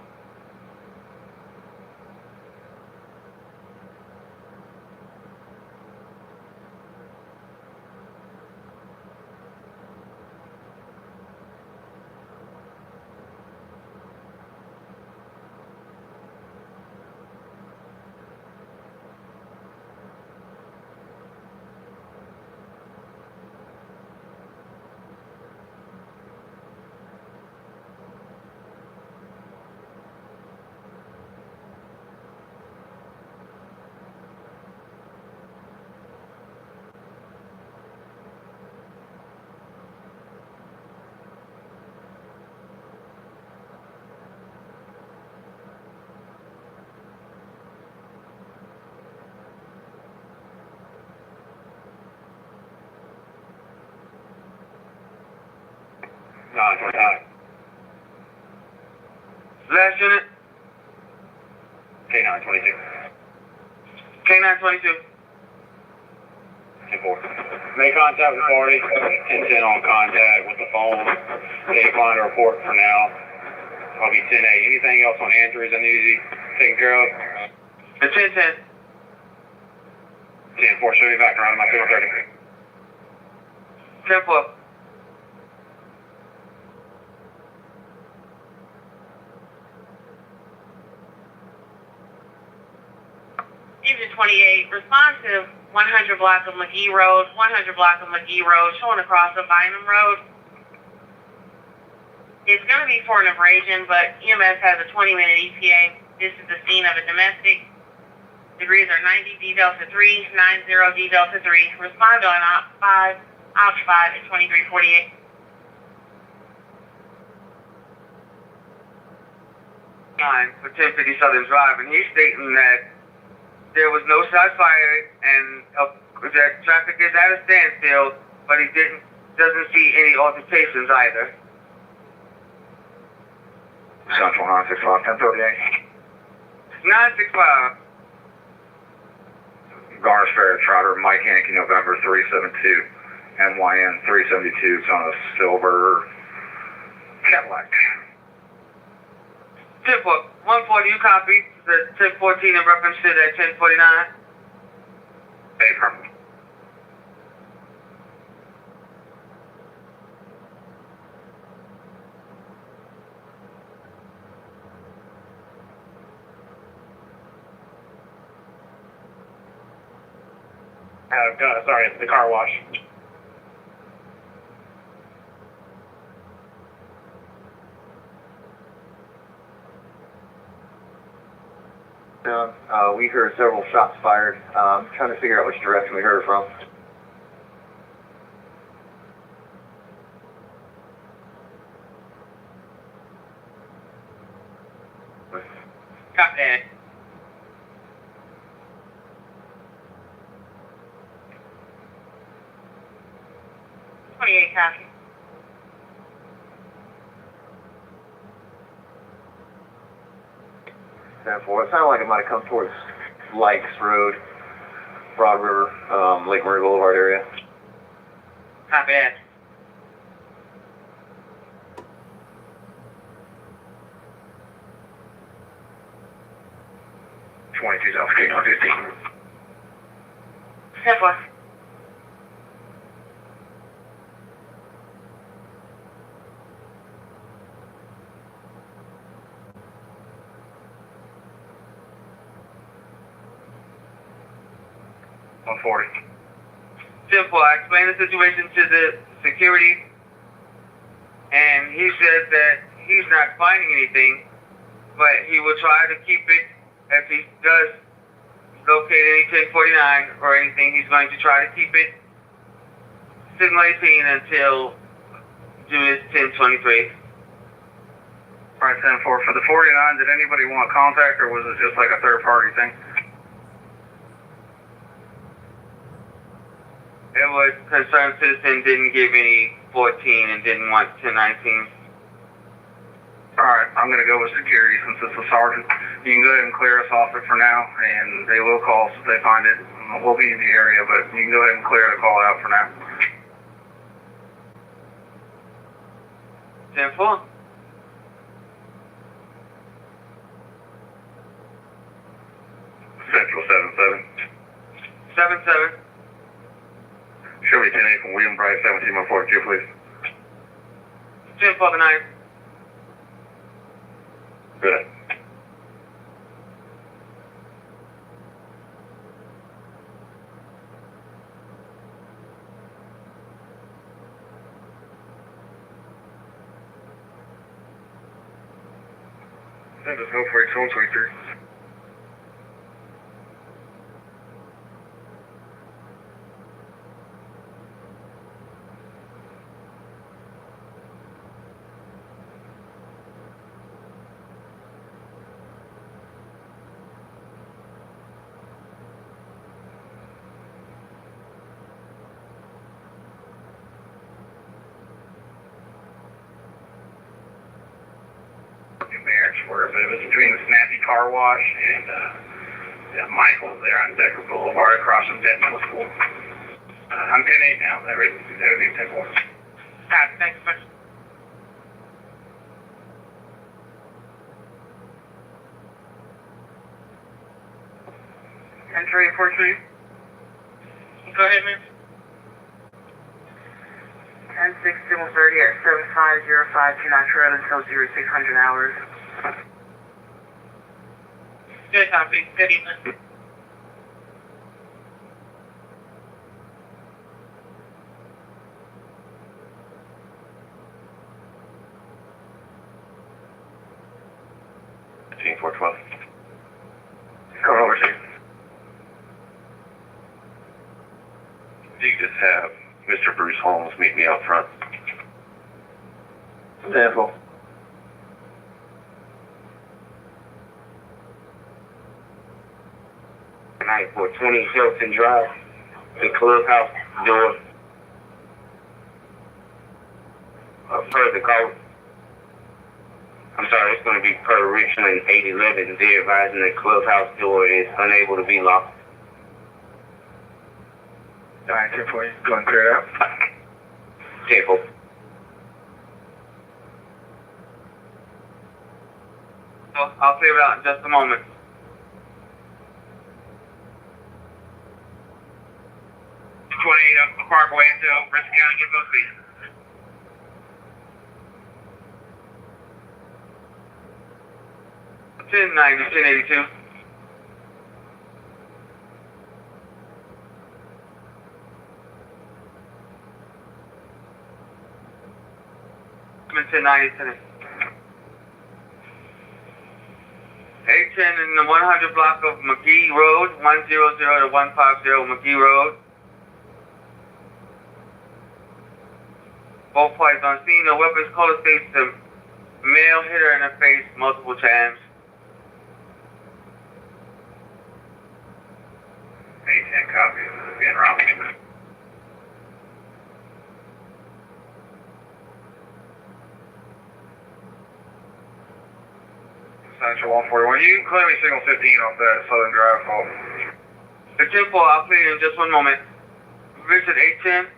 Speaker 14: Last unit.
Speaker 9: K9 22.
Speaker 14: K9 22.
Speaker 9: 10-4. Make contact with the party. 10-10 on contact with the phone. Decline to report for now. I'll be 10-8. Anything else on injuries I need to be taken care of?
Speaker 14: It's 10-10.
Speaker 9: 10-4. Show me back around my 230.
Speaker 14: 10-4.
Speaker 1: Engine 28, respond to 100 block of McGee Road, 100 block of McGee Road, showing across of Bynum Road. It's going to be for an abrasion, but EMS has a 20-minute ETA. This is the scene of a domestic. Degrees are 90 D Delta 3, 90 D Delta 3. Respond on Op 5 at 2348.
Speaker 14: For 1050 Southern Drive, and he's stating that there was no shots fired and that traffic is at a standstill, but he doesn't see any altercations either.
Speaker 9: Central 965, 1038.
Speaker 14: 965.
Speaker 9: Garner's Fair, Trotter, Mike Yankee, November 372, MYN 372. It's on a silver Cadillac.
Speaker 14: 10-4. 140, you copy. The 1014 in reference to that 1049.
Speaker 9: Affirmative.
Speaker 2: Sorry, it's the car wash.
Speaker 13: We heard several shots fired. Trying to figure out which direction we heard it from.
Speaker 6: Copy that.
Speaker 1: Copy.
Speaker 17: 10-4. It sounded like it might have come towards Lakes Road, Broad River, Lake Murray Boulevard area.
Speaker 6: Not bad.
Speaker 9: South Carolina 15.
Speaker 1: 10-4.
Speaker 14: Simple. I explained the situation to the security, and he says that he's not finding anything, but he will try to keep it. If he does locate any 1049 or anything, he's going to try to keep it signal 18 until due is 1023.
Speaker 9: Alright, 10-4. For the 49, did anybody want contact, or was it just like a third-party thing?
Speaker 14: It was concerned citizen, didn't give any 14 and didn't want 1019.
Speaker 9: Alright, I'm gonna go with security since it's a sergeant. You can go ahead and clear us off it for now, and they will call us if they find it. We'll be in the area, but you can go ahead and clear the call out for now.
Speaker 14: 10-4.
Speaker 11: Central 7-7.
Speaker 14: 7-7.
Speaker 11: Show me 10-8 from William Bright, 17-4, please.
Speaker 14: 10 for the 9.
Speaker 11: Good.
Speaker 9: Send us no for 23. Where it was between the Snappy Car Wash and Michael's there on Decker Boulevard across from Denton Middle School. I'm 10-8 now. That would be 10-4.
Speaker 6: Thanks, man.
Speaker 1: Entry 43.
Speaker 6: Go ahead, man.
Speaker 1: 10-6, signal 30 at 750529 trail until 0600 hours.
Speaker 6: Good copy. Good evening.
Speaker 11: Team 412.
Speaker 9: Go over to you.
Speaker 11: You can just have Mr. Bruce Holmes meet me out front.
Speaker 17: 10-4. Night for 20 Hilton Drive, the clubhouse door. Per the call. I'm sorry, it's going to be per Richland 811. They're advising the clubhouse door is unable to be locked.
Speaker 9: Alright, 10-4. Go ahead and clear it out.
Speaker 17: 10-4.
Speaker 14: I'll clear it out in just a moment.
Speaker 6: 28 up the Parkway until Richland County gets those feet.
Speaker 14: Ten 1082. I'm in 1090. 810 in the 100 block of McGee Road, 100 to 150 McGee Road. Both parties on scene. The weapons color states the male hit her in the face multiple times.
Speaker 9: 810 copy. Being wrong. Central 141. You can clear me signal 15 off that Southern Drive call.
Speaker 14: The 10-4, I'll clear you in just one moment. Richard 810.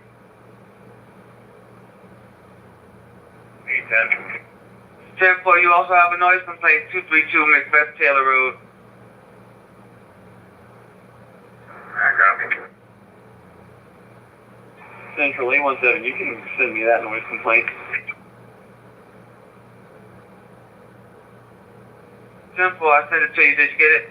Speaker 9: 810.
Speaker 14: 10-4, you also have a noise complaint, 232 Macbeth Taylor Road.
Speaker 9: I copy.
Speaker 2: Central 817, you can send me that noise complaint.
Speaker 14: 10-4, I sent it to you. Did you get it?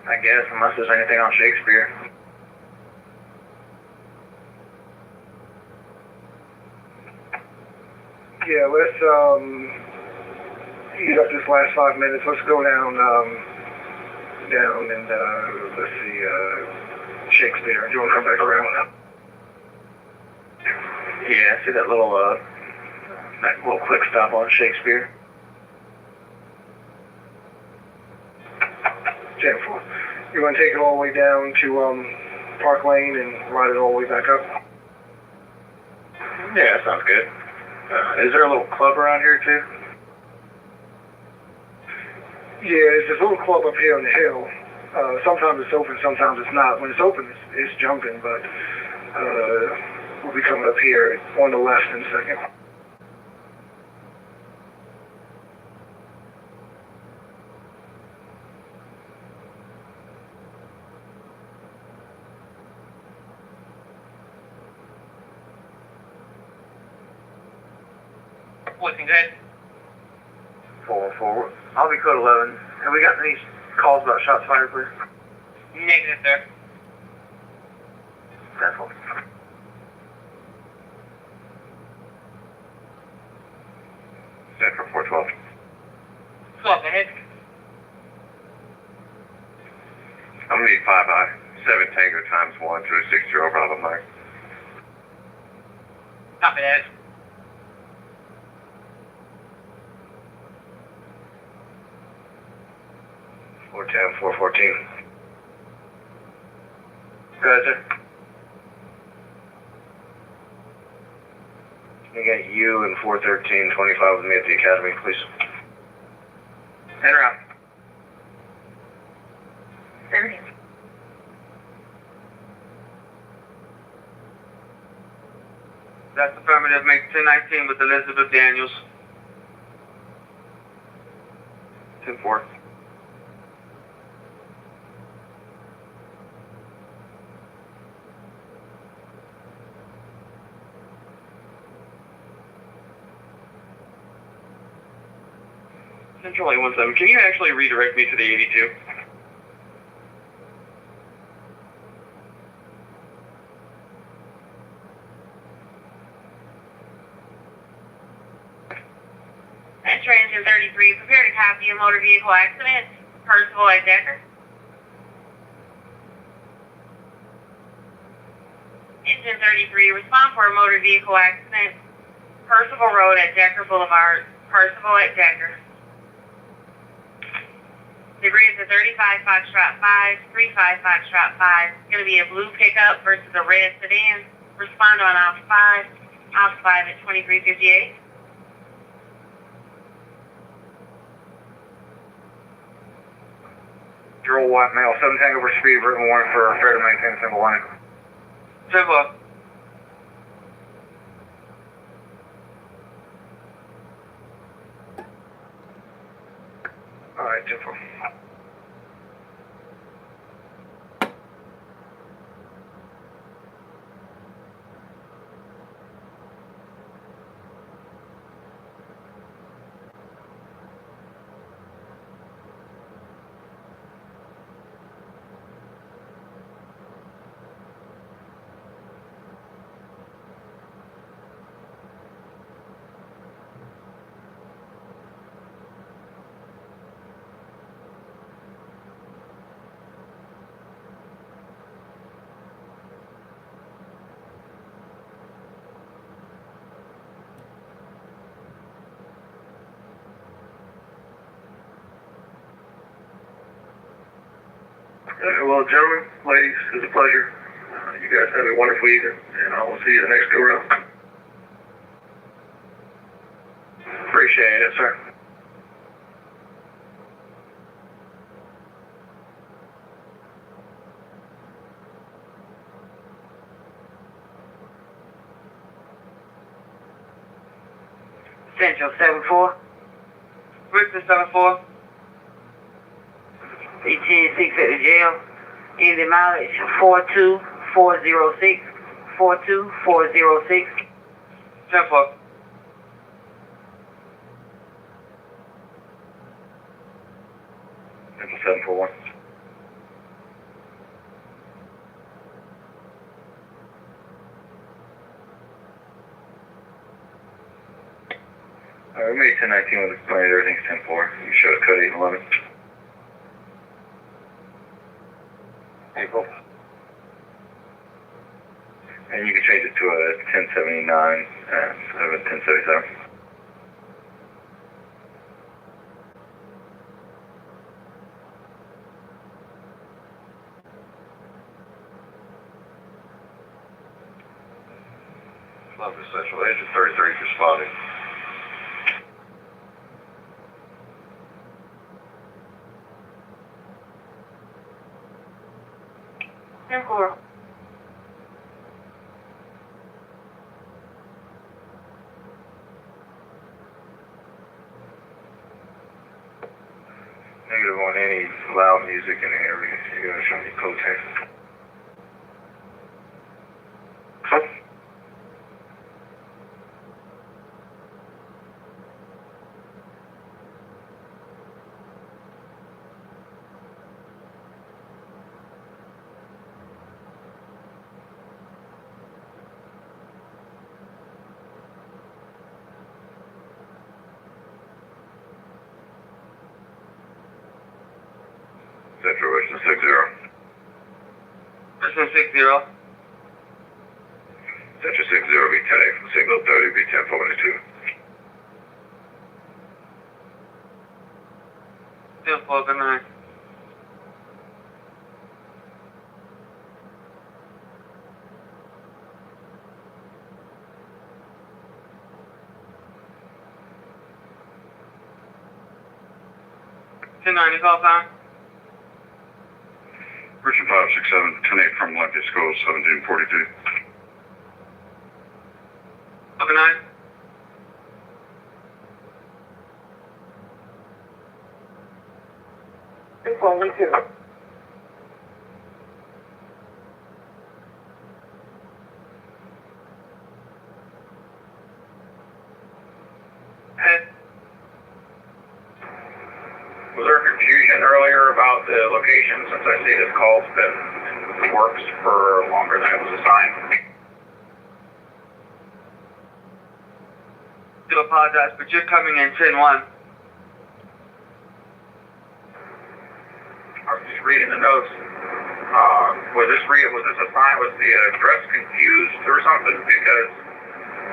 Speaker 9: I guess, unless there's anything on Shakespeare.
Speaker 18: Yeah, let's, you got this last 5 minutes. Let's go down and, let's see, Shakespeare. Do you want to come back around?
Speaker 9: Yeah, I see that little quick stop on Shakespeare.
Speaker 18: 10-4. You want to take it all the way down to, Park Lane and ride it all the way back up?
Speaker 9: Yeah, that sounds good. Is there a little club around here too?
Speaker 18: Yeah, there's this little club up here on the hill. Sometimes it's open, sometimes it's not. When it's open, it's jumping, but we'll be coming up here on the left in a second.
Speaker 6: What's in good?
Speaker 9: 414. I'll be code 11. Have we got any calls about shots fired, please?
Speaker 6: Negative, sir.
Speaker 9: 10-4. Central 412.
Speaker 6: Swap ahead.
Speaker 11: I'm gonna need 5 7 Tango times 1 through 60 Bravo Mike.
Speaker 6: Copy that.
Speaker 9: Four 414. Gotcha. You got you and 413, 25 with me at the academy, please. Enter out.
Speaker 1: 30.
Speaker 14: That's affirmative. Make 1019 with Elizabeth Daniels.
Speaker 9: 10-4.
Speaker 2: Central 817, can you actually redirect me to the 82?
Speaker 1: Enter engine 33, prepare to copy a motor vehicle accident. Percival at Decker. Engine 33, respond for a motor vehicle accident. Percival Road at Decker Boulevard. Percival at Decker. Degree is a 35 Foxtrot 5, 35 Foxtrot 5. It's going to be a blue pickup versus a red sedan. Respond on Ops 5. Ops 5 at 2358.
Speaker 9: Drill white male, 7 Tango for speed, written warning for fair to maintain single line.
Speaker 14: 10-4.
Speaker 9: Alright, 10-4.
Speaker 18: Well, gentlemen, ladies, it's a pleasure. You guys have a wonderful evening, and I will see you the next go round. Appreciate it, sir.
Speaker 3: Central 7-4.
Speaker 14: Richland 7-4.
Speaker 3: Be 10-6 at the jail. In the mileage 42406. 42406.
Speaker 14: 10-4.
Speaker 11: Central 741. We made 1019 with explained everything's 10-4. You showed us code 8 and 11. April. And you can change it to a 1079 instead of a 1077. Lovely Central. Agent 33 responding.
Speaker 1: Central.
Speaker 11: Negative on any loud music in the area. You gotta show me code text. Central Richland 60.
Speaker 14: Richland 60.
Speaker 11: Central 60 be 10-8 from signal 30 be 1042.
Speaker 14: 10-4, good night. Ten-9, call time.
Speaker 11: Richard 567, 10-8 from Olympia School, 1742.
Speaker 14: Good night.
Speaker 18: It's only two.
Speaker 11: Was there confusion earlier about the location since I see this call's been in the works for longer than it was assigned?
Speaker 14: I do apologize, but you're coming in 10-1.
Speaker 11: I was just reading the notes. Was this assigned? Was the address confused or something? Because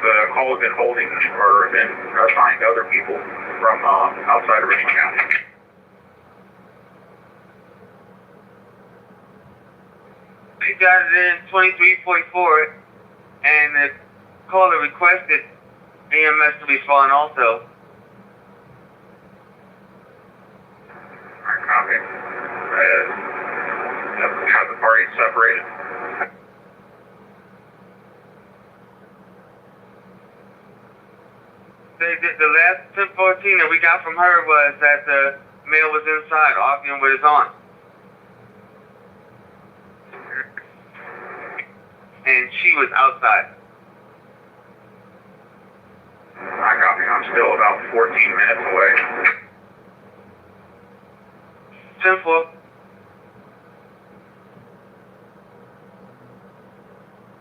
Speaker 11: the call has been holding or been assigned to other people from outside of Richland County.
Speaker 14: You got it in 2344, and the caller requested EMS to respond also.
Speaker 11: Alright, copy. Have the parties separated?
Speaker 14: The last 1014 that we got from her was that the male was inside arguing with his aunt. And she was outside.
Speaker 11: I copy. I'm still about 14 minutes away.
Speaker 14: 10-4.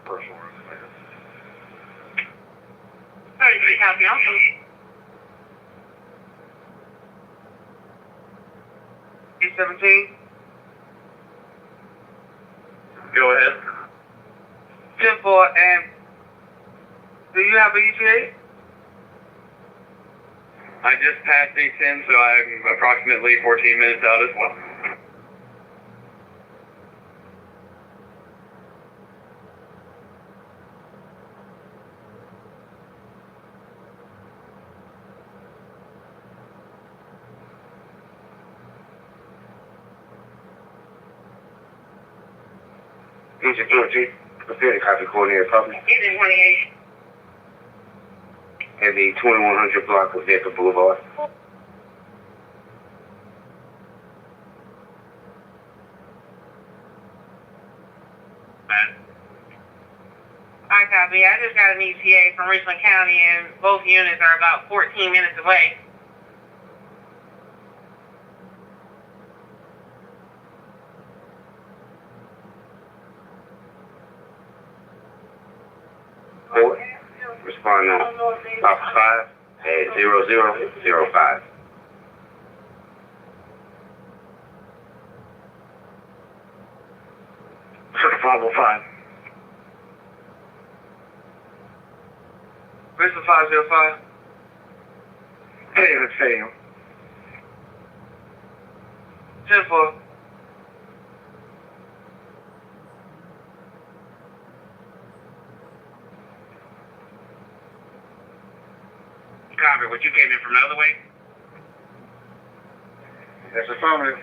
Speaker 11: Personal.
Speaker 1: 33 copy also.
Speaker 14: E17.
Speaker 11: Go ahead.
Speaker 14: 10-4, and do you have an ETA?
Speaker 11: I just passed 810, so I'm approximately 14 minutes out as well.
Speaker 5: Engine 13, prepare to copy coordinated public.
Speaker 1: Engine 28.
Speaker 5: At the 2100 block of Decker Boulevard.
Speaker 1: I copy. I just got an ETA from Richland County, and both units are about 14 minutes away.
Speaker 5: Port, respond on Alpha 5 at 0005.
Speaker 9: Circle 505.
Speaker 14: Bristol 505.
Speaker 9: Hey, stadium.
Speaker 14: 10-4.
Speaker 17: Copy. What you came in from the other way?
Speaker 7: That's affirmative.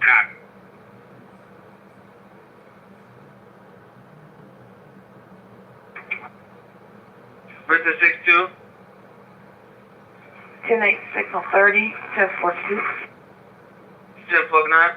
Speaker 17: Copy.
Speaker 14: Bristol 6-2.
Speaker 1: 10-8, signal 30, 10-4-2.
Speaker 14: 10-4-9.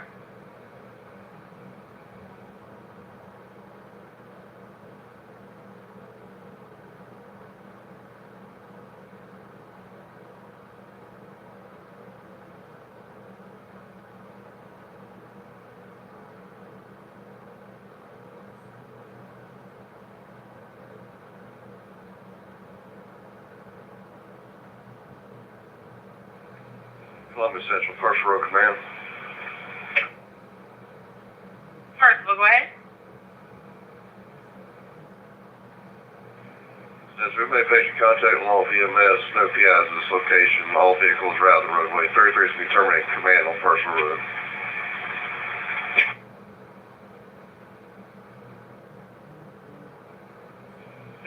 Speaker 7: Columbus Central, First Row Command.
Speaker 1: First, we'll go ahead.
Speaker 7: Says we may patient contact with all VMS, no PIs at this location. All vehicles route the roadway. 33 is to be terminated command on First Road.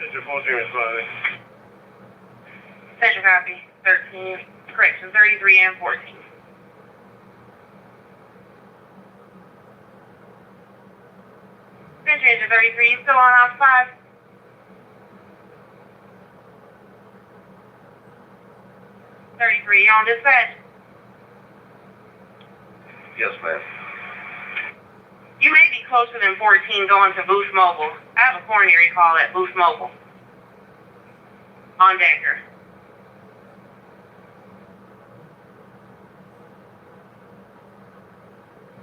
Speaker 9: Engine 14 responding.
Speaker 1: Central copy. 13, correction, 33 and 14. Central engine 33, still on Alpha 5. You're on dispatch.
Speaker 7: Yes, ma'am.
Speaker 1: You may be closer than 14 going to Boost Mobile. I have a coronary call at Boost Mobile. On Decker.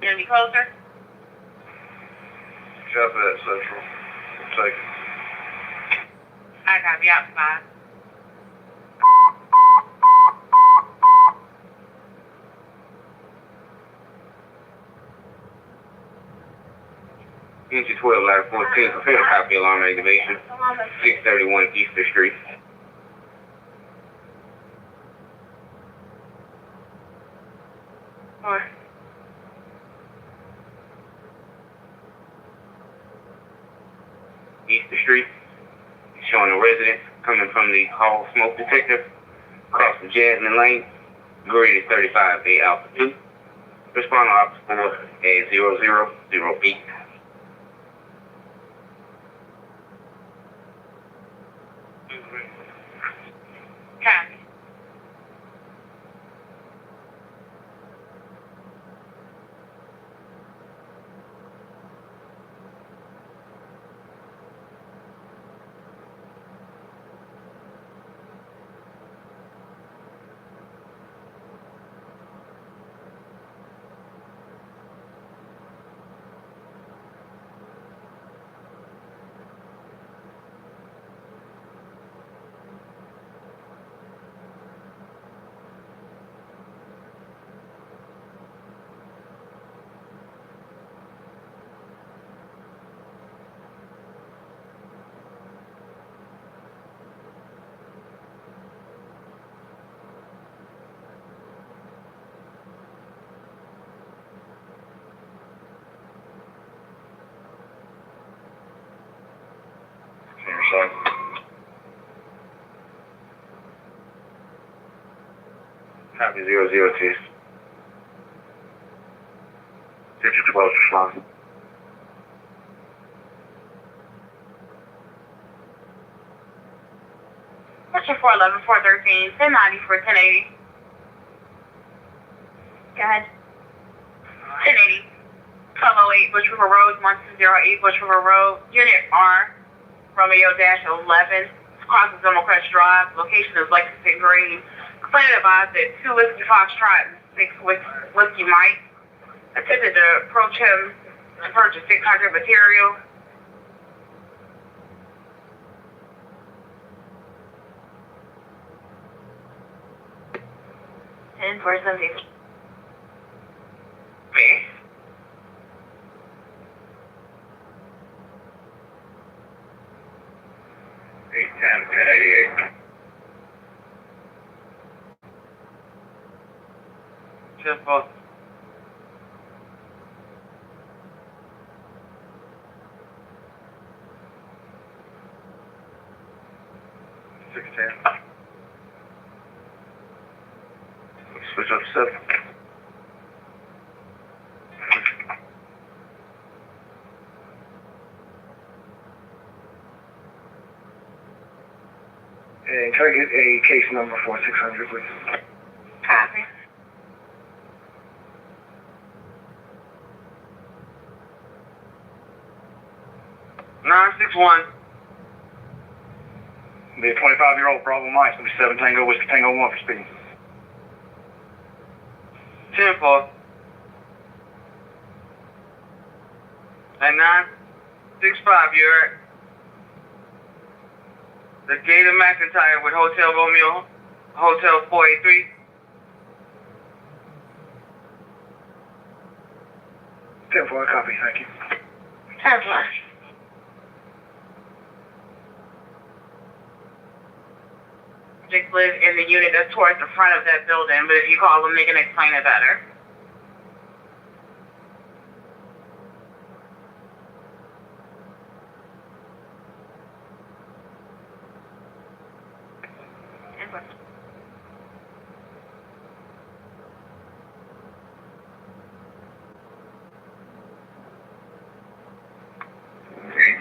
Speaker 1: You gonna be closer?
Speaker 7: Copy that, Central. Take it.
Speaker 1: I copy out 5.
Speaker 5: Engine 12, ladder 14, prepare to copy alarm activation. 631 Easter Street. Easter Street, showing a resident coming from the hall smoke detector, across the Jasmine Lane, grid is 35A Alpha 2. Respond to Officer 4 at 0008.
Speaker 1: Copy.
Speaker 5: Copy 0010.
Speaker 11: 5012 response.
Speaker 1: Question 411, 413, 1090 for 1080. Go ahead. 1080. 1208 Bush River Road, 1208 Bush River Road, Unit R, Romeo-11, crosses Democrats Drive. Location is Lexington Green. Complainant advised that 2 Whiskey Foxtrot and 6 Whiskey Mike attempted to approach him to purchase 600 material. And for something. Me.
Speaker 11: Eight 1088.
Speaker 14: Simple.
Speaker 11: Switch up 7.
Speaker 18: And can I get a case number for 600, please?
Speaker 1: Copy.
Speaker 15: Be a 25-year-old Bravo Mike. It's going to be 7 Tango Whiskey Tango 1 for speeding.
Speaker 14: 10-4. At 965, you're at the Gate of McIntyre with Hotel Romeo, Hotel 483.
Speaker 18: 10-4, copy, thank you.
Speaker 1: 10-4. Just live in the unit that's towards the front of that building, but if you call them, they can explain it better.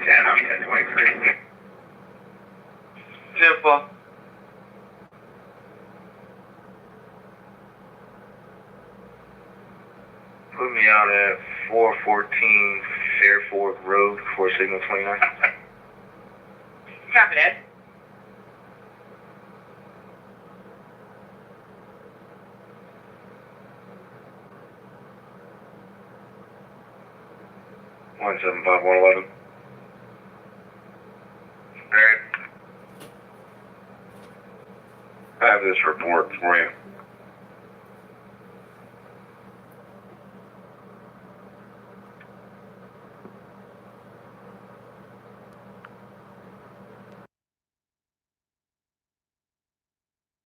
Speaker 11: I'm 1023.
Speaker 14: 10-4.
Speaker 11: Put me out at 414 Fairfork Road for signal 29.
Speaker 1: Copy that.
Speaker 11: One 111. Alright. I have this report for you.